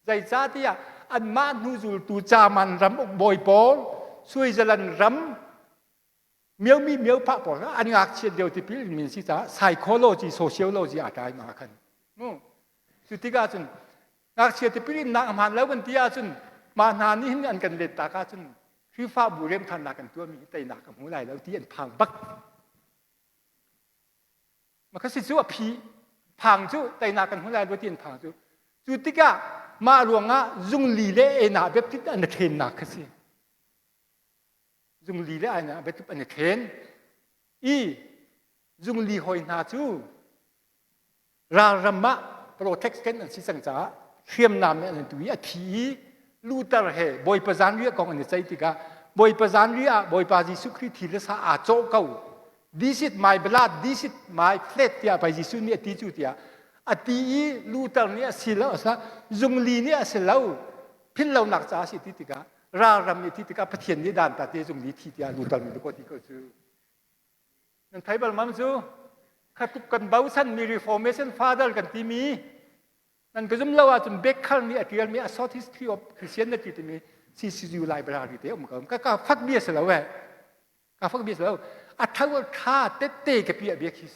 ใจจ้าที่อันมานูจูตูจามันรำอกบอยปอลช่วยจะลันรำเมียวมีเมียวพระปออันงักเฉียดเดียวที่ปีอินมีนสิจ้า psychology sociology อาจารย์มาคันนู้จุติกาจุนงักเฉียดที่ปีอินนักอำหานแล้ววันที่อาจุนมานานี่หินอันกันเด็ดตากาจุนคือฟ้าบุเรียมทันหนักกันตัวมีแต่หนักกับหัวไหล่แล้วที่อันพังบักมันก็สิจูว่าพีพังจูแต่หนักกันหัวไหล่แล้วที่อันพังจูจุติกามาหลวงอ่ะจุงลีเล่หนาเบ็บที่อันเทนหนักสิจุงลีเล่หนาเบ็บที่อันเทนจุงลีหอยนาจูรารมะโปรเทคกันอันสิสังจาเขียมนามอันตุยอธีลูตาร์เฮบอยประจานเรียกองอันใจติกาบอยประจานเรียบอยปาจิสุคริทีละสาอาโจเก้า this is my blood this is my flesh ที่อาไปจิสุเนี่ยที่จุดที่อาตีลูตาร์เนี่ยสิแล้วซะจุงลีเนี่ยสิแล้วพินเราหนักจ้าสิติการา มีที่ติกาพัฒน์นิดานตัดเตจงนี้ที่ที่ลูตัลมีลูกที่ก็จูนั่นไทยบัลมัมจูขัดตุกันเบาสันมี reformation father กันที่มีนั่นก็จะเล่าว่าจนเบคคัลมีอัตยามี a short history of Christianity ที่มี CCU library ที่ก็ฟักเบียสแล้วก็ฟักเบียสแล้วอัฐว่าข้าเตะกับเบียเบียคิส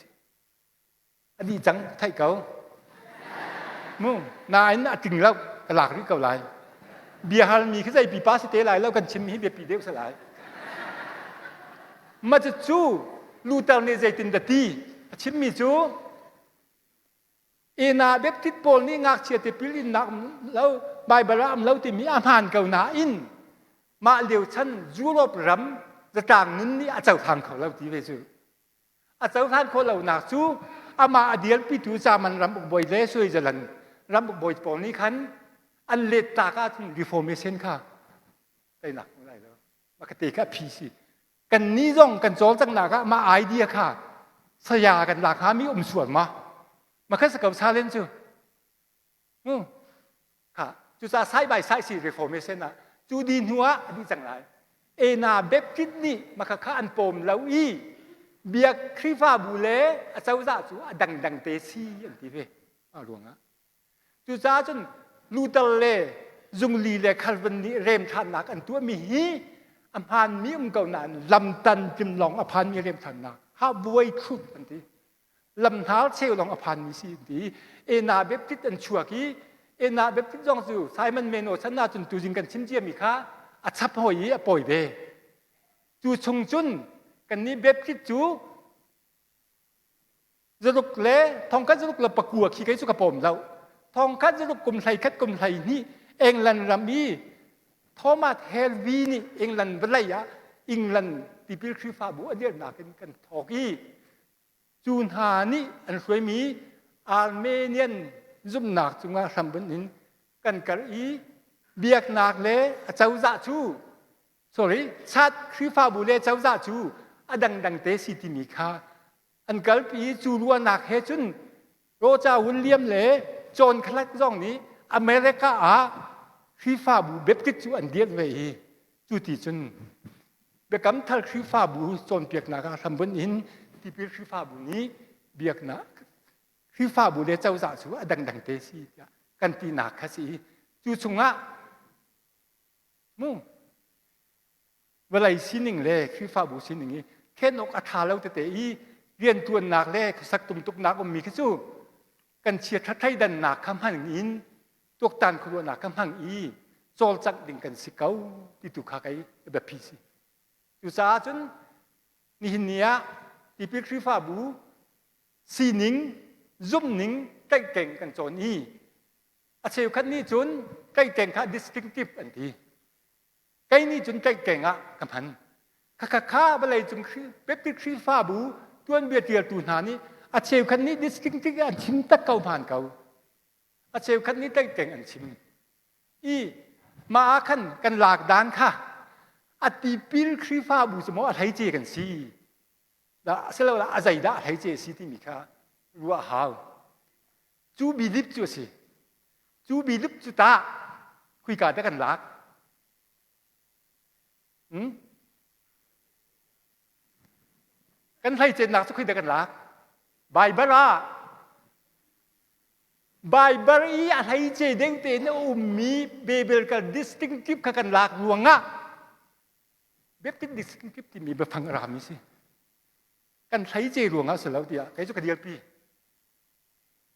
อันนี้จังไทยเก่ามุ่งนายน่ะจริงแล้วกหลักหรือเก่าไรเบียร์ฮัลมีขึ้นใจปีป้าสเตลายแล้วกันชิมให้เบียร์ปีเดียวสลายมาจะจู้ลูตาร์เนใจตินดัตีชิมมีจู้เอนาเบ็บทิดโพลนี่งักเชียติปิลินนักแล้วใบบารามแล้วที่มีอาหารเก่าหนาอินมาเลียวชั้นยุโรปรำจะต่างนั้นนี่อาเจ้าทางเขาเราที่เวจูอาเจ้าทางเขาเราหนักจู้อามาอดีตพิจูจามันรำบุกบอยเล่ช่วยจะลันรำบุกบอยโพลนี่ขันอันเล็ดตากาที่ reformation ค่ะได้หนักอะไรแล้วมาคติค่ะพีซีกันนี้ร่องกันโจลจังหนักมาไอเดียค่ะสยากันหลักหามีส่วนมาแค่สกับชาเลนจ์จูค่ะ จุดจะใช้ใบใช้สิ reformation นะจูดีนหัวดีจังไรเอนาเบบคิดนี่มาข้าอันปมแล้วอีเบียคริฟาบุเล่เจ้าจ้าจูดังเตซีอันที่เว่หลวงอ่ะจุดจ้าจนลูตเล่จุงลีเล่คาร์วันนี้เริ่มทันนักอันตัวมีฮีอภันมีเก่านั้นลำตันจิมหลงอภันมีเริ่มทันนักฮาบวยคุดอันที่ลำท้าเชลหลงอภันมีสิดีเอนาเบบคิดอันชัวกี้เอนาเบบคิดจงจูไซมันเมโนฉันน่าจนตูจิงกันชิมเจียมีค่ะอัศพหอยปอยเบจูชงจุนกันนี้เบบคิดจูจะลุกเล่ทองคัดจะลุกละปะกัวขี้ไก่สุกปมเราทองคัดจะลุกกลมไทยคัดกลมไทยนี่เองลันรามีทอมาเฮลวีนี่เองลันเบลัยะอิงลันติปิลคริฟาบุอันเดียนากันทอกี้จูนหานี่อันสวยมีอาร์เมเนียนจุ่มหนักจุงอาสัมบันนินกันกะอีเบียกหนักเล่เจ้าจ่าจูsorry ชัดคริฟาบุเล่เจ้าจ่าจูอดังเตสิติมิคาอันกัลปีจูรัวหนักเฮจุนโรจาวิลเลียมเล่จอนคลักจ่องนี้อเมริกาคริฟาบุเบบกิจูอันเดียดเวจูติจุนเบกัมทัลคริฟาบุจอนเปียกหนักสัมบันนินที่เป็นคริฟาบุนี้เบียกหนักคริฟาบุเล่เจ้าจ่าจูอดังเตสิกันตีหนักขสีจูชงะมุ่งเวลาสิ่งหนึ่งเลยคือฟ้าบุสิ่งหนึ่งแค่นกอัฐาแล้วแต่อีเรียนตัวหนักเลยสักตุ่มตุกหนักก็มีแค่สู้กันเชียร์ทัดไทยดันหนักคำหันอินตัวตันครัวหนักคำหันอีโจลจักดิ่งกันสิเก้าที่ตุกขาไกแบบพีซีอยู่ซาจนนี่เนียที่เป็นคือฟ้าบุสิ่งหนึ่งซุ่มหนึ่งใกล้เก่งกันจนอีอาเชียวคันนี้จนใกล้เก่งค่ะ distinctive อันที่ไก่นี่จนไก่เก่งอ่ะกับพันข้าอะไรจนคือเป็ดที่คือฟ้าบูตัวเบียดเดียร์ตูนานี่อาเชลคันนี้ดิสติงติงอันชิมตะเกาผ่านเกาอาเชลคันนี้ไก่เก่งอันชิมอีมาขันกันหลากด้านค่ะอติปิลคือฟ้าบูสมมติอะไรเจกันสิแล้วเสร็จแล้วอะไรได้อะไรเจสิที่มีค่ะรู้ว่าhowจูบิลิบจูสิจูบิลิบจูตาคุยกันได้กันหลากกันไทยเจนหนักสักทีเดียวกันละใบบาราใบบารีอะไรเจเด้งเตนมีเบเบลกัน distinctive กันละลวงอ่ะเบบเป็น distinctive ที่มีแบบฟังรามิสิกันไทยเจลวงอ่ะเสร็จแล้วเดียวใครจะกันเดียวปี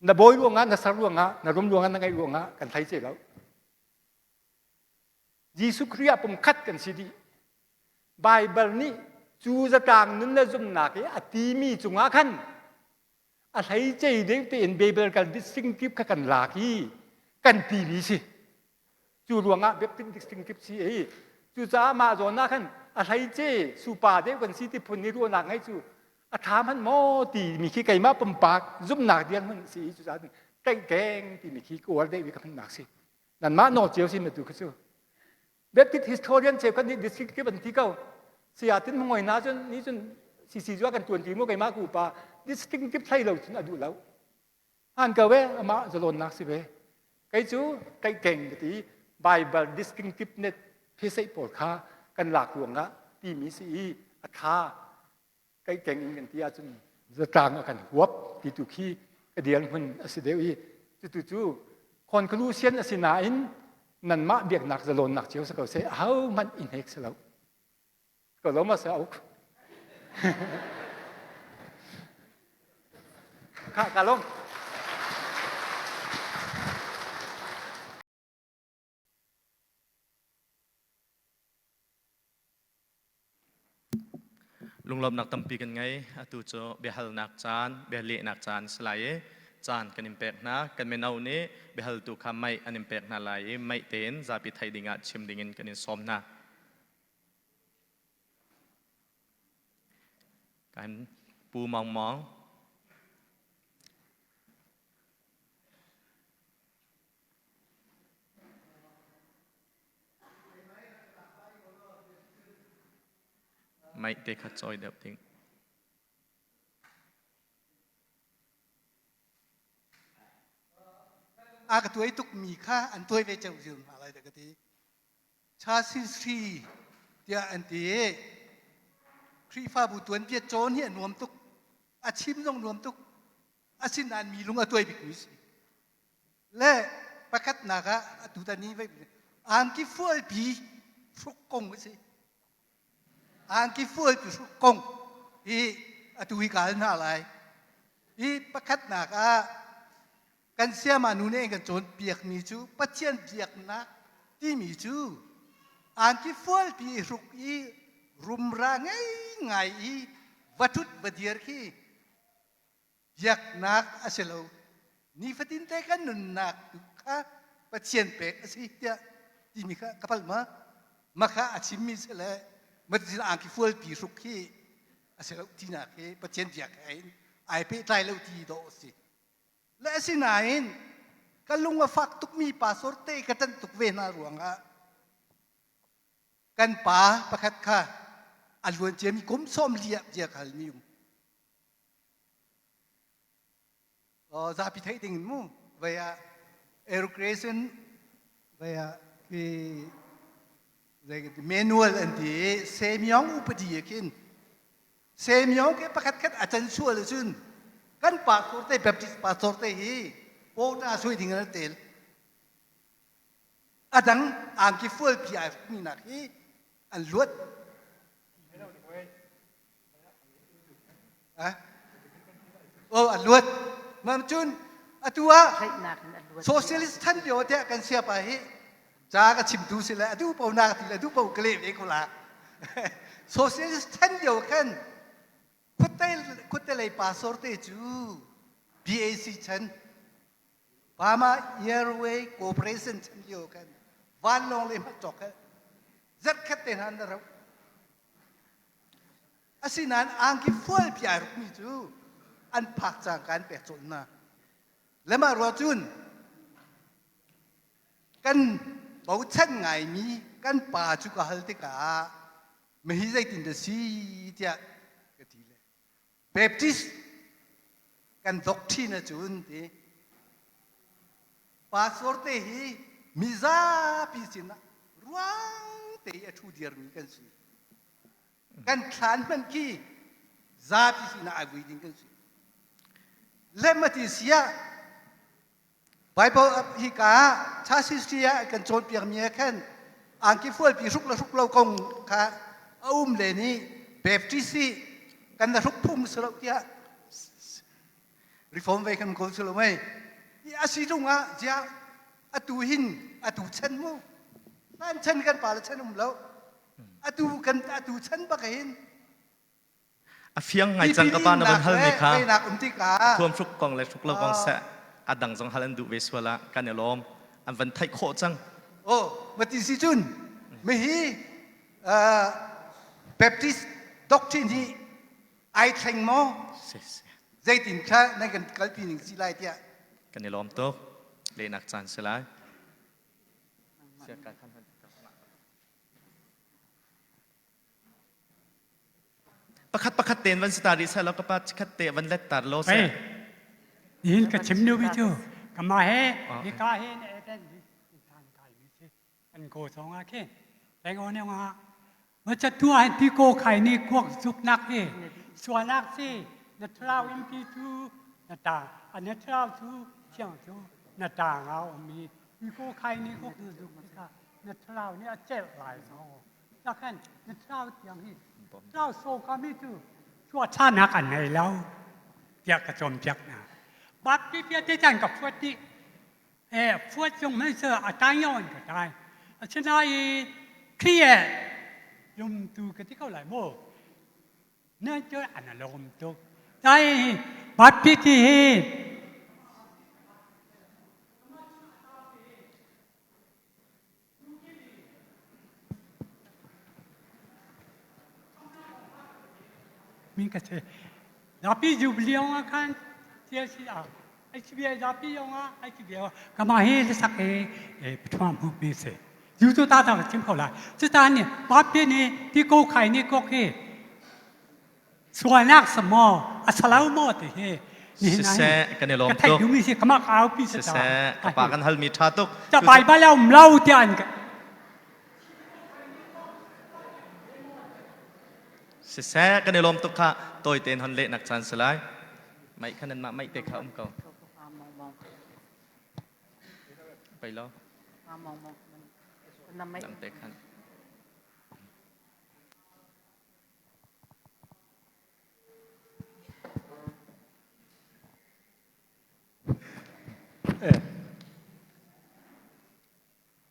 น่ะบอยลวงอ่ะน่ะสารลวงอ่ะน่ะรวมลวงอ่ะนั่งไงลวงอ่ะกันไทยเจแล้วยิสุคริยาผมคัดกันสิดีไบเบิลนี่จูจะต่างนั้นนะจุ่มหนักอติมีจุงอาขันอะไรเจเด็กเป็นเบเบิลกัน distinctive กันหลากีกันตีมีสิจูรวงอ่ะแบบเป็น distinctive สิจูจะมาจนนะขันอะไรเจสุปาเด็กวันสิที่พูดในรัวหนักให้จูถามมันโมตีมีขี้ไก่มาปุ่มปากจุ่มหนักเดียนมันสิจูจะแกงตีมีขี้กลัวได้วิกับมันหนักสินั่นมาโนเจียวสิมาดูกันจูแบบที่ historian เจ้ากันนี่ distinctive อันที่เก้าเสียทิ้งมวยน่าจนนี่จนสิจวกันตัวจริงมั่วไก่มากกูป่า distinctive ไทยเราจนอดูแล้วอ่านกันเว้มาจะลนนักสิเว้ไก่จูไก่เก่งกตีไบเบิล distinctive เนี่ยพิเศษปวดขากันหลักหลวงอะที่มีสีอัฐาไก่เก่งกันที่อาจนจะต่างกันหัวที่ตุขี้กระเดียนมันสิเดียวอีจู่คนครูเซียนสินาอินนั่นมาเบียกหนักจะลนหนักเจียวสักเขาเสียเอามันอินเฮกส์แล้วก็ล้มมาเสียเอาข้าการล้มลุงลมนักตั้มปีกันไงตูโจเบฮัลนักจานเบฮัลเละนักจานสลายจานกันอิมแพกนะกันเมนเอาเน่เบฮัลตูคำไม่อันอิมแพกนาลายไม่เต้นจะปิดไทยดิ่งชิมดิ่งกันอินซ้อมนะการปูมองไม่เตะขัดจอยเดียวทิ้ง กตัวไอ้ตุกมีค่าอันตัวเวเจ้าจึงอะไรเด็กทีชาซิสรีเดียอันตีครีฟ้าบุตรวันเปียโจนเนี่ยนวมตุกอาชิมต้องนวมตุกอาชินนานมีลุงตัวบิกมิสและประคัตนากะตุตานี้ไว้อังกิฟัวปีฟุกกงสิอังกิฟัวปีฟุกกงอีตุวิกาลน่าไรอีประคัตนากะกันเสียมานุเนกันโจนเปียกมีจูปัจเจียนเปียกนักที่มีจูอังกิฟัวปีฟุกอีรุมร่างไงอีวัตถุบดีร์คีอยากนักอาเซโลนี่ฟัดินเตกันนุนนักตุค่ะปัจเจียนเป็กสิเดียที่มีค่ะกับพลมาค่ะอาชิมิเสลมาที่อังกิฟัวปีฟุกคีอาเซโลที่นักเฮปัจเจียนเปียกไอเปตายเลวที่โดสิและสินายนกันลุงว่าฟักตุกมีปาสอร์เตกันตันตุกเวนาหลวงอ่ะกันป่าประคัดค่ะอันวันเจมีกุมส้มเลียบเจียขัลมิวซาพิไทยติงมูวายเอโรเกรซันวายคือเมนูอันที่เซมิยองอุปดีกินเซมิยองก็ประคัดคัดอาจารย์ชัวเลยซุนกันป่าสอร์เตแบบที่ป่าสอร์เตฮีโอ้น่าช่วยทิ้งนั่นเตลอาดังอ่างกิฟัลพีไอมีนักฮีอันลวดโอ้อันลวดมันจุนอัตัวโซเชียลิสต์ท่านเดียวเดียกันเสียไปจาก็ชิมดูสิแล้วดูเปล่านาทีแล้วดูเปล่าเกลียดเองก็ละโซเชียลิสต์ท่านเดียวกันคุดเลยปาสอร์เตจู BAC ฉันพามาเอร์เวย์โคเปอเรชั่นฉันเดียวกันวันลงเลยมาจอกกันจัดขัดเต็นหันเราอาศินันอังกิฟัวพิอารุกมิจูอันพักจากการเปิดจุนนะและมารอจุนกันบอกชันไงมีกันป่าจุกฮัลติกาไม่ให้ใจตินเดซีเดียกทีเลยเบปติสกันด็อกทีนะจุนที่ปาสอร์เตฮีมิซาพิสินะรัวเตยทูเดียร์มีกันสิกันทานมันกี้ซาพิสินะอากุยดิ้งกันสิเล่มที่เสียไบเบิลฮิกาชาซิสเซียกันโจนเปียกเมียแค่อังกิฟัวปีรุกละรุกเราคงค่ะเลนี่เบปติซีกันละรุกพุ่มสลบเดียรีฟอร์มไว้กันคนสลบไหมอาศิรุงอ่ะเจ้าอตูหินอตูชันมูนั่นชันกันป่าละชันแล้วอตูกันอตูชันบักเห็นเฟียงไงจังกับบ้านวันฮัลนี่ค่ะทวมชุกกองเลยชุกเรากองแสอดังจังฮัลนดูเวสวละกันเนี่ยล้อมอันวันไทยโคจังโอ้มาติสิจุนไม่ฮีเบปติสด็อกทรินที่ไอแทงโมใจตินข้าในกันกัลปีหนึ่งสิไลเดียกันเนี่ยล้อมโตเลนักจันสลายเสียการขั้นประคัดเตนวันสตาร์ดิสแล้วก็ประคัดเตวันเล็ดตาโลเซ่ยินกับชิมนูวิจูกับมาเฮนี่กาเฮเนี่ยเป็นทานไก่วิจิอันโกสองอาเคนแต่งอนเนี่ยว่ามันจะตัวให้ที่โกไข่นี่พวกสุกนักนี่ส่วนนักสินัทราวิมพีทูนัตาอันนัทราทูเชียงทูนัตาเอามีโกไข่นี่ก็คือสุกนักนัทราเนี่ยเจ็บหลายเขาแล้วแค่นัทราอย่างนี้เราโซกามิทูชั่วชานักอันไหนแล้วเปียกกระจมเปียกนะบัดที่เปียกที่จันกับฟวดที่ฟวดจงไม่เสืออาจารย์ย้อนก็ได้ฉะนั้นเครียดยมตูกันที่เขาหลายโม่เนื่องจากอันนั้นลมตุกได้บัดพิธีมีกระเทยรับพี่จูบเลี้ยงอาการเสียสิอ่ะไอ้ชีวิตรับพี่ยังอ่ะไอ้ชีวิตก็มาเฮ้สักทวามหุบมีเสอยู่ตัวตาต่างชิมเขาละสุดท้ายเนี่ยปั๊บเนี่ยที่กูไข่เนี่ยก็เฮ้ส่วนนักสมออัศลาวมอติเฮ้ นี่ สิ นะ แสกันในลม ก็ไทย ตุก ดูมีสิขมักเอาพี่ สิ ส แส ตา กับปากันฮัลมีชาตุก จะไปบ้านแล้วเล่าเตียนกัน สิแสกันในลมตุกค่ะตัวเต็นฮันเละนักจันสลายไม่ขนาดมาไม่เตะเขาเขา มอง ไปแล้ว มองมันนำไม่ ดังเตะขัน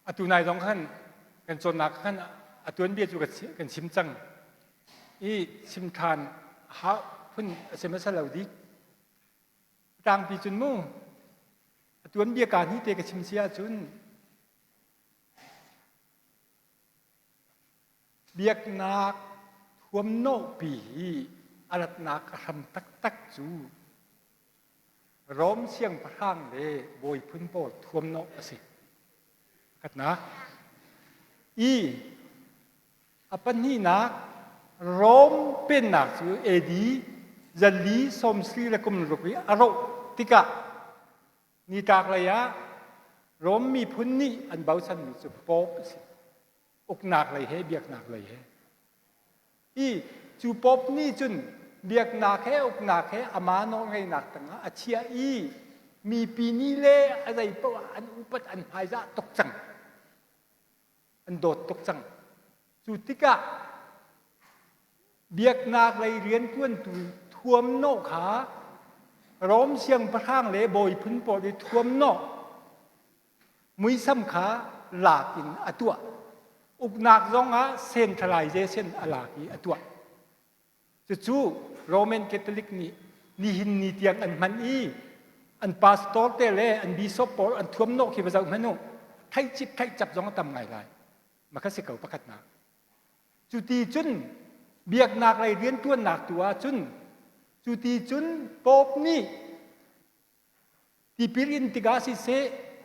อตุนายสองขั้นกันจนหนักขั้นอตุนเบียดอยู่กันชิมจังอีชิมทานหาพุ่นเสมาสลาวดิต่างปีจุนมู่อตุนเบียการนี้เตะกับชิมเสียจุนเบียกนักทวมโนปีอารัตนักทำตักจูร้อมเสียงพร่างเลยโวยพุ่นโปดทวมโนสิกันนะอปันนี่นักร้อมเป็นนักจูเอดีจะลีสมศรีและกุมรุกีอารมณ์ติกะนี่ตากระยะร้อมมีพุ่นนี่อันเบาสันมีจุปอบสิอกหนักเลยเฮเบียกหนักเลยเฮจูปอบนี่จุนเบียกหนักเฮอกหนักเฮอามาโนไงหนักตั้งอาเชียมีปีนี้เล่อะไรปะอันอุปตอันภายจะตกจังอันโดดตกจังจูติกะเบียกหนักเลยเรียนต้วนตุทวมโนขาร้อมเสียงประข้างเลยบอยพื้นปอดทวมโนมุยซ้ำขาหลากินอตัวอุกนักร้องอ่ะเซนทรายเจเซนอลากีอตัวจู่โรมันคาทอลิกนี่หินนี่เตียงอันมันอันพาสตอร์เตเล่อันบิชอปปออันทวมโนขีบจะมันโนไทยจิบไทยจับร้องตำไงไรมาคัสเก่าประคัดนักจุดที่จุนเบียกนักไรเรียนตัวนักตัวจุนจุดที่จุนปอบนี่ที่พิรินติกาสิเซ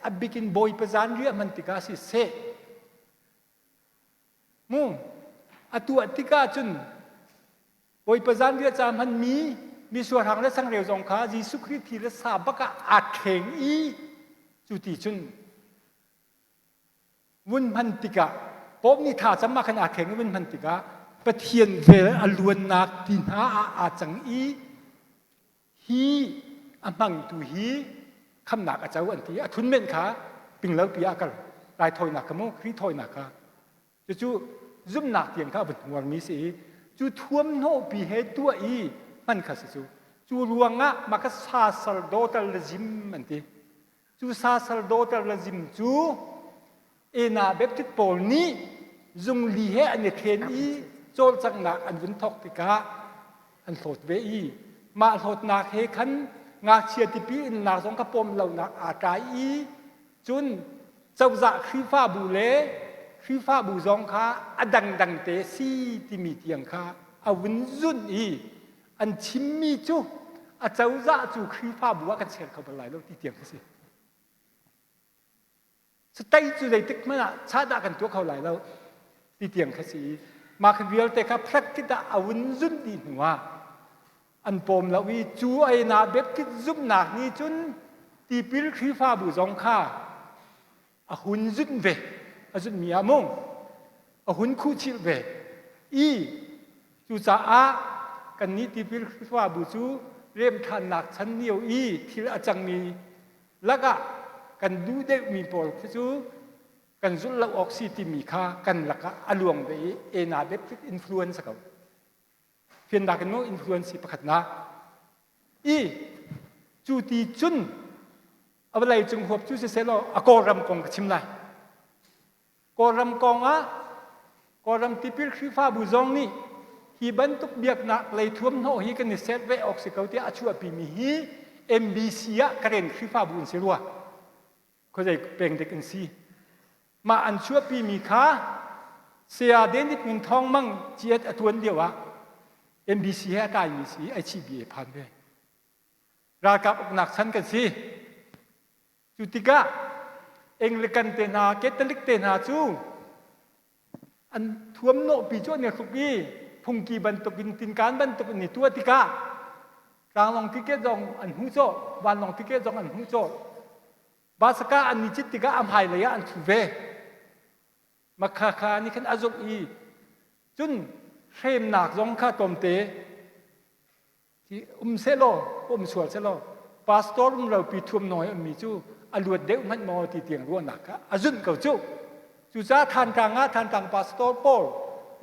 อับบิกินบอยประจานเรียมันติกาสิเซมุงอตัวติกาจุนบอยประจานเรียจามันมีส่วนทางและสังเรียวจงค้าจีสุคริตีและสาบกะอาเข่งจุดที่จุนวุ้นพันติกะปอบนี่ถ้าจะมาขนาดเข่งวุ้นพันติกะประเทียนเวลอลวนนักดินหาอาจังฮีอมังตุฮีคำหนักอาจจะวันที่ทุนเม่นขาปิงเล่าปีอากันลายถอยหนักขโมครีถอยหนักค่ะจู่ซุ่มหนักเตียงข้าบนหัวมีสิจู่ท่วมโนปีเหตุตัวมันข้าสิจู่รวงะมักซาสลโดตัลจิมมันทีจู่ซาสลโดตัลจิมจู่นาเบบติดโปลนี้จงลีเหอันเทนโจลจังหนักอันวุนทอกติกาอันโหดเวมาโหดหนักเฮขันงาเชียติปีนักสงคปมเหล่านักอากายจุนเจ้าจะขีฟ้าบูเล่ขีฟ้าบูจงค้าอดังเตซีที่มีเตียงค้าอาวินจุนอันชิมมีจูเจ้าจะจูขีฟ้าบูว่ากันเชิญเขาไปหลายโลกที่เตียงเขาสิสไตล์จุดใดตึกมันชาดากันตัวเขาหลายแล้วที่เตียงเขาสิมาคือเรียลแต่ครับพระกิดาอาวินจุนดีหัวอันปมละวิจูไอนาเบ็ดคิดซุบหนักนี่จนตีปิลขีฟ้าบุจงข้าหุ่นจุนเวจุนมีอามงหุ่นคู่ชิลเวจูจ่ากันนี้ตีปิลขีฟ้าบุจูเริ่มทันหนักชั้นเดียวที่อาจังมีแล้วก็กันดูได้มีปอลจูกันจุลละออกซิติมีค่ากันแล้วก็อารมณ์ไปเอนาเบ็ดคิดอินฟลูเอนซ์เขาเพียงดักโน้อินฟลูเอนซ์ประคัดนะจูตีจุนอะไรจึงหัวจูเสลอกอรำกองชิมไลกอรำกองกอรำติปิลขีฟ้าบุจงนี่ฮีบันตุกเบียกนักเลยท่วมโนฮีกันนิเซตเวออกสิเขาที่อาชัวปีมีฮีMBC กระเด็นขีฟ้าบุญเสียรัวเขาจะเป็นเด็กอันซีมาอันชัวปีมีค้าเสียเดนิดเงินทองมั่งเจียดอตวนเดียวMBC ให้กายมีสีไอชีบีพันด้วยรากับหนักชั้นกันสิจุติกะเองเลกันเตนาเกตลิกเตนาจูอันท่วมโนปีจวนเนี่ยคุกกี้พุงกีบันตกินตินการบันตกินตัวติกะ ตางลงทิเกจงอันหูโจวันลงทิเกจงอันหูโจบาสกาอันนิจิตติกาอัมไฮเลยอันทุเวมักคานี่ขันอาจุอีจุนเข็มหนักจงข้าตมเตที่เซโลสวดเซโลพาสตอร์เราปีทุ่มน้อยมีจูอลวดเด็กมันมอที่เตียงรัวหนักอาจุนเก่าจูจ้าทานกลางทานกลางพาสตอร์โป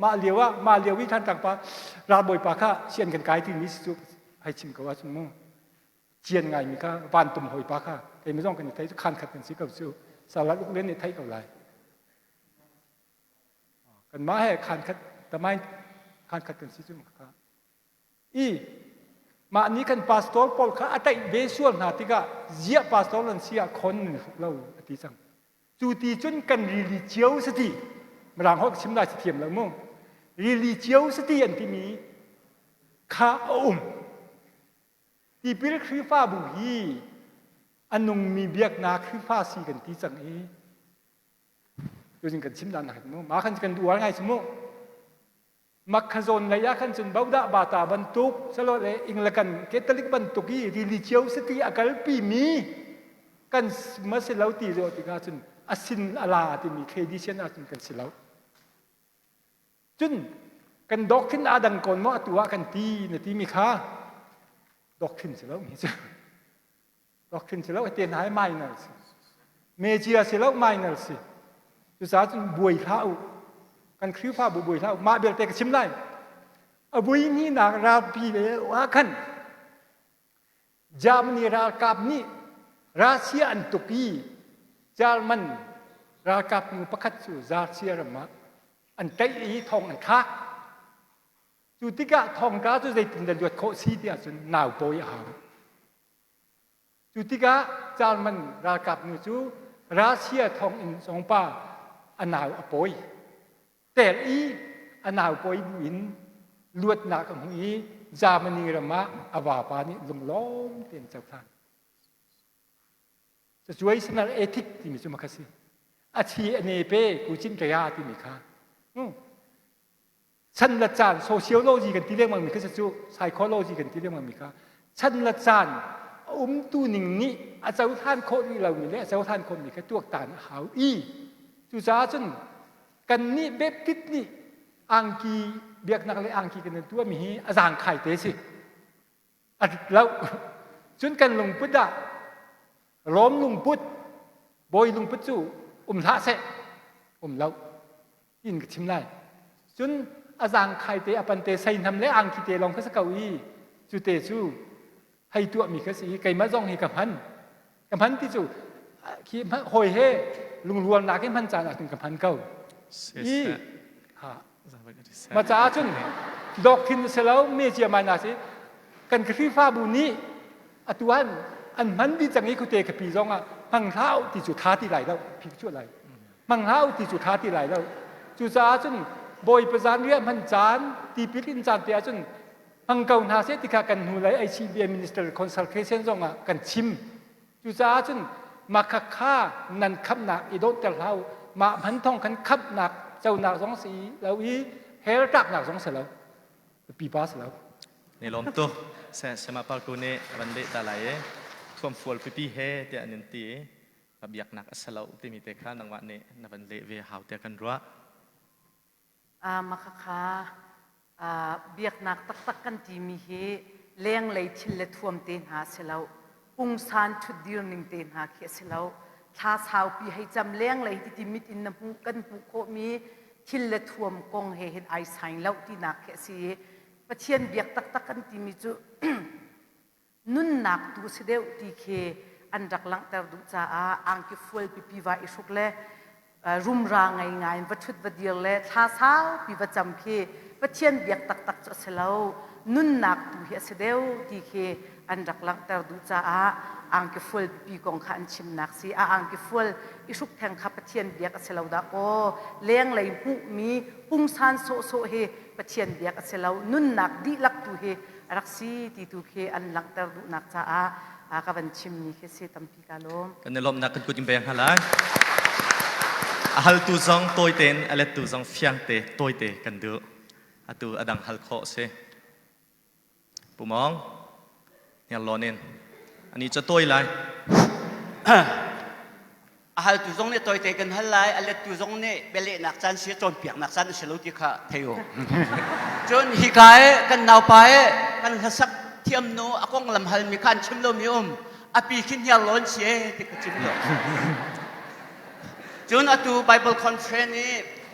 มาเลียววิทานกลางปาราบอยปาค่ะเชียนกันไกลที่มิสจูให้ชิมกับว่าสมมเจียนไงมีค่ะวันตุ่มหอยปาค่ะแต่ไม่ต้องกันไทยคันขัดกันสิกับจูสารลูกเล่นในไทยกับไรกันมาให้คันขัดแต่ไม่คันขัดกันสิจูมั้งค่ะมาอันนี้กันพาสตอร์โปค่ะอัตย์เบสวลนาติกาเจียพาสตอร์ลันเสียคนหนึ่งเราอธิสังจูตีจนกันรีลิเจียวสติมาหลังเขาชิมได้เทียมแล้วมั้งรีลิเจียวสติอันที่มีข้าที่พิรคริฟ้าบุฮีอันนงมีเบียกนาคริฟ้าสีกันที่จังดูจริงกันชิมได้หน่อยมั้งมาขันกันดูว่าไงสมมติมักขจรระยะขันจนบ่าวดาบาตาบรรทุกสโลเลอิงละกันเกตลิกบรรทุกีรีลิเจียวสติอากาลปีมีกันมาเสลาตีโรติกาจนอาสินอาลาที่มีเคดิเชนอาจนกันเสลาจุนกันดอกขึ้นอาดังก่อนมอตัวกันตีนตีมีค่าดอกขึ้นเสลามีจ้ะดอกขึ้นเสลาเตียนหายไม่นั่นสิเมจิอาเสลาไม่นั่นสิจุสาจนบวยข้าวกันคริฟ้าบวยข้าวมาเบลเตกชิมได้บวยนี่นาราบีเบว่ากันจามนีรากับนี่รัสเซียอันตุกีจาร์มันรากับมูประคัตสู่รัสเซียรมาอันใจอีทองอันคักจุดที่กะทองกาจุดใจตินเดือดโคซีที่อาจจะหนาวโปยหางจุดที่กะจาร์มันรากับมูจูรัสเซียทองอินสองป้าอันหนาวอโปยแต่อีอันหนาวโปยบุอินลวดหนักของอีจามันนีรมาอาวาปานี่ลงล้อมเต็มเจ้าท่านจะช่วยสนับเอทิกที่มีจุมาคสีอาชีอเนเป้กูจินกระยาที่มีค่าฉันละจานโซเชียลโลจีกันที่เรียกมันมีค่าจะจูไซโคโลจีกันที่เรียกมันมีค่าฉันละจานตู้หนึ่งนี้อาจารย์ท่านคนนี้เรามีและอาจารย์ท่านคนมีค่าตัวตานหาวจูจ้าจนกันนี่เบบติดนี่อังกีเบียกนักเลยอังกีกันตัวมีอาจารย์ไข่เตสิแล้วจนกันลงพุทธะล้มลุงพุทธบอยลุงพุทธจูท่าเสเราอินกับชิมได้จนอาจารย์ไข่เตอปันเตใส่ทำและอังกีเตลองพัสกาวีจูเตจูให้ตัวมีกสีไก่มาจ้องให้กับพันที่จูขี้หอยเฮลุงรวนหนักให้พันจานถึงกับพันเก้ามาจ้าจนดอกทินเสลาเมเจียมานาสิกันกระฟีฟ้าบุนี้อตัวอันมันดีจังนี้คุณเตกับปีจงอ่ะมังเท้าที่จุดท้าที่ไหลแล้วพิกชั่วไหลมังเท้าที่จุดท้าที่ไหลแล้วจุดจ้าจนบอยประจานเรียมันจานที่พิจินจานเตียจนมังเกาหน้าเสติกากันหูไหลICBM Minister Consultation จงอ่ะกันชิมจุดจ้าจนมาค่านันขับหนักอีโดนแต่เรามาพันทองกันขับหนักเจ้าหนักสองสีแล้วอีเฮลตักหนักสองเสแล้วปีป้าเสแล้วในลมตัวเสมาปากูเนวันเดตาไหลความฟูลปีเฮเตียนินตีกับอยากนักสลาวที่มีเตะข้านังวันเนนวันเดเวหาวเตียกันรัวมาค่ะเบียกนักตักกันที่มีเฮเลี้ยงเลยทิลเลทวมเตนหาสลาวปุงซานชุดดีนิงเตนหาเขสลาวท้าสาวปีให้จำเลี้ยงเลยที่มิดอินน้ำพุกันปุโคมีทิลเลทวมกงเห็นไอซ์ไซน์แล้วที่นักเขสีประเทียนเบียกตักกันที่มีจูนุ่นหนักดูเสด็จที่เคอันดักหลังแต่ดูจ้าอังกิฟูลปีว่าอิสุกเล่รุมรางไงวัตถุวัดเดียเล่ท้าสาวปีว่าจำเคประเทียนเบียกตักจะเสลานุ่นหนักดูเสด็จที่เคอันดักหลังแต่ดูจ้าอังกิฟูลปีกองขันชิมนักสิอังกิฟูลอิสุกแทงขับประเทียนเบียกเสลาดาโอเลี้ยงเลยหูมีปุงซานโซเฮประเทียนเบียกเสลานุ่นหนักดีลักดูเฮรักษีที่ตุเคอันหลังแต่ดูนักจ้ากับวันชิมนี้เคสิตัมพิกาลมกันในลมนักกันกุจิมเบียงฮัลลังฮัลตูซองตัวเต็นอะไรตูซองเฟียงเตตัวเตกันดูตูอดังฮัลโคเซปุ่มอง nhà lo nên anh ấy cho tôi lại hal tu zong ne toy te kan hal lai alet tu zong ne bele nak chan si chon piak nak chan se lo ti kha theo chon hi kai kan nau pae kan hasak thiam no akong lam hal mi khan chim lo mi api khin ya lon sie ti ka chim lo chon atu bible conference ni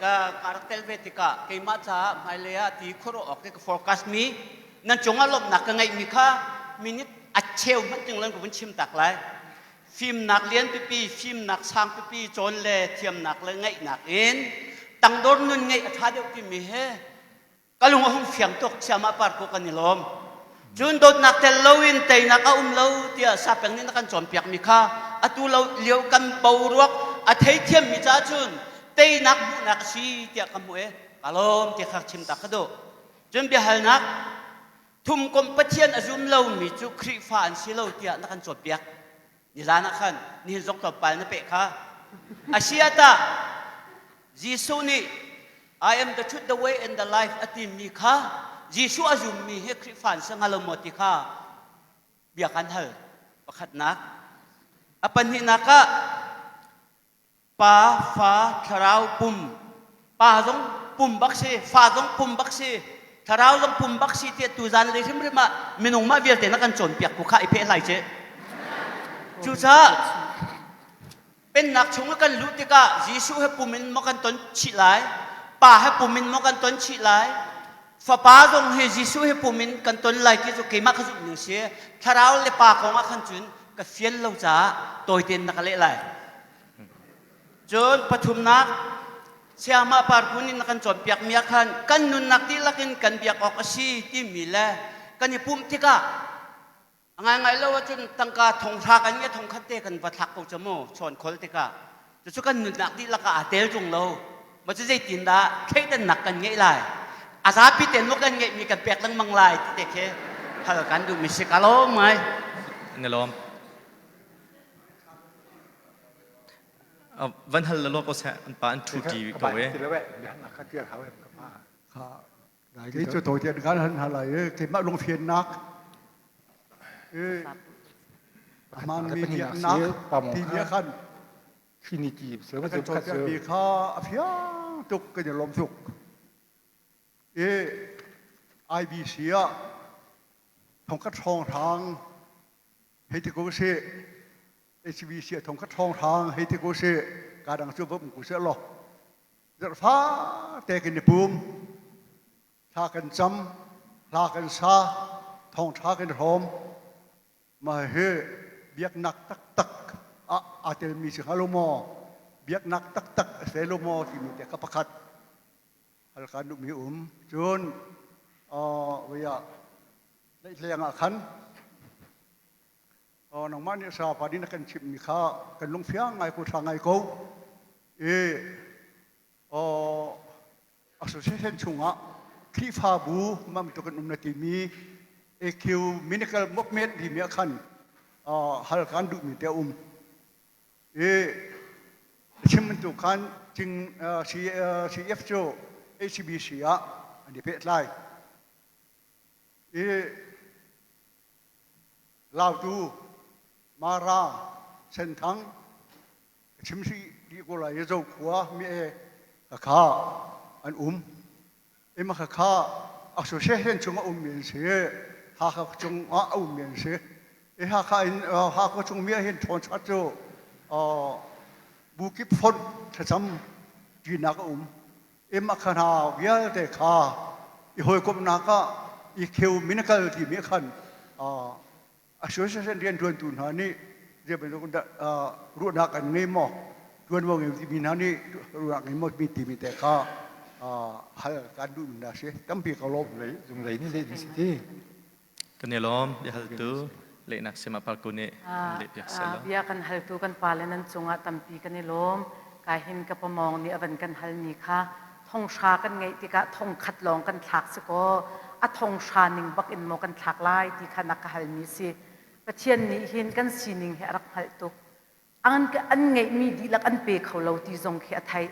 ka karakter vetika ke ma cha mai le ya ti khoro ok ke forecast mi nan chonga lop nak ka ngai mi kha minute a cheu man ting lan ko bun chim tak lai phim nạc liên pi phim nạc sang pi trốn lệ thiềm nạc lệ ngậy nạc in tăng đốt nun ngậy thà đều tìm mi he cái lùng ông phiền tục xem mà par cô cái này lom chun đốt nạc tel lâu in tây nạc lâu tia sa beng ni nakan chọn piak mi kha atu lâu liêu kan bầu ruột thấy thiềm mi cha chun tây nạc bu nạc si tia kamu cái lom tia khắc chim tak kado chun bi hal nạc thum kom pathian azum lâu mi chu khri phan si lâu tia nakan chọn piak ni zana khan ni zok to pal na pe kha asiata jisu ni I am the truth the way and the life ati mi kha jisu azum mi he khri fan sang halomoti kha bia kan hal pakhat nak apan hi naka pa fa tharau pum pa jong pum bakse fa jong pum bakse tharau jong pum bakse te tu zan le thim ma minung ma vial te na kan chon piak ku kha ipe lai che chú cha bên nạc chúng cái lũ tiết cả Giêsu hay pumin mo kan ton chỉ lại pa hay pumin mo kan ton chỉ lại pha pa dong hay Giêsu hay pumin kan ton lại cái chỗ cái mắc cái dụng những xe thảo le pa ko ngak kan chun cái phiền lâu cha tôi tiền nak lệ lại John pathum nak siama par kunin nakan chon piak miak kan nun nak ti lakin kan biak ok si ti mile kan ipum tika ngay lâu chun tangka thong tha kan nge thong khate kan vathak ko chamo chon khol te ka chu kan nun nak ti laka atel chung lo ma chu jei tin da khei tan nak kan nge lai asa pi ten mo kan nge mi kan pek lang mang lai ti te khe hal kan du mi se kalo mai nghe lom vẫn hal lo ko sa an pa an thu ti ko we thì là vậy để nạc cái kia tháo em các bạn ได้ที่จะตัวเทียนกันหันอะไรที่มาลงเพียนนักมันมีเพียนนักที่เนี้ยขัน khi nhị chỉ sớm แล้ว mà ก็ sớm ตัว cắt เทียน sớm ปีข้าเพียตุกก็จะลมสุกไอบีเสียทงคัดทองทางให้ที่กูเสียเอชบีเสียทงคัดทองทางให้ที่กูเสียการดังชั่วผมกูเสียหรอกจะฟ้าแต่กันในปุ่มทากันจำลากันซาทองทากันหอมมาเฮเบียกนักตักตักอาจจะมีสิ่งฮาโลโมเบียกนักตักตักเซโลโมที่มีแต่กับประคัดฮัลการดุมีจนเวียได้เลี้ยงขันน้องมันเนี่ยสาปาดินกันชิมมีข้ากันลงเฟียงไงกูทางไงกูassociation ชุงอ่ะคีฟาบูมันมีตัวกันนาทีมีAQ Miracle Movement ที่มีขันฮัลการดุมีแต่ชิมมันตัวกันจึงCF โจ HBC อ่ะอันนี้เป็นไรลาวตูมาราเส้นทางชิมซีดีกว่าจะเอาขวามีข้าอันมาข้าassociation จงเอาเมียนเสียหากจงเอาเมียนเสียหากจงมีเห็นทอนชัดโจบุกิฟอนจะจำจีนักมาขนาดวิาแต่ข้าอีหอยกบนักอีเขียวมินกัลที่มีขันassociation เรียนตุนหานี่เรียกเป็นคนรู้นักกันไม่หมดชวนว่าเงินที่มีนั้นนี่รู้นักไม่หมดมีที่มีแต่ข้าหาการดูมันได้ใช่ตั้มปีเขาลบเลย dùng lấyนี่เลยดิสิที่ kan nghe lom ya hal tu le nak sema par ko ne le piak sa lo bia kan hal tu kan palenan chunga tampi kan ni lom ka hin ka pamong ni avan kan hal ni kha thong sha kan ngai ti ka thong khat long kan thak se ko a thong sha ning bak in mo kan thak lai ti kha nak hal mi si pathian ni hin kan sining he rak hal tu an ka an ngai mi di lak an pe kholo ti zong khe athai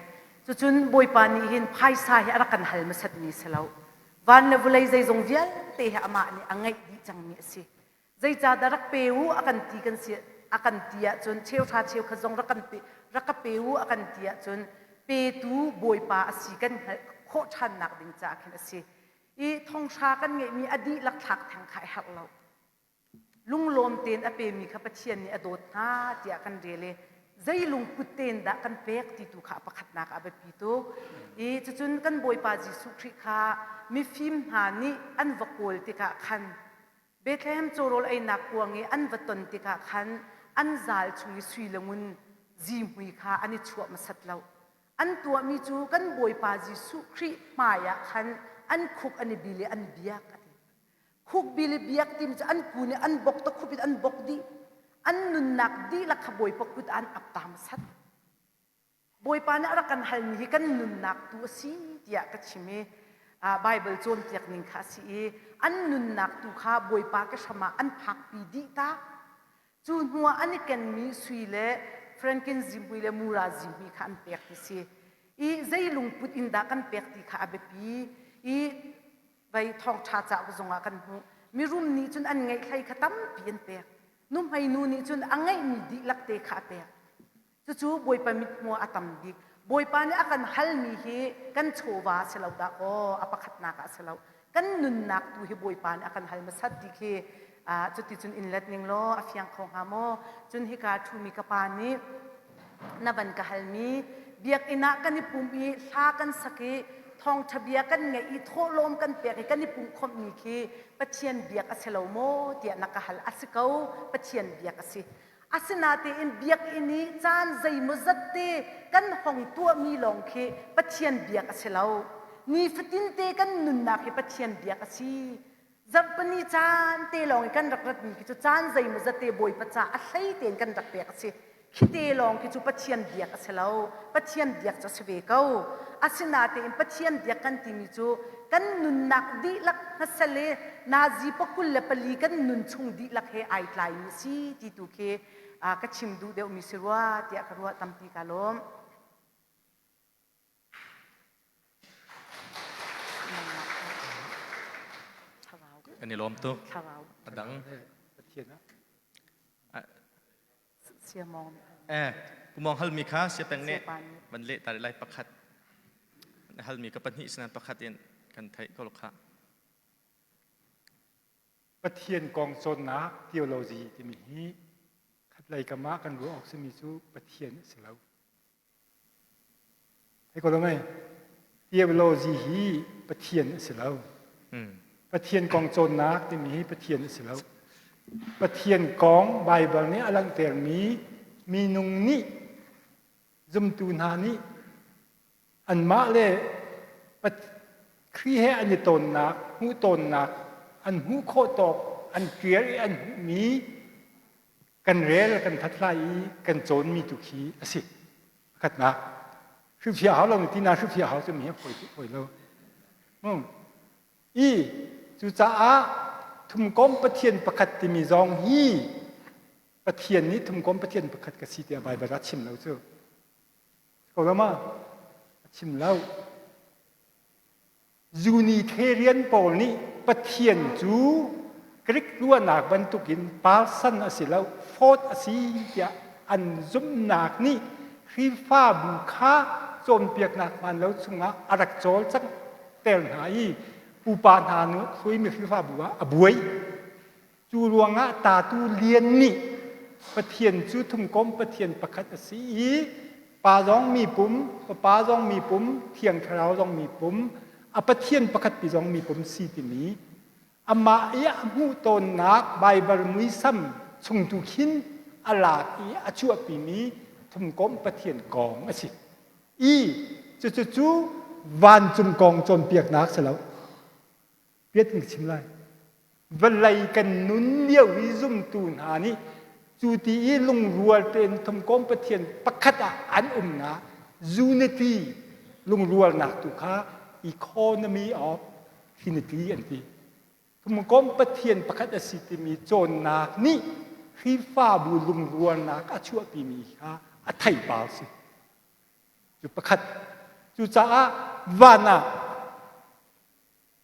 chu chun boi pa ni hin phai sa he rak kan hal ma sat ni selo van le vulai zai zong vial te he ama ni angai di chang mi si zai cha da rak peu akan ti kan si akan tia chun cheu tha cheu khazong rak peu akan tia chun pe tu boi pa asi kan kho than nak ding cha khen asi i thong sha kan nge mi adi lak thak thang khai hak lo lung lom ten a pe mi kha pachian ni adot na tia kan rele zai lung putten da kan pek ti tu kha pakhat nak abe pi to i chun kan boi pa jisu khri kha mi phim ha ni an vakol ti ka khan Bethlehem chorol ai nak kuangi an vaton ti ka khan an zal chungi sui langun ji hui kha ani chuwa masat lo an tua mi chu kan boi pa jisu khri maya khan an khuk ani bile an biak ati khuk bile biak tim cha an kune an bok to khupit an bok di an nun nak di la khaboi pakut an aptam sat boi pa na rakan hal ni kan nun nak tu si tia ka chime Bible chon tiak ning kha si an nun nak tu kha boi pa ka sama an phak pi di ta chu nuwa an ken mi sui le franken zimbui le mura zimbi khan pek ti si i zai lung put in da kan pek ti kha abe pi i vai thong cha cha ko zonga kan hu mi rum ni chun an ngai khai khatam pian pek num hai nu ni chun angai mi di lak te kha pek chu chu boi pa mit mo atam dik boi pa ni akan hal mi hi kan chowa selau da ko apakhat na ka selau kan nun nak tu hi boi pa ni akan hal ma sat dik he chuti chun in let ning lo afyang khong ha mo chun hi ka thu mi ka pa ni na ban ka hal mi biak ina kan ni pum i tha kan sake thong thabia kan nge i tho lom kan pe kan ni pum khom ni khi pachian biak a selau mo tia na ka hal asikau pachian biak asi asinate in biak ini chan zai muzatte kan hong tua mi long khe pachian biak aselau ni fatin te kan nun na khe pachian biak asi zapani chan te long kan rakrat ni ki chu chan zai muzatte boi pacha a hlei ten kan rak pek asi khite long ki chu pachian biak aselau pachian biak cha seve kau asinate in pachian biak kan ti mi chu kan nun nak di lak hasale nazi pakul le pali kan nun chung di lak he ai tlai mi si ti tu khe ka chim du de mi sirwa tia karwa tampi kalom ani lom tu tharau adang pathian na sia mong ku mong hal mi kha sia peng ne ban le ta lai pakhat hal mi ka pan hi snan pakhat in kan thai ko lokha pathian kong son na theology ti mi hi khat lai ka ma kan ru ok se mi chu pathian selau hai ko lo mai theology hi pathian selau pathian kong son na ti mi hi pathian selau pathian kong bible ni alang ter mi nung ni zum tu na ni an ma le pat khri he an ton na hu ton na an hu kho tok an clear an mi kan rel kan thatlai kan chon mi tu khi asi khat na shu phia ha lo ti na shu phia ha chu mi phoi lo i chu cha a thum kom pathian pakhat ti mi zong hi pathian ni thum kom pathian pakhat ka si tia bai ba chim lo chu ko la ma chim lo Unitarian Paul ni pathian chu krik lua nak ban tukin palsan asilau fort asi ya an zum nak ni khifa bu kha chom piak nak man lo chunga arak chol chak tel nai pu pa na nu khui mi khifa bu a buai chu luanga ta tu lien ni pathian chu thum kom pathian pakhat asi pa jong mi pum pa jong mi pum thiang tharau jong mi pum a pathian pakhat pi jong mi pum si ti mi ama ya hu ton nak bible mui sam chung tu khin ala i achu pi mi thum kom pathian kong asi chu van chum kong chom piak nak selo piet ng chim lai valai kan nun liau wi zum tu na ni chu ti i lung rual ten thum kom pathian pakhat an na unity lung rual nak tu kha economy of unity and ti thum kom pathian pakhat asi ti mi chon nak ni khi fa bu lung rual nak achu pi mi kha a thai ba si chu pakhat chu cha vana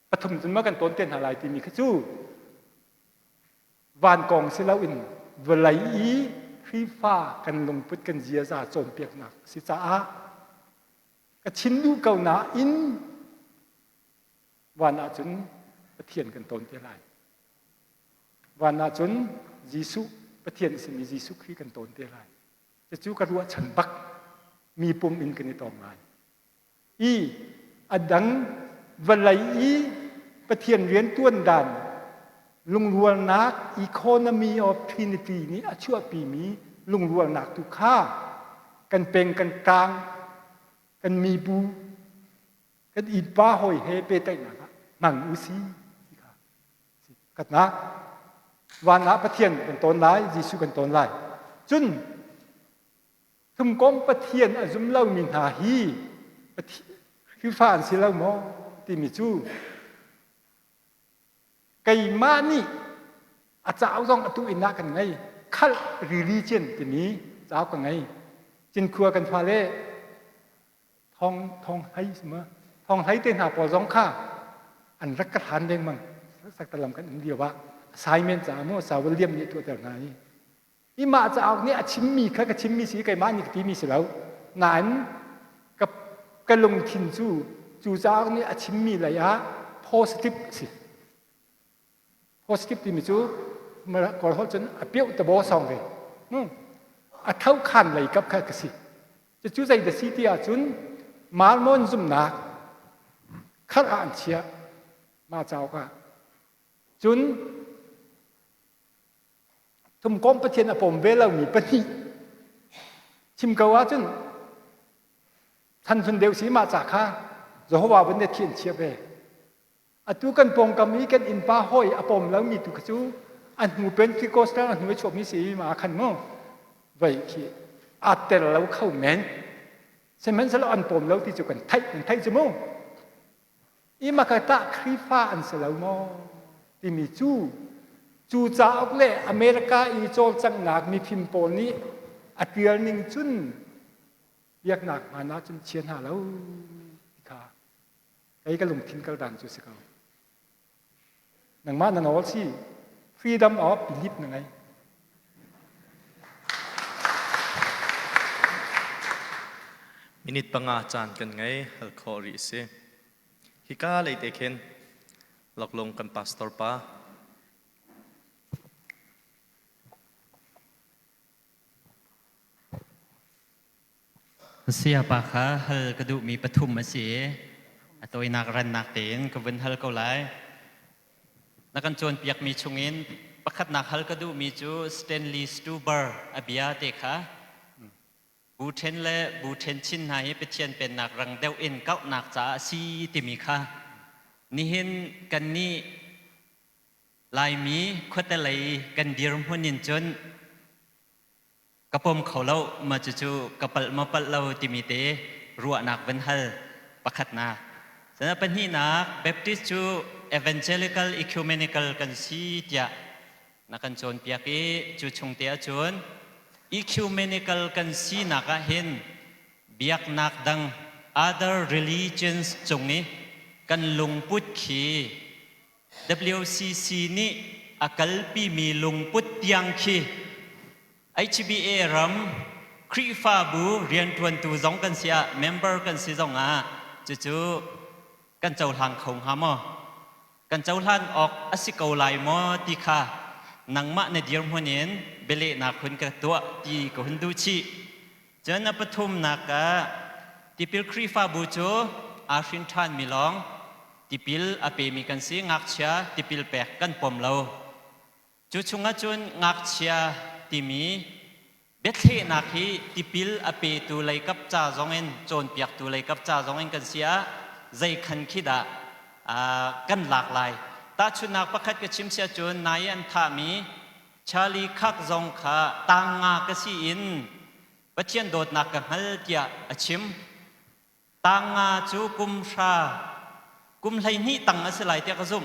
pathum chun ma kan ton ten halai ti mi kha chu วานกองสิเราอินเวลาอีครีฟ้ากันลงพุทธกันเจียซาโจนเปียกหนักสิจ้ากระชินดูเก่าหนาอินวานาจนประเทียนกันตนเท่าไรวานาจนยิสุประเทียนสิมียิสุครีกันตนเท่าไรจะจูกระรัวฉันบักมีปุ่มอินกันในต่อมาอีอดังเวลาอีประเทียนเรียนต้วนดันลุงรัวนัก economy of trinity นี้ชั่วปีนี้ลุงรัวนักทุกข้ากันเป็นกันกลางกันมีบูกันอินป้าหอยเฮเปเตนะมังอุซีกันนะวานะประเทียนกันตอนไหนยิสุกันตอนไหนจุนทุมก้มประเทียนอจุมเล่ามินหาฮีคือฟ้าอันสิเล่าโมติมิจูไก่มานี่อาจจะเอาต้องตุอินนักกันไงคัลรีลิเจนทีนี้จะเอากันไงจินครัวกันฟาเล่ทองไห้เสมอทองไห้เต้นหาปอซองข้าอันรักกระทานเด้งมั่งสักตะลำกันอันเดียวว่าสายเมนจ่าโมสาวเลียมนี่ตัวแต่ไหนนี่มาจะเอาเนี่ยชิมมีค่ะกับชิมมีสีไก่มานี่ที่มีสิแล้วนั้นกับกระลงทินจูจะเอาเนี่ยชิมมีระยะ positive สิ positive ที่มีจูเมื่อก่อนเขาจนเปี้ยวตะโบซองเลยเท่าขันเลยกับค่ะก็สิจะจูใจเดสิที่อาจุนมาลมอนซุมนักขัดอ่านเชียมาเจ้าก็จุนทุมก้มประเทศอภมเวลามีปฏิชิมกว่าจุนท่านสุนเดียวสีมาจากข้าจะว่าวันเดียเทียนเชียเบตุกันปงกามีกันอินป้าห้อยอภมแล้วมีตุกจูอันหูเป็นที่โกสตาอันหูชอบมีสีมาขันโม่ไว้ที่อาเตลแล้วเข้าแมนใช่ไหมสละอันปมแล้วที่จุกันไทยจมูกอีมากระตะครีฟ้าอันสละโม่ที่มีจูจ้าออกเล่อเมริกาอีโจลจังหนักมีพิมพ์โปนี้อัดเรียนหนึ่งจุนเรียกหนักมานะจนเชียนหาแล้วค่ะไอ้ก็ลงทิ้งกระดานจุดสิเขาหนังมาหนังออสิ freedom of belief ยังไงมินิตปังอาจารย์กันไงฮัลโคริเซฮิกาเลยเตเคนหลอกลงกันพาสตอร์ป้าเสียปะคะฮัลกระดูมีปฐุมมาเสียตัวนักรันนักเตียนก็เป็นฮัลก็ไหลนักการโจรเปียกมีชงเงินประคัดนักฮัลกระดูมีจูสเตนลีย์สตูเบอร์อเบียเตค่ะบูเทนและบูเทนชินหายไปเชียนเป็นนักรังเดวเอ็นเก้านักจ่าซีติมีค่ะนี่เห็นกันนี่ลายมีขวดอะไรกันเดียร์หุ่นยินจนกระผมเขาเล่ามาจู่ๆกระเปิลมาเปิลเราติมีเตรัวนักเป็นฮัลประคัดนักฉะนั้นเป็นที่นักเบปติสจูเอเวนเจลิคัลอิคิวเมนิคัลกันซีเดียนักกันโจนเปียกจูชงเตียจนecumenical kan si naka hin biak nak dang other religions chungi kan lungput khi WCC ni akalpi mi lungput tiang khi HBA ram kri fa bu rian tuan tu zong kan sia member kan si zong chu kan chau hang khong ha mo kan chau han ok asikau lai mo ti kha nang ma ne dir honinเบลนักคนกระตัวที่ก็หุ่นดูชีเจนปฐุมนักที่พิลครีฟาบูโจอาชินทานมิลองที่พิลอเปมีกันสีงักเชียที่พิลแปกกันปมเราจุชงจุนงักเชียที่มีเบ็ดเทนักที่ที่พิลอเปตัวเลยกับจ่าจงเงินโจนเปียกตัวเลยกับจ่าจงเงินกันเสียใจขันคิดกันหลากหลายตาชุนักประคัดกับชิมเสียจุนนายอันทามีชาลีคักจงขาต่างงากษีอินปะเชียนโดดนักกันฮัลเตียชิมต่างงาจูกุมชากุมไหลนี่ต่างอสิไหลเตียกซุม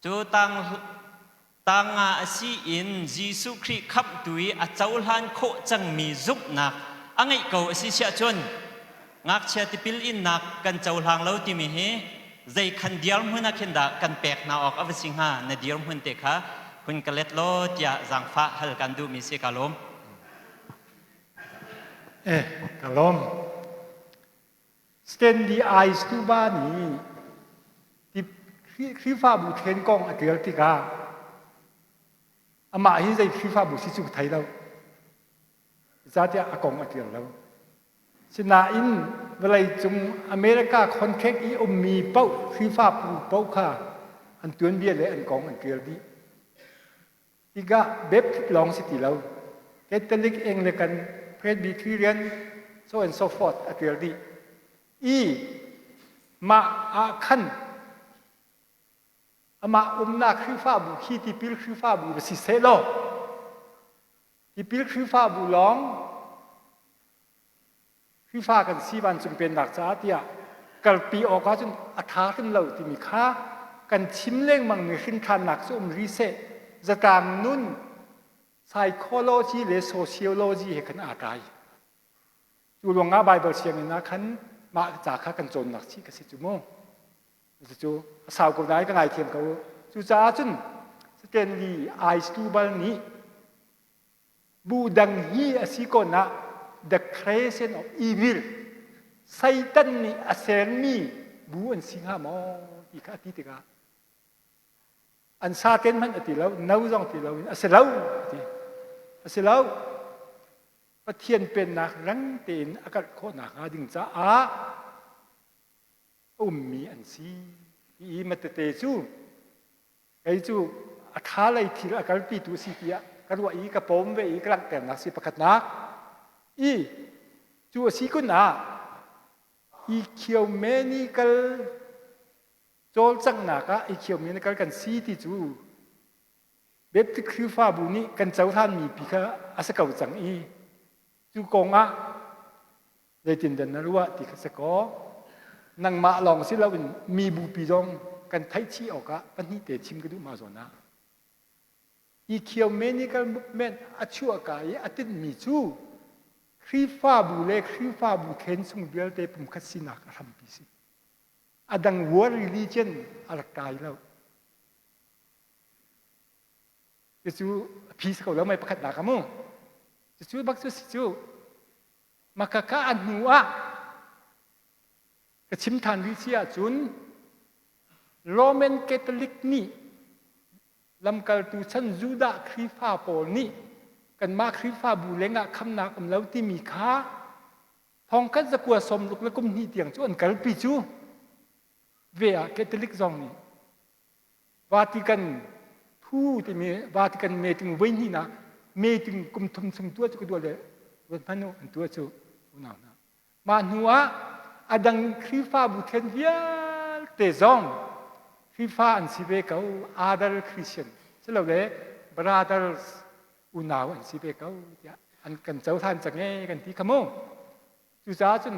จูต่างงาสีอินยิสุคริขับดุยอาเจ้าหลานโคจังมีซุบนักอังไงเก่าอสิเชียจนงักเชียติปิลอินนักกันเจ้าหลางเล่าที่มีเฮใจขันเดียร์มุนักเห็นดากันแปลกนาออกอวสิงหาในเดียร์มุนเตคะ คุณกะเล็ดโลจะสังฟ้าฮัลกันดูมีเสียกาลม กะลมสเตนดีไอส์ตูบ้านี้ที่คริฟ้าบุเทนกองอันเดียวที่กาอามาฮิใจคริฟ้าบุสิจุไทยเราจะที่อากงอันเดียวเราฉะนั้นเวลาจงอเมริกาคอนแทคอีอมมีเป้าคริฟ้าบุเป้าค่ะอันตัวเบียเลยอันกองอันเดียวดีที่กาเบบลองสิติเราแคทอลิกเองเลยกันเพรสบิทีเรียนso and so forth อันเดียวดีอีมาอาคันอามานาคริฟ้าบุขีที่พิลคริฟ้าบุสิเซโลที่พิลคริฟ้าบุลองคริฟ้ากันสีวันจงเป็นหลักจ้าเตียกัลปีออกจนอัฐาขึ้นเราที่มีค่ากันชิมเล่งมังมีขึ้นทานหนักสุ่มรีเซจะตามนุ่น psychology หรือ sociology ให้ขันอะไรจูหลวงอาไบเบิลเชียงนะขันมาจากข้ากันจนหนักชีกสิจุโมจูสาวกับนายก็ไงเทียมเขาจูจ้าจุนสเตนลีไอสตูบัลนี้บูดังฮีอสิโกนะ the creation of evil ไซตันนี่อาเซนมีบูอันสิงหามออีกอาทิตย์กาอันซาเตนมันอติแล้วน้าจงติแล้วอาเซลาวอาเซลาวปะเทียนเป็นนักรังเตีนอากาศโคนักอาดิงจ้ามีอันซีอีมาเตจูไอจูอาคาไลทีละการปีตุสิเตียการว่าอีกระปมเวอีกลังแต่นักสิปะกัดนักอีจูสิกุนาอีเขียวเมนิกลโจลจังนักอีเขียวเมนิกลกันซีติจูเบ็ดที่คือฟ้าบุญนี้กันเจ้าท่านมีปีกะอาศัยเก่าจังอีจูกงะเลยตินเดินนรัวที่เขาสกอนังมาลองสิเราเป็นมีบูปีจงกันไทยชี้ออกะปันนี้เตชิมกันดูมาส่วนนะอีเขียวเมนิกันเมนอัชัวกายอัติมีจูครีฟ้าบูเล่ครีฟ้าบูเคนสงเบียลเตปุ่มคัดสินักทำปีสิอดังวัวริลิเจนอะไรกายแล้วจะจูพีสเขาแล้วไม่ประคัดหนักมั้งจะจูบักจูมาคาอันหัวกระชิมทานวิเชียจุนโรมันคาทอลิกนี่ลำกัลตูชันจูดาคริฟ้าโปนี่กันมาคริฟ้าบูเลงะคำนักอำแล้วที่มีค่าทองกันจะกลัวสมลุกและกุมนี่เตียงจวนกัลปีจูเวียคาทอลิกซองนี่วาติกันทูที่มีวาติกันเมติงเวนี่นะเมติงกุมทมสงตัวจุกตัวเลยวันพันโนอันตัวจูอุณานะมาหัวadang krifa buten vial te zong krifa an sibe kau other Christian selo le brothers unaw an sibe kau ya an kan chau than chang nge kan ti khamo chu cha chun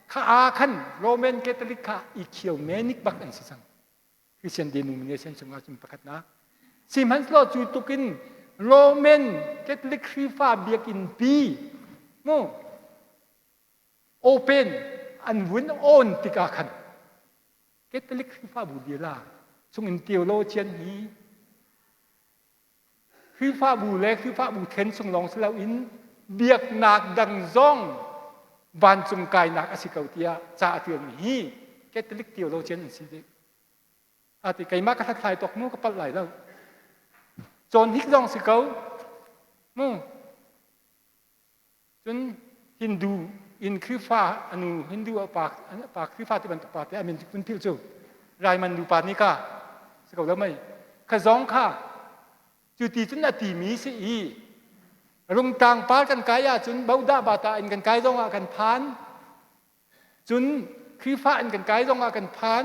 kha a khan Roman Catholic kha I khiau menic bak an sisang Christian denomination chunga chun pakat na sim han lo chu tukin Roman Catholic krifa biak in pi mo openอันวุ่นโอนติกาขันเกตลิกคริฟ้าบูดีลาทรงอินเทียโลเชียนนี้คริฟ้าบูเล็กคริฟ้าบูเทนทรงลองสลาอินเบียกนักดังซ่องบานจงกายนักอสิกาวเตียจ่าเตียงนี้เกตลิกเทียโลเชียนสิเดอาติไกมากระทักทายตกนู้ก็ปัดไหลแล้วจนฮิกซ่องสิกาวมู่จนฮินดูอินคริฟ้าอนุฮินดูปากคริฟ้าที่บรรทุกปาแต่อเมนคุณพิลจูรายมันดูปานี้ก็สกัดแล้วไม่ขจองค่ะจุดที่จุดนาทีมีสิอีรงต่างปากันกายจุนเบาดาบาตาอินกันกายต้องอากันพานจุนคริฟ้าอินกันกายต้องอากันพาน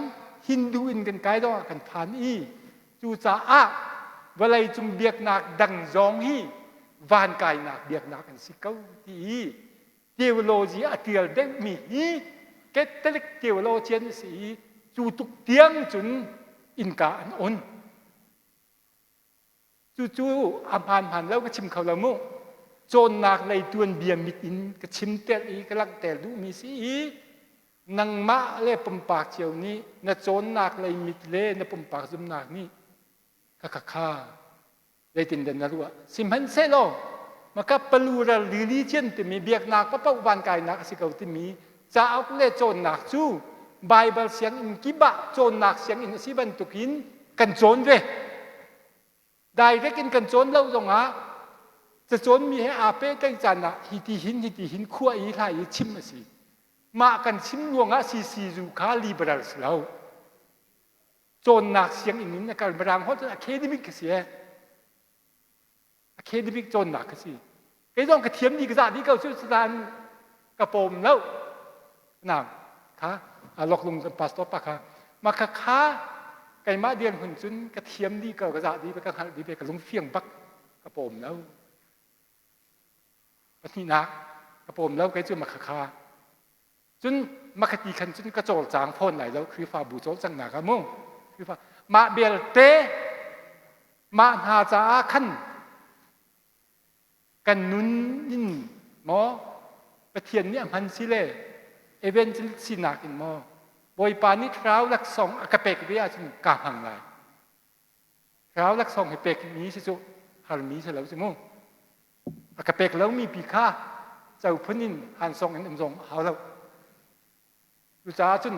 ฮินดูอินกันกายต้องอากันพานอีจูจ่าอะเวลาจุงเบียกนักดังจองฮีวานกายนักเบียกนักกันสิเก้าที่teologi atial deng mi hi Catholic theologian si chu tuk tiang chun inka an on chu amhan han lo ka chim khau la mu chon nak lei tuan bia mit in ka chim tel I ka lang tel du mi si nang ma le pum pak chiao ni na chon nak lei mit le na pum pak zum nak ni ka เลยตินเดินรัวสิมันเซโลมากับปลูระลิลิเจนที่มีเบียกนักปะปะวันกายนักสิเขาที่มีจะเอาเล่โจนนักจูไบเบิลเสียงอินกิบะโจนนักเสียงอินสิบันตุกินกันโจนเวได้เรียกกันโจนเล่าตรงอ่ะจะโจนมีให้อาเป้กันจันนะฮิติหินขั้วอีไลชิมมาสิมากันชิมลวงอ่ะซีรูคาลิเบรัลส์เราโจนนักเสียงอินนี่การบรางเขาจะอะคาเดมิกเสียอะคาเดมิกโจนนักสิไอ้ต้องกระเทียมดีกระดาษที่เขาช่วยสานกระโปมแล้วน่ะค่ะหลอกลงปาสตอปะค่ะมาค้าไก่มาเดียนหุ่นจุนกระเทียมดีกระดาษดีไปกระหันดีไปกระลงเฟียงบักกระโปมแล้วปฏินักกระโปมแล้วไก่จุนมาค้าจุนมาคดีขันจุนกระโจลจางพ่นไหลแล้วคือฟ้าบูโจลจังหนักมุ่งคือฟ้ามาเบลเตมาหาจาขันกันนุนยินหมอประเทียนเนี่ยมันสิเล่เอเวนจิลสินักอินหมอบอยปานิทราวลักสองกระเปกวิอาจึงกาหังไหลทราวลักสองให้เปกนี้สิจุฮาร์มีเสแล้วสิมุ่งกระเปกแล้วมีปีค่าเจ้าพื้นินหันทรงอันทรงเอาแล้วดูจ้าจุน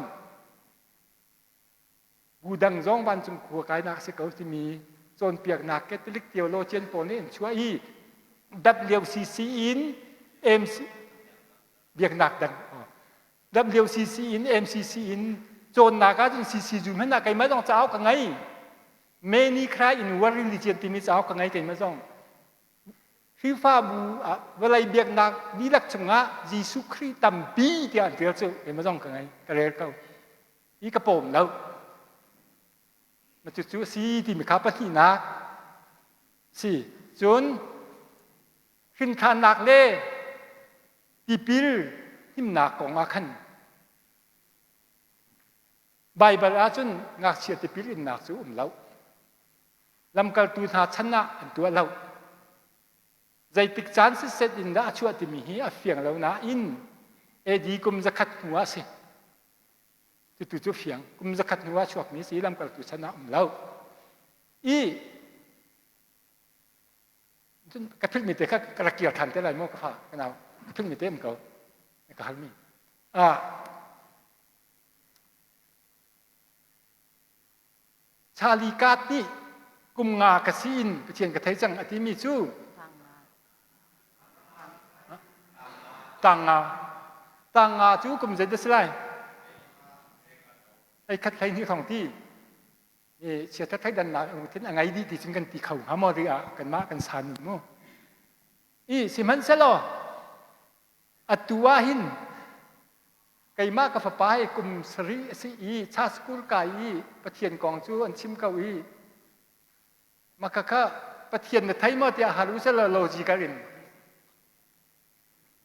กูดังร้องวันจุนขัวกายนักสิเกาที่มีโจนเปียกนักเกตลิกเตียวโลเจนโปนี่ช่วยWCC in MC เบียกหนักดัง WCC in MCC in โจนนักก็จน CC จุ่มให้นักไก่ไม่ต้องเจ้ากันไงเมนี่ใครอินวาริลิเจนที่มีเจ้ากันไงไก่ไม่ต้องคือฟ้าบูเวลาเบียกหนักนี่ลักษณะยิสุคริตัมปีที่อันเดียวจะไก่ไม่ต้องกันไงกระเรื่องเขาอีกระโปมแล้วมาจุดซีที่มีข้าพที่นักสี่จนขึ้นขนักเล่ปีปิลหิมนักของอาคันใบบลาจนงักเชียติปิลอินนักสูแล้วลำกัลตูธาชนะอันตัวเราใจติดจานสิเสดินดาชัวติมีฮีอเฟียงแล้วนะอินดีกุมจะขัดหัวสิตุจุเฟียงกุมจะขัดหัวช่วงนี้สิลำกัลตูชนะแล้วกระทึกมีแต่ก็กระเกียดทันแต่ไรมั่วก็ฝ่ากันเอากระทึกมีแต่มันเขาก็หันมีชาลีกาตีกุมงากระซีนไปเชียนกระไทจังอธิมีชูตังงาจูกุมจะได้สลายไอ้คัดใครนี่ของที่เชื่อทัดไทยดันหนักทิ้งอะไรดีที่จึงกันตีเขาหาโมเรียกันมากันสานิโมสิมันเสลออัตัวหินไก่มากับฟ้าให้กุมสรีสีชาสกุลกายปะเทียนกองจูอันชิมเกาอีมาค่ะปะเทียนในไทยมาที่อาหารุเสลอโลจิการิน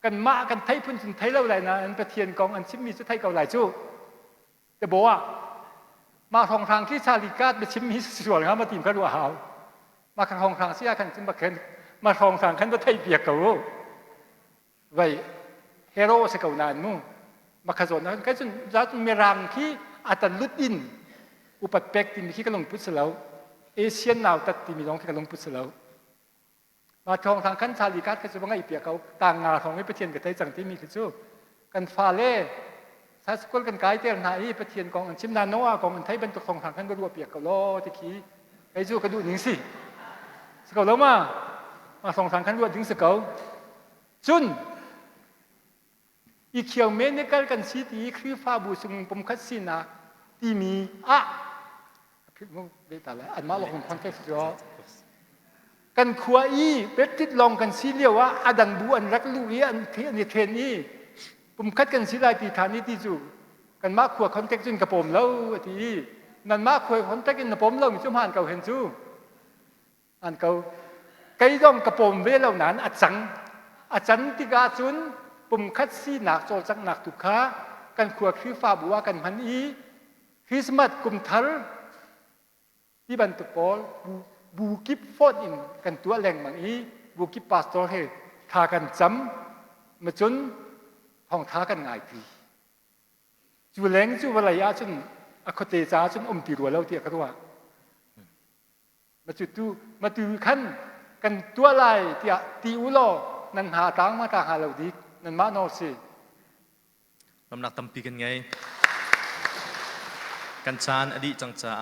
กันมากันไทยพุ่นถึงไทยเล่าไรนะอันปะเทียนกองอันชิมมีสุดไทยเกาไหลจูแต่บอกว่ามาทองทางที่ชาลิกาไปชิมมิสส่วนครับมาตีมกระดูกหาวมาทองทางเสียขันจิมบักเข็นมาทองทางขันตัวไทยเปียกเก่าไว้เฮโร่เสกานานมู่มาขจรนั้นก็จนรัฐมีรังที่อัตลุดอินอุปเปกที่มีที่กระลงพุทธแล้วเอเชียนนาวตัดที่มีน้องที่กระลงพุทธแล้วมาทองทางขันชาลิกาก็จะว่าไงเปียกเก่าต่างงาทองไม่ไปเทียนกับไทยจังที่มีคือจูกันฟาเล่ถ้าสกุลกันไกด์เตอร์นายประเทียนกองอันชิมนาโนะกองอันไทยบรรทุกของทางขันก็รัวเปียกกับล้อที่ขี้ไอ้จูกระดูกหนิงสิสกาวแล้วมาสองทางขันรัวถึงสกาวจุนอีเขียวเมนในการกันซีตีคือฟ้าบูซุงปมคัดสินะที่มีพิมพ์เบต้าแล้วอันมาลงคอนเทกซ์รอกันขวาเป็ดติดลองกันซีเรียว่าอดังบูอันรักลูกอันที่อันเทรนี่ผมคัดกันสิลายตีฐานนี้ที่จูกันมากขวาคอนเทกซ์จนกระผมแล้วทีนั่นมากขวาคอนเทกซ์จนกระผมแล้วมีชั่วโมงเก่าเห็นจูอันเก่าไกต้องกระผมเวลานั้นอาจารย์ติกาจุนปุ่มคัดซีหนักโจจักหนักตุกขากันขวาคือฟ้าบัวกันพันคริสต์มาสกุมทัลที่บรรทุกปอลบูกิบฟอดอินกันตัวแรงบางบูกิบปาสตอร์เฮทากันจำมาจนห้องท้ากันง่ายทีจูแรงจูวลายาจนอคเตจาจนอมตีรัวแล้วเทียกันว่า มาจุดตู้มาดูขั้นกันตัวลายที่ตีอุโลนันหาตังมาตาหาเราดีนันมาโนสิ ลำนักตำปีกันไงกันชานอดีตจังจ้า